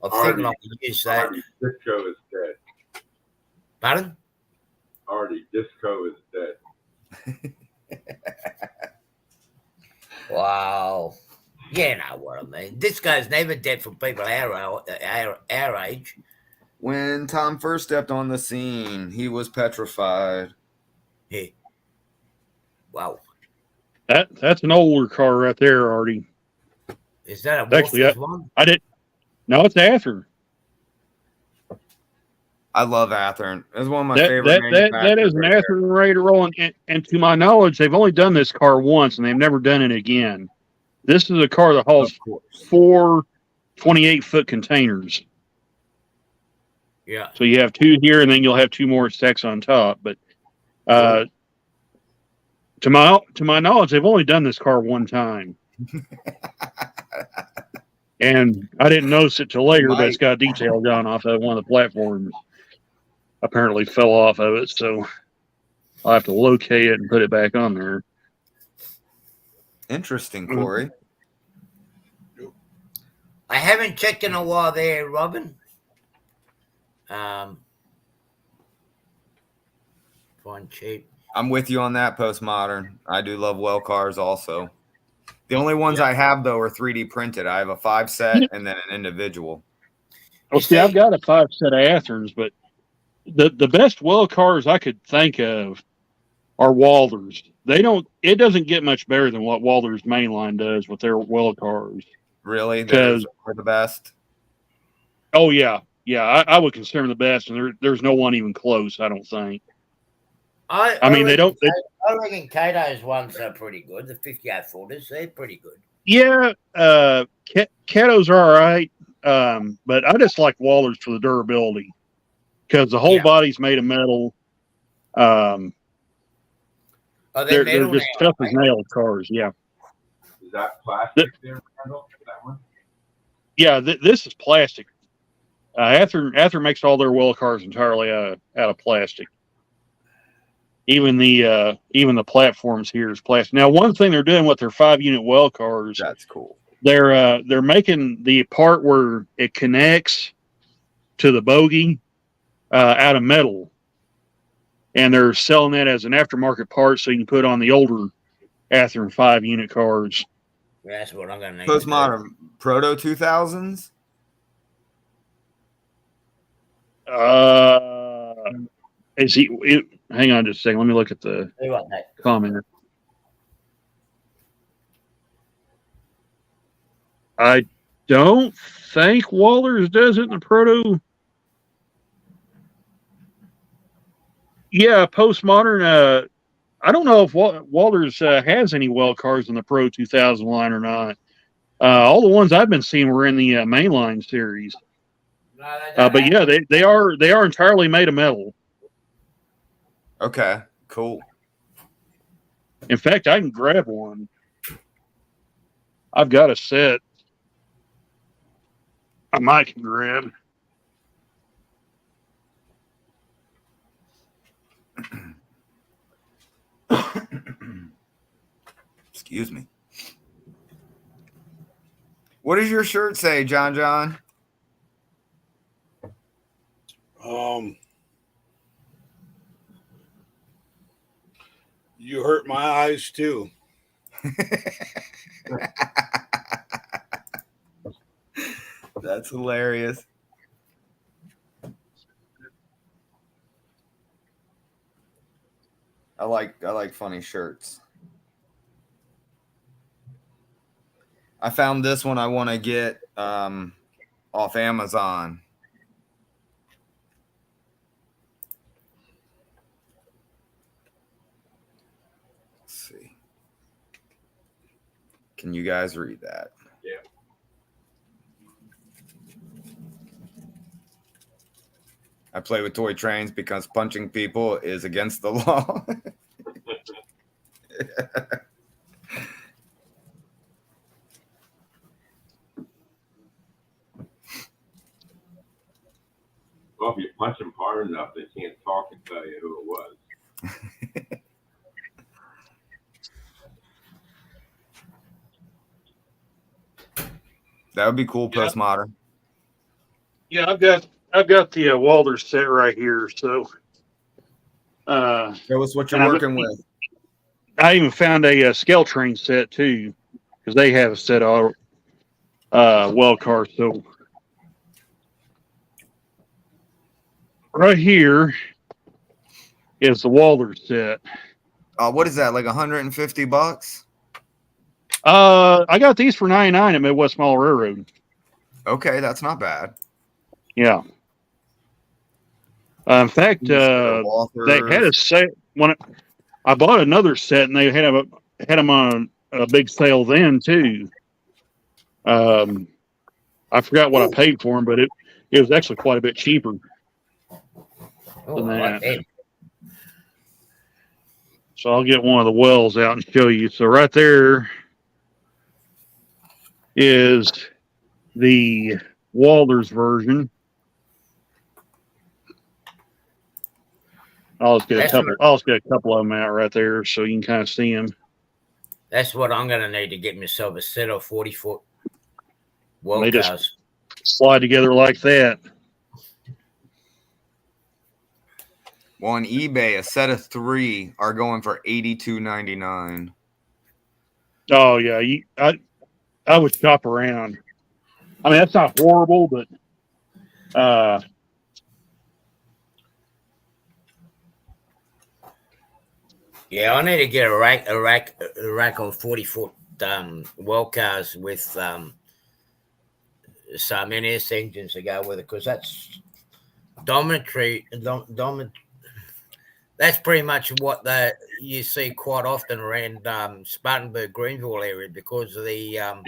I think I can use that. Artie, disco is dead. Pardon? Artie, disco is dead. Wow. You know what I mean. Disco's never dead for people our age. When Tom first stepped on the scene, he was petrified. Yeah. Wow. That's an older car right there, Artie. Is that a Actually, Wolf's one? I didn't. No, it's Athearn. I love Athearn. It's one of my favorite. That is an Athearn ready to roll. And to my knowledge, they've only done this car once, and they've never done it again. This is a car that hauls 4 28-foot containers. Yeah. So you have 2 here, and then you'll have 2 more stacks on top. But to my knowledge, they've only done this car one time. And I didn't notice it till later, but it's got a detail gone off of one of the platforms. Apparently fell off of it. So I'll have to locate it and put it back on there. Interesting, Corey. I haven't checked in a while there, Robin. Fine, cheap. I'm with you on that, Postmodern. I do love well cars also. The only ones I have, though, are 3D printed. I have a 5 set and then an individual. Well, see, I've got a 5 set of Atherns, but the best well cars I could think of are Walders. It doesn't get much better than what Walders mainline does with their well cars. Really? They're the best? Oh, yeah. Yeah, I would consider them the best, and there's no one even close, I don't think. I mean, they don't. I reckon Cato's ones are pretty good. The 58 footers, they're pretty good. Yeah, Cato's are all right, but I just like Walders for the durability because the whole body's made of metal. Oh, They're just tough as nails cars. Yeah. Is that plastic there, Randall? That one? Yeah, this is plastic. Athearn makes all their well cars entirely out of plastic. Even the platforms here is plastic. Now, one thing they're doing with their 5-unit well cars, that's cool. They're making the part where it connects to the bogie out of metal, and they're selling that as an aftermarket part, so you can put on the older Athearn 5-unit cars. Yeah, that's what I'm gonna name. Postmodern Proto 2000s. Is he? Hang on just a second. Let me look at the comment. I don't think Walders does it in the Proto. Yeah, Postmodern. I don't know if Walders has any well cars in the Pro 2000 line or not. All the ones I've been seeing were in the mainline series. No, but yeah, they are entirely made of metal. Okay, cool. In fact, I can grab one. I've got a set I might can grab. Excuse me. What does your shirt say, John? You hurt my eyes too. That's hilarious. I like funny shirts. I found this one I want to get off Amazon. Let's see. Can you guys read that? Yeah. I play with toy trains because punching people is against the law. Well, if you punch them hard enough, they can't talk and tell you who it was. That would be cool, Postmodern. Yeah, I've got the Walders set right here. So, show us what you're working with. I even found a scale train set too, because they have a set of well cars. So, right here is the Walders set. What is that? Like $150? I got these for $99 at Midwest Mall Railroad. Okay, that's not bad. Yeah. In fact, they had a set when I bought another set, and they had them on a big sale then too. I forgot what I paid for them, but it was actually quite a bit cheaper than that. So I'll get one of the wells out and show you. So right there is the Walders version. I'll just get a That's couple. what, I'll just get a couple of them out right there so you can kind of see them. that's what I'm going to need to get myself a set of 40-foot well They just cars. slide together like that. Well, on eBay, a set of 3 are going for $82.99. Oh yeah, I would shop around. I mean, that's not horrible, but Yeah, I need to get a rack of 40-foot well cars with some NS engines to go with it, because that's that's pretty much what you see quite often around Spartanburg, Greenville area, because of the yeah.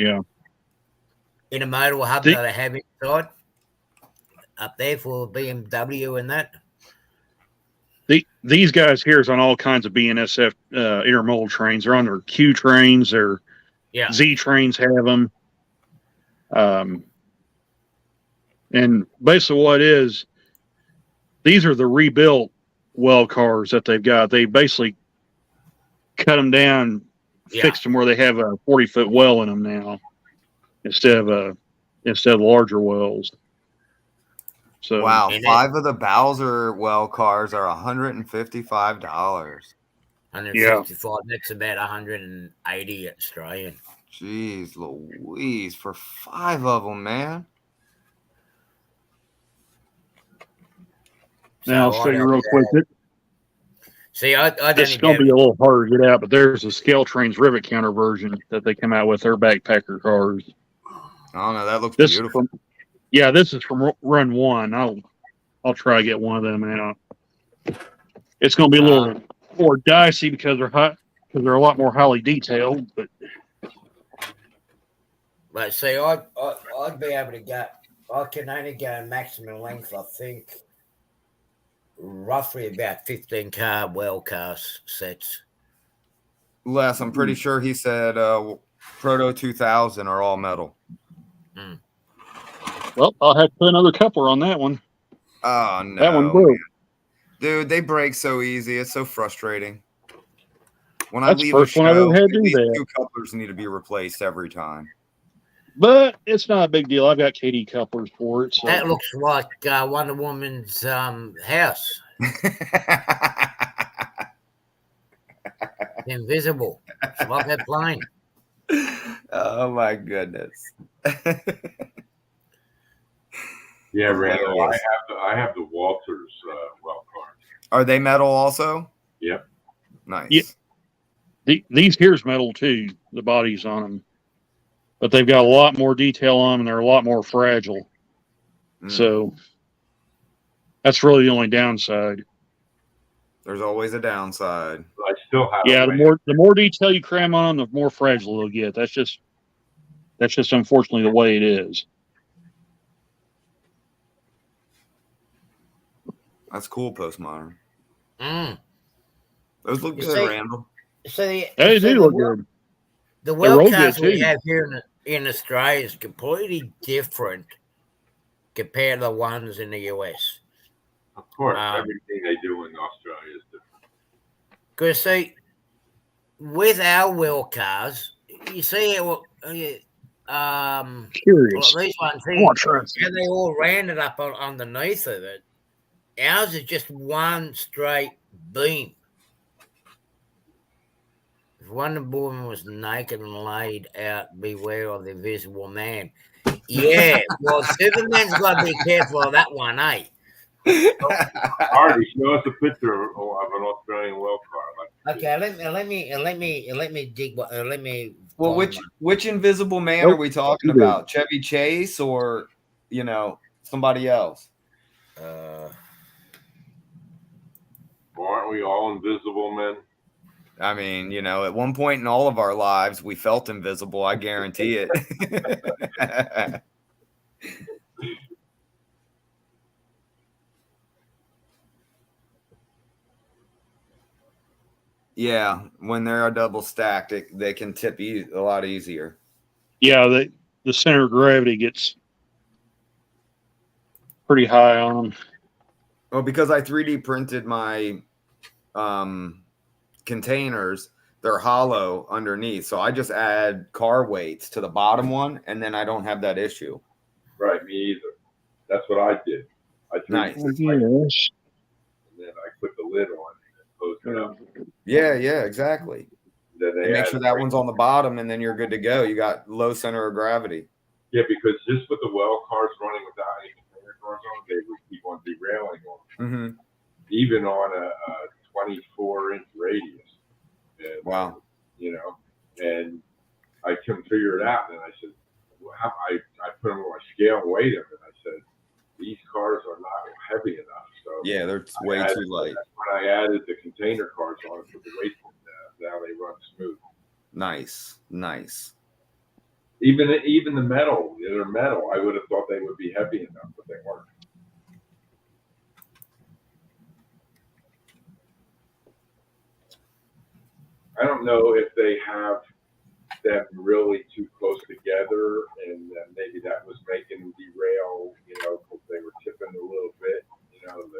intermodal hub that they have inside up there for BMW and that. These guys here is on all kinds of BNSF intermodal trains. They're on their Q trains, their Z trains have them. And basically what it is, these are the rebuilt well cars that they've got. They basically cut them down, fixed them where they have a 40-foot well in them now, instead of larger wells. So wow, 5 of the Bowser well cars are $155. 155. That's about 180 Australian. Jeez Louise, for 5 of them, man. Now I'll show you real quick. See, I It's going to be a little harder to get out, but there's a Scale Trains rivet counter version that they come out with. Their backpacker cars. Oh no, that looks beautiful. Yeah, this is from run 1. I'll try to get one of them out. It's going to be a little more dicey because they're a lot more highly detailed. But see, I'd be able to go. I can only go maximum length, I think, roughly about 15 car well car sets. Les, I'm pretty sure he said Proto 2000 are all metal. Well, I'll have to put another coupler on that one. Oh no, that one broke. Dude, they break so easy. It's so frustrating. When That's I leave the first a show, one I've ever had at to do least that. 2 couplers need to be replaced every time. But it's not a big deal. I've got KD couplers for it. So. That looks like Wonder Woman's house. Invisible. It's like that plane. Oh my goodness. Yeah, Randall, I have the Walters well cars. Are they metal also? Yep. Nice. Yeah. These here's metal too, the bodies on them. But they've got a lot more detail on them and they're a lot more fragile. So that's really the only downside. There's always a downside. I still have the more detail you cram on them, the more fragile they'll get. That's just unfortunately the way it is. That's cool, postmodern. Those look good, Randall. They do look good. The well cars we have here in Australia is completely different compared to the ones in the US. Of course, everything they do in Australia is different. Because see, with our well cars, you see it. Curious. Well, these ones here, and they all rounded up underneath of it. Ours is just one straight beam. If Wonder Woman was naked and laid out, beware of the invisible man. Yeah, well, Superman's got to be careful of that one, eh? Artie, show us a picture of an Australian well car. Okay, let me dig. Let me. Well, which invisible man are we talking about? Chevy Chase or somebody else? Aren't we all invisible men? I mean, at one point in all of our lives, we felt invisible. I guarantee it. Yeah, when they're double stacked, they can tip a lot easier. Yeah, the center of gravity gets pretty high on them. Well, because I 3D printed my containers, they're hollow underneath. So I just add car weights to the bottom one, and then I don't have that issue. Right, me either. That's what I did. I threw Nice. the pipe, and then I put the lid on and closed it up. Yeah, exactly. Then they And make added sure that one's on the bottom, and then you're good to go. You got low center of gravity. Yeah, because just with the well cars running without any container cars on, they would keep on derailing on them, Mm-hmm. even on a 24-inch radius. And, Wow. you know, and I couldn't figure it out. And I said, well, I put them on my scale and weighed them, and I said, these cars are not heavy enough. So Yeah, they're way too light. When I added the container cars on, put the weight on now they run smooth. Nice. Even the metal, they're metal. I would have thought they would be heavy enough, but they weren't. I don't know if they have them really too close together, and maybe that was making them derail. You know, because they were tipping a little bit. You know,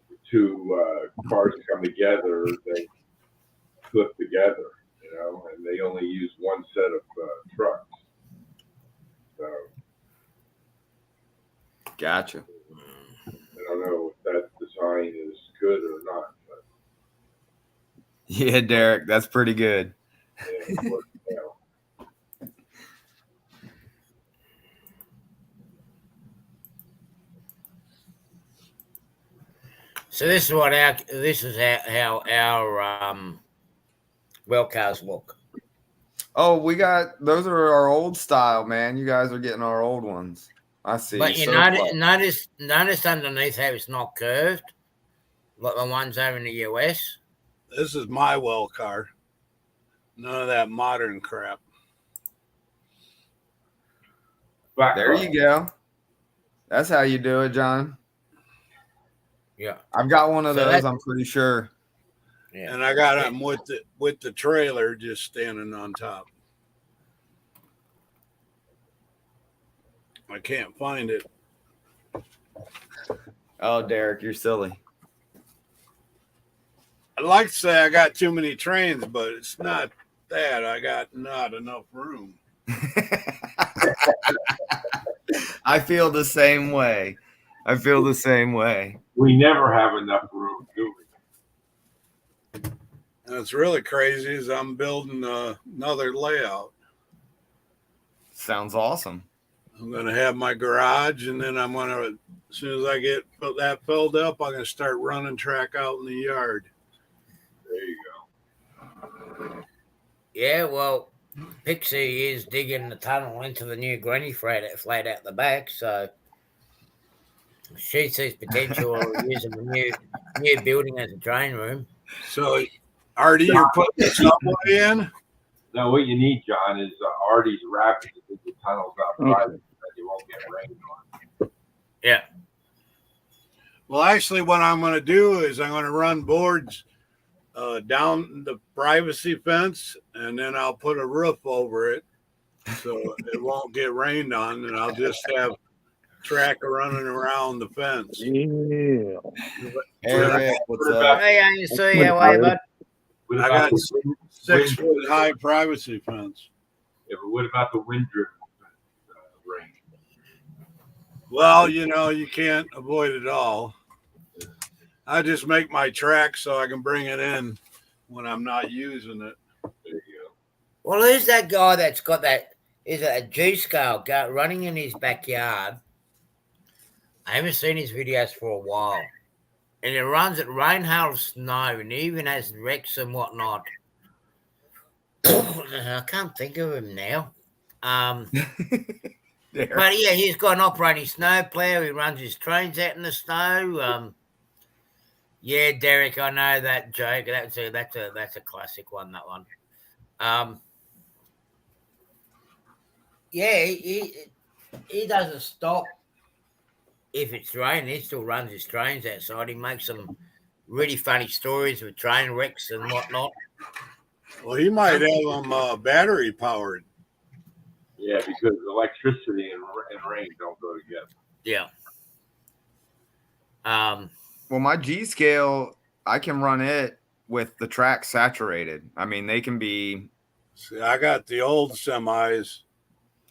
the two cars come together, they flip together. You know, and they only use one set of trucks. So Gotcha. I don't know if that design is good or not. But, Yeah, Derek, that's pretty good. yeah, you know. So this is how our well cars look. Oh, we got those are our old style, man. You guys are getting our old ones. I see. But you notice underneath how it's not curved, like the ones over in the US. This is my well car. None of that modern crap. There you go. That's how you do it, John. Yeah, I've got one of So those. I'm pretty sure. yeah. And I got them with the trailer just standing on top. I can't find it. Oh, Derek, you're silly. I'd like to say I got too many trains, but it's not that. I got not enough room. I feel the same way. We never have enough room, do we? And it's really crazy is I'm building another layout. Sounds awesome. I'm going to have my garage, and then I'm going to, as soon as I get that filled up, I'm going to start running track out in the yard. There you go. Yeah, well, Pixie is digging the tunnel into the new granny flat out the back, so she sees potential of using the new building as a train room. So, Artie, you're putting the subway in? No, what you need, John, is Artie's rapid to dig the tunnels outside so that you won't get rained on. Yeah. Well, actually, what I'm going to do is I'm going to run boards down the privacy fence, and then I'll put a roof over it so it won't get rained on, and I'll just have track running around the fence. Yeah. Eric, what's up? Hey, I see how are you, bud? I got 6 foot high privacy fence. Yeah, but what about the wind-driven rain? Well, you know, you can't avoid it all. I just make my track so I can bring it in when I'm not using it. There you go. Well, who's that guy that's got that? Is it a G-scale running in his backyard? I haven't seen his videos for a while. And it runs at rain, hail, snow, and he even has wrecks and whatnot. I can't think of him now. But yeah, he's got an operating snow plow. He runs his trains out in the snow. Yeah, Derek, I know that joke. That's a classic one. That one. Yeah, he doesn't stop if it's raining. He still runs his trains outside. He makes some really funny stories with train wrecks and whatnot. Well, he might have them battery powered. Yeah, because electricity and rain don't go together. Yeah. Well, my G scale I can run it with the track saturated. I mean, they can be. See, I got the old semis.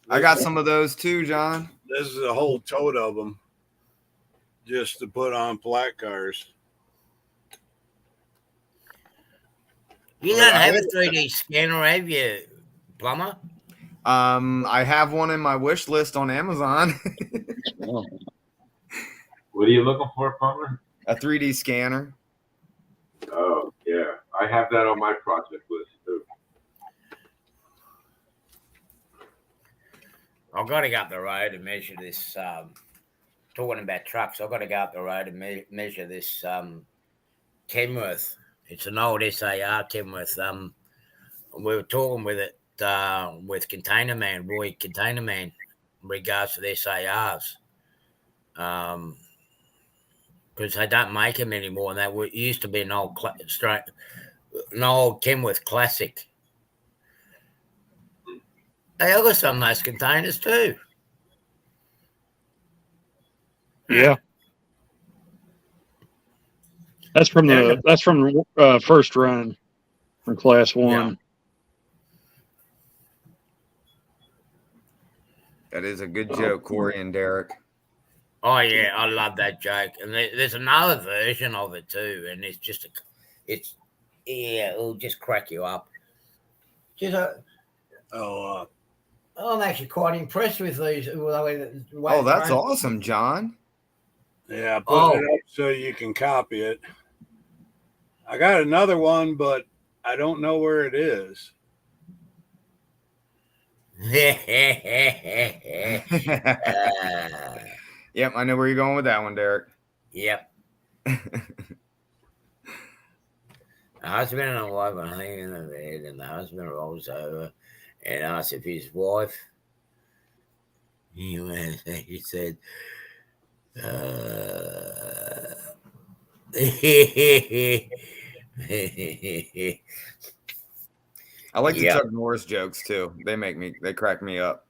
I got some of those too, John. This is a whole tote of them just to put on flat cars. You don't have a 3D scanner, have you, Plumber? I have one in my wish list on Amazon. What are you looking for, Plumber? A 3D scanner. Oh, yeah. I have that on my project list, too. I've got to go up the road and measure this. Talking about trucks, I've got to go up the road and measure this Kenworth. It's an old SAR Kenworth. We were talking with it with Container Man, Roy Container Man, in regards to the SARs. Because they don't make them anymore, and that used to be an old Kenworth classic. Hey, I've got some of those containers too. Yeah. That's from the first run from Class 1. Yeah. That is a good joke, Corey and Derek. Oh yeah, I love that joke, and there's another version of it too, and it'll just crack you up. I'm actually quite impressed with these. Oh, that's awesome, John. Yeah, put it up so you can copy it. I got another one, but I don't know where it is. Yep, I know where you're going with that one, Derek. Yep. A husband and a wife are laying in the bed, and the husband rolls over and asks if his wife. He said, I like the Yep. Chuck Norris jokes too. They crack me up.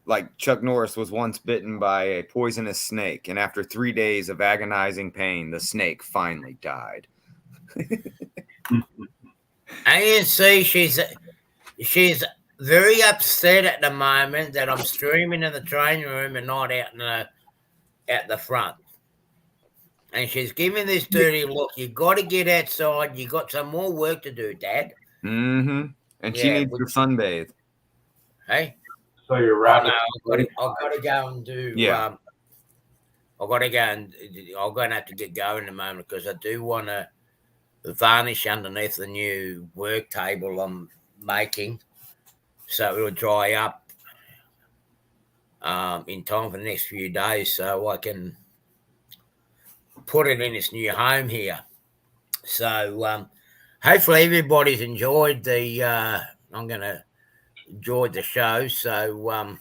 Like Chuck Norris was once bitten by a poisonous snake, and after 3 days of agonizing pain, the snake finally died. I can see she's very upset at the moment that I'm streaming in the training room and not out at the front. And she's giving this dirty look. You got to get outside. You got some more work to do, Dad. Mm-hmm. And she needs to sunbathe. Hey. So you're rabbit. I've got to go and do. Yeah. I've got to go and I'm going to have to get going in a moment because I do want to varnish underneath the new work table I'm making, so it'll dry up in time for the next few days, so I can put it in its new home here. So hopefully everybody's enjoyed the. I'm going to enjoy the show. So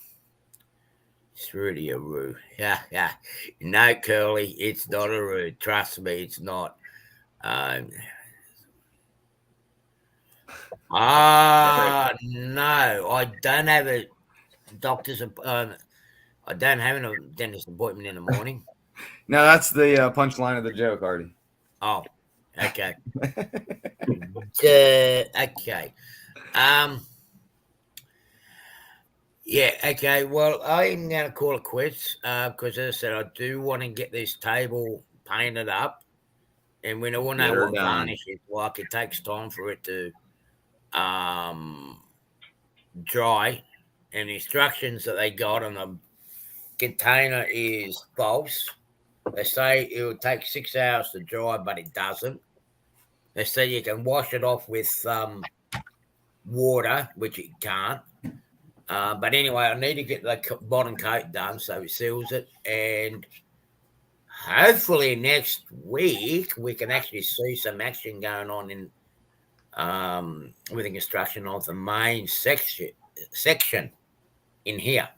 it's really a roo. Yeah. No, Curly, it's not a roo. Trust me, it's not. No, I don't have a doctor's. I don't have a dentist appointment in the morning. No, that's the punchline of the joke, Artie. Oh, okay. Okay. Yeah, okay. Well, I'm going to call it quits because, as I said, I do want to get this table painted up. And we all know what varnish is like. It takes time for it to dry. And the instructions that they got on the container is false. They say it will take 6 hours to dry, but it doesn't. They say you can wash it off with water, which it can't. But anyway, I need to get the bottom coat done so it seals it. And hopefully next week we can actually see some action going on in with the construction of the main section in here.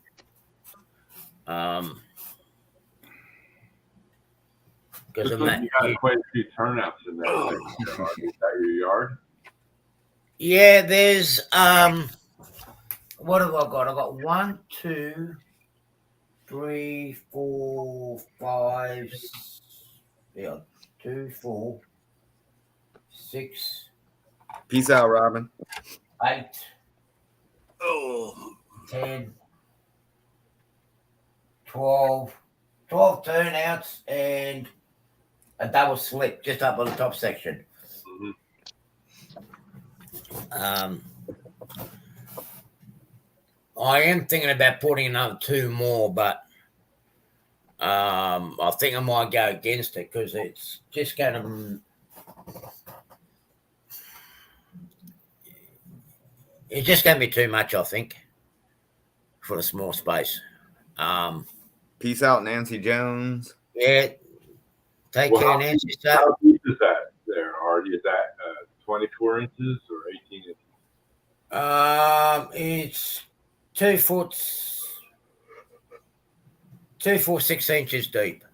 Because you got quite a few turnouts in there. Is that your yard? Yeah, there's what have I got? I've got 1, 2, 3, 4, 5. Yeah, 2, 4, 6, Peace out, Robin. 8, Oh, 10, 12 turnouts, and a double slip just up on the top section. I am thinking about putting another 2 more, but I think I might go against it because it's just going to. It's just going to be too much, I think, for the small space. Peace out, Nancy Jones. Yeah. Take Well, care, how Nancy. deep- So, How deep is that there, Artie? Is that 24 inches or 18 inches? it's 2 foot, 6 inches deep.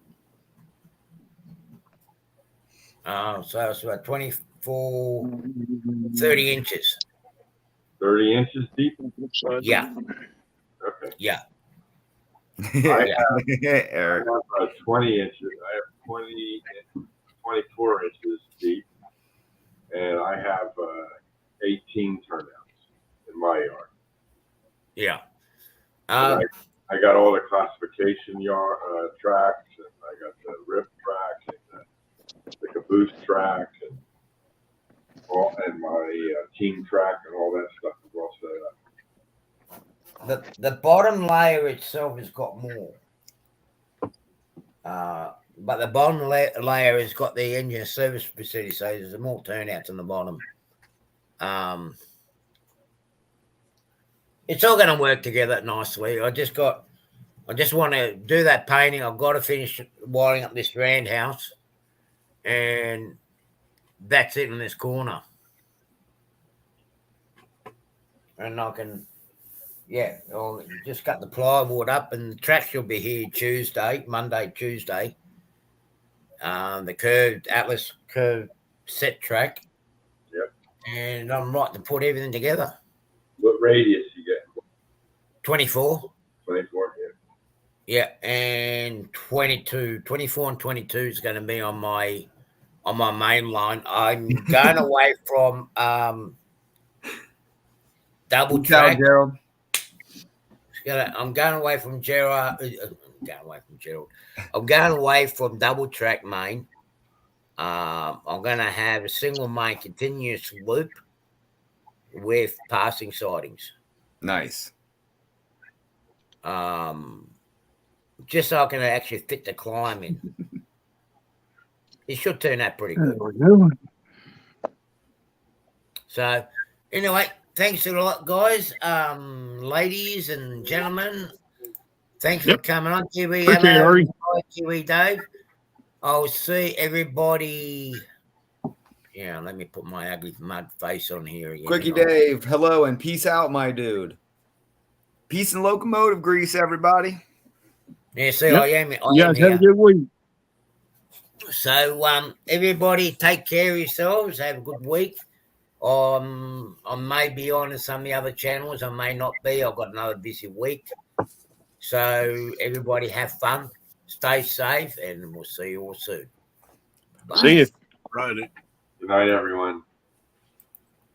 So it's about 24, 30 inches. 30 inches deep? Yeah. Okay. Yeah. Eric. I have 20 inches. I have 24 inches deep, and I have 18 turnouts in my yard. Yeah. And I got all the classification yard tracks, and I got the rip track and the caboose track, and my team track and all that stuff is all set up. The bottom layer itself has got more. But the bottom layer has got the engine service facility, so there's more turnouts on the bottom. It's all going to work together nicely. I just want to do that painting. I've got to finish wiring up this roundhouse, and that's it in this corner. And I can, I'll just cut the plywood up, and the track will be here Monday, Tuesday. The curved Atlas curved set track. Yep. And I'm right to put everything together. What radius you get? 24. 24. Yeah, and 24 and 22 is going to be on my main line. I'm going away from double Peace out, track. Gerald. I'm going away from Gerald. I'm going away from double track main. I'm going to have a single main continuous loop with passing sidings. Nice. Just so I can actually fit the climb in. It should turn out pretty good. So, anyway, thanks a lot, guys, ladies and gentlemen. Thanks for coming on, Kiwi. Hello, Kiwi Dave. I'll see everybody. Yeah, let me put my ugly mud face on here again. Quickie Dave, hello and peace out, my dude. Peace and locomotive grease, everybody. Yeah, see, I am have a good week. So, everybody, take care of yourselves. Have a good week. I may be on some of the other channels. I may not be. I've got another busy week. So, everybody have fun. Stay safe, and we'll see you all soon. Bye. See you. right. Good night, everyone.